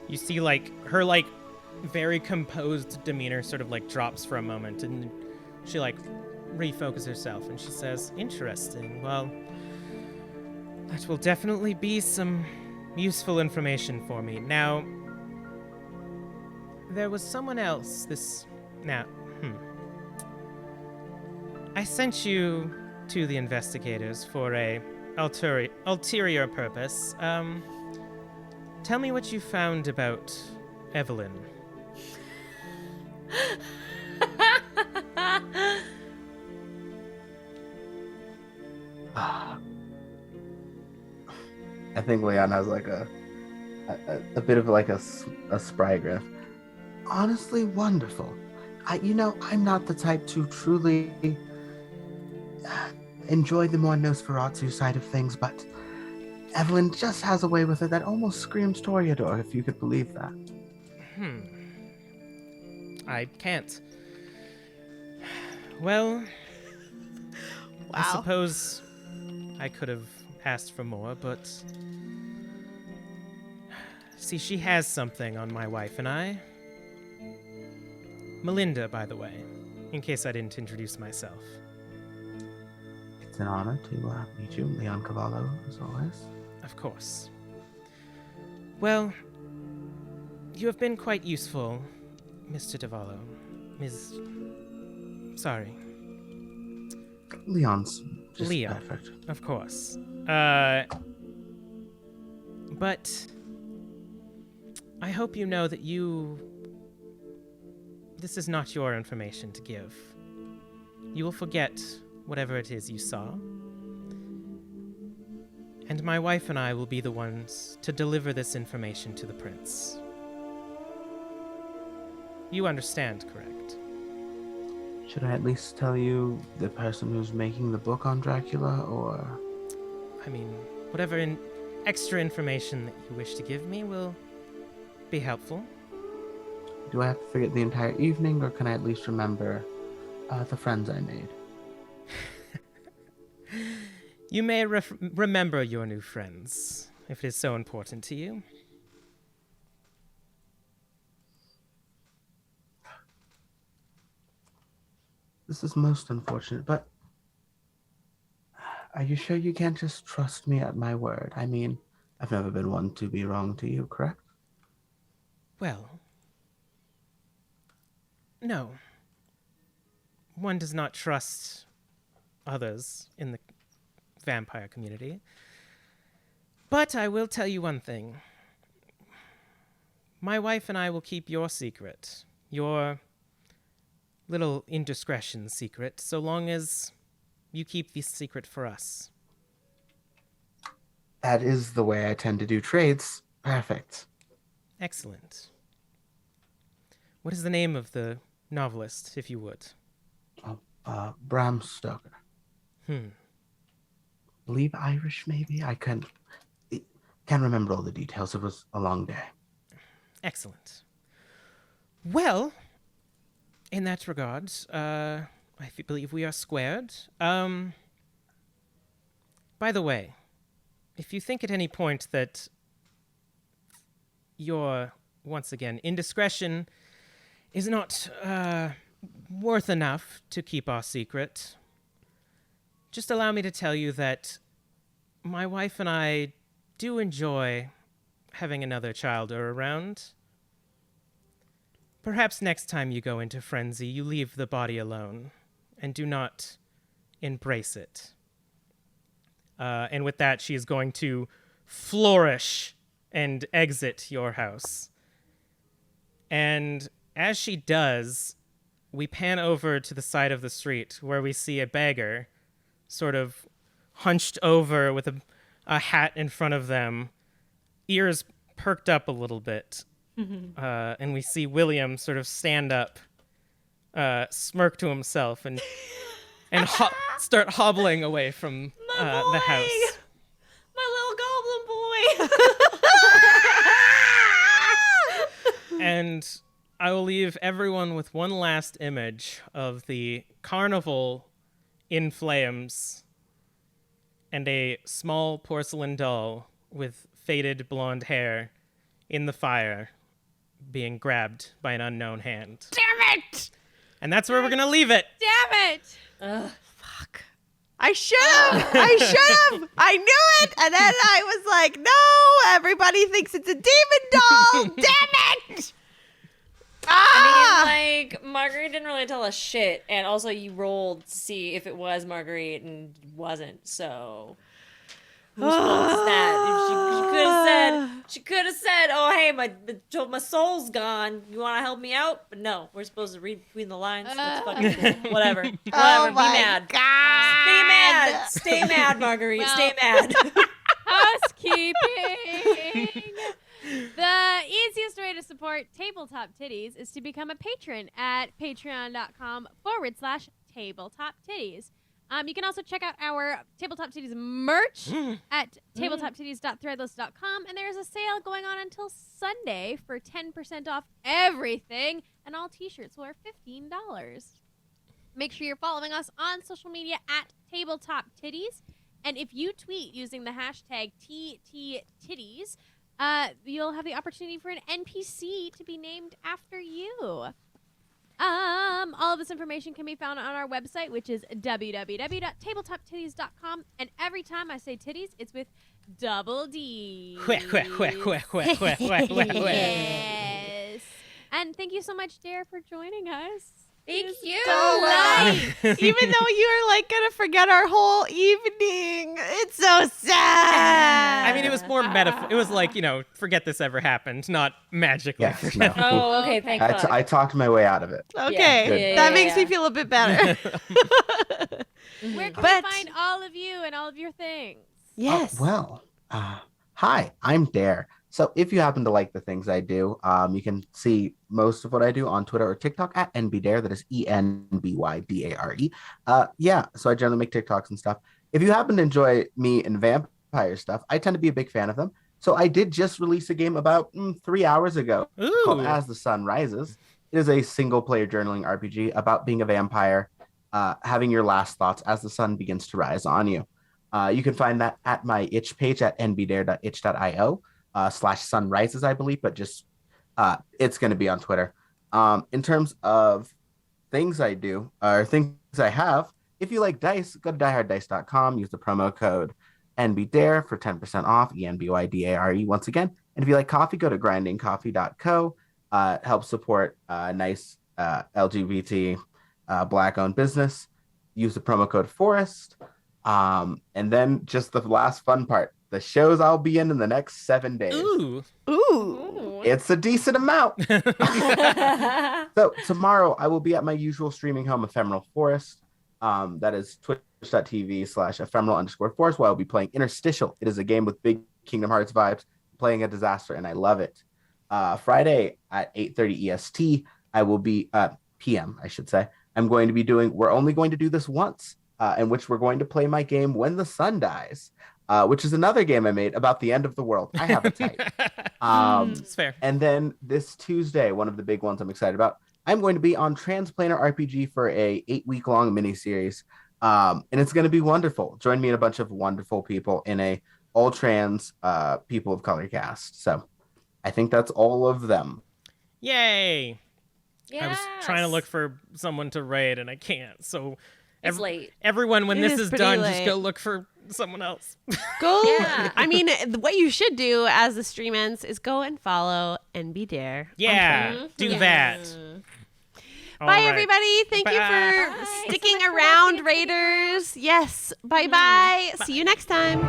You see, like, her, like, very composed demeanor sort of, like, drops for a moment, and she, like, refocuses herself, and she says, "Interesting. Well, that will definitely be some useful information for me. Now, there was someone else I sent you to the investigators for a ulterior purpose. Tell me what you found about Evelyn." I think Leon has like a bit of like a spry grin. Honestly, wonderful. I'm not the type to truly enjoy the more Nosferatu side of things, but Evelyn just has a way with her that almost screams Toreador, if you could believe that. I can't. Well, I suppose I could have asked for more, but... See, she has something on my wife and I. Melinda, by the way, in case I didn't introduce myself. It's an honor to meet you, Leon Cavallo, as always. Of course. Well, you have been quite useful, Mr. Davallo. Sorry. Leon's just Leon. perfect. Of course. But I hope you know that this is not your information to give. You will forget whatever it is you saw. And my wife and I will be the ones to deliver this information to the prince. You understand, correct? Should I at least tell you the person who's making the book on Dracula, or... I mean, whatever extra information that you wish to give me will be helpful. Do I have to forget the entire evening, or can I at least remember the friends I made? You may remember your new friends, if it is so important to you. This is most unfortunate, but... Are you sure you can't just trust me at my word? I mean, I've never been one to be wrong to you, correct? Well, no. One does not trust others in the vampire community. But I will tell you one thing. My wife and I will keep your secret, your little indiscretion secret, so long as you keep this secret for us. That is the way I tend to do trades. Perfect. Excellent. What is the name of the novelist, if you would? Bram Stoker. Believe Irish, maybe? I can't remember all the details. It was a long day. Excellent. Well, in that regard, I believe we are squared. By the way, if you think at any point that your, once again, indiscretion is not worth enough to keep our secret, just allow me to tell you that my wife and I do enjoy having another child around. Perhaps next time you go into frenzy, you leave the body alone and do not embrace it. And with that, she is going to flourish and exit your house. And as she does, we pan over to the side of the street where we see a beggar sort of hunched over with a hat in front of them, ears perked up a little bit. And we see William sort of stand up, smirk to himself, and start hobbling away from the house. My little goblin boy. And I will leave everyone with one last image of the carnival in flames and a small porcelain doll with faded blonde hair in the fire being grabbed by an unknown hand. Damn it! And that's where we're going to leave it. Damn it! Fuck. I should have. I knew it. And then I was like, no, everybody thinks it's a demon doll. Damn it. I mean, like, Marguerite didn't really tell us shit, and also you rolled to see if it was Marguerite and wasn't, so whose fault is that? She could have said, oh, hey, my soul's gone. You want to help me out? But no, we're supposed to read between the lines. That's fucking cool. Whatever. Oh Be my mad. God. Stay mad. Stay mad, Marguerite. Well- Stay mad. Housekeeping. The easiest way to support Tabletop Tiddies is to become a patron at patreon.com/Tabletop Tiddies. You can also check out our Tabletop Tiddies merch at tabletoptiddies.threadless.com, and there's a sale going on until Sunday for 10% off everything, and all t-shirts will are $15. Make sure you're following us on social media at Tabletop Tiddies. And if you tweet using the hashtag TTTiddies, you'll have the opportunity for an NPC to be named after you. All of this information can be found on our website, which is www.tabletoptiddies.com. And every time I say titties, it's with double D. Yes. And thank you so much, Dare, for joining us. Thank you. So nice. Even though you're like gonna forget our whole evening, it's so sad. I mean, it was more metaphor. It was like, forget this ever happened, not magically. Yes, forget. no. Oh, okay. Thank God. I talked my way out of it. Okay, Yeah, that makes me feel a bit better. Where can But- we find all of you and all of your things? Yes. Hi, I'm Dare. So if you happen to like the things I do, you can see most of what I do on Twitter or TikTok at NBDare. That is ENBYDARE. So I generally make TikToks and stuff. If you happen to enjoy me and vampire stuff, I tend to be a big fan of them. So I did just release a game about 3 hours ago called Ooh. As the Sun Rises. It is a single-player journaling RPG about being a vampire, having your last thoughts as the sun begins to rise on you. You can find that at my itch page at nbdare.itch.io. /sunrises, I believe, but just it's going to be on Twitter. In terms of things I do or things I have, if you like dice, go to dieharddice.com, use the promo code NBDARE for 10% off, ENBYDARE once again. And if you like coffee, go to grindingcoffee.co. Help support nice LGBT Black-owned business. Use the promo code FOREST. And then just the last fun part. The shows I'll be in the next 7 days. Ooh. Ooh. It's a decent amount. So tomorrow I will be at my usual streaming home, Ephemeral Forest. That is twitch.tv/ephemeral_forest, where I'll be playing Interstitial. It is a game with big Kingdom Hearts vibes, playing a disaster, and I love it. Friday at 8:30 EST, I will be PM, I should say. We're only going to do this once, in which we're going to play my game When the Sun Dies. Which is another game I made about the end of the world. I have a type. It's fair. And then this Tuesday, one of the big ones I'm excited about, I'm going to be on Transplanar RPG for a 8-week-long miniseries. And it's going to be wonderful. Join me and a bunch of wonderful people in a all trans people of color cast. So I think that's all of them. Yay. I was trying to Yes. look for someone to raid, and I can't. So It's late. everyone, when It this is is pretty done, late. just go look for someone else. Go. Yeah. I mean, what you should do as the stream ends is go and follow NBDare. Yeah, do that. All Bye, right. everybody. Thank you Bye. for sticking So much for around, watching. Raiders. Yes. Bye-bye. See you next time.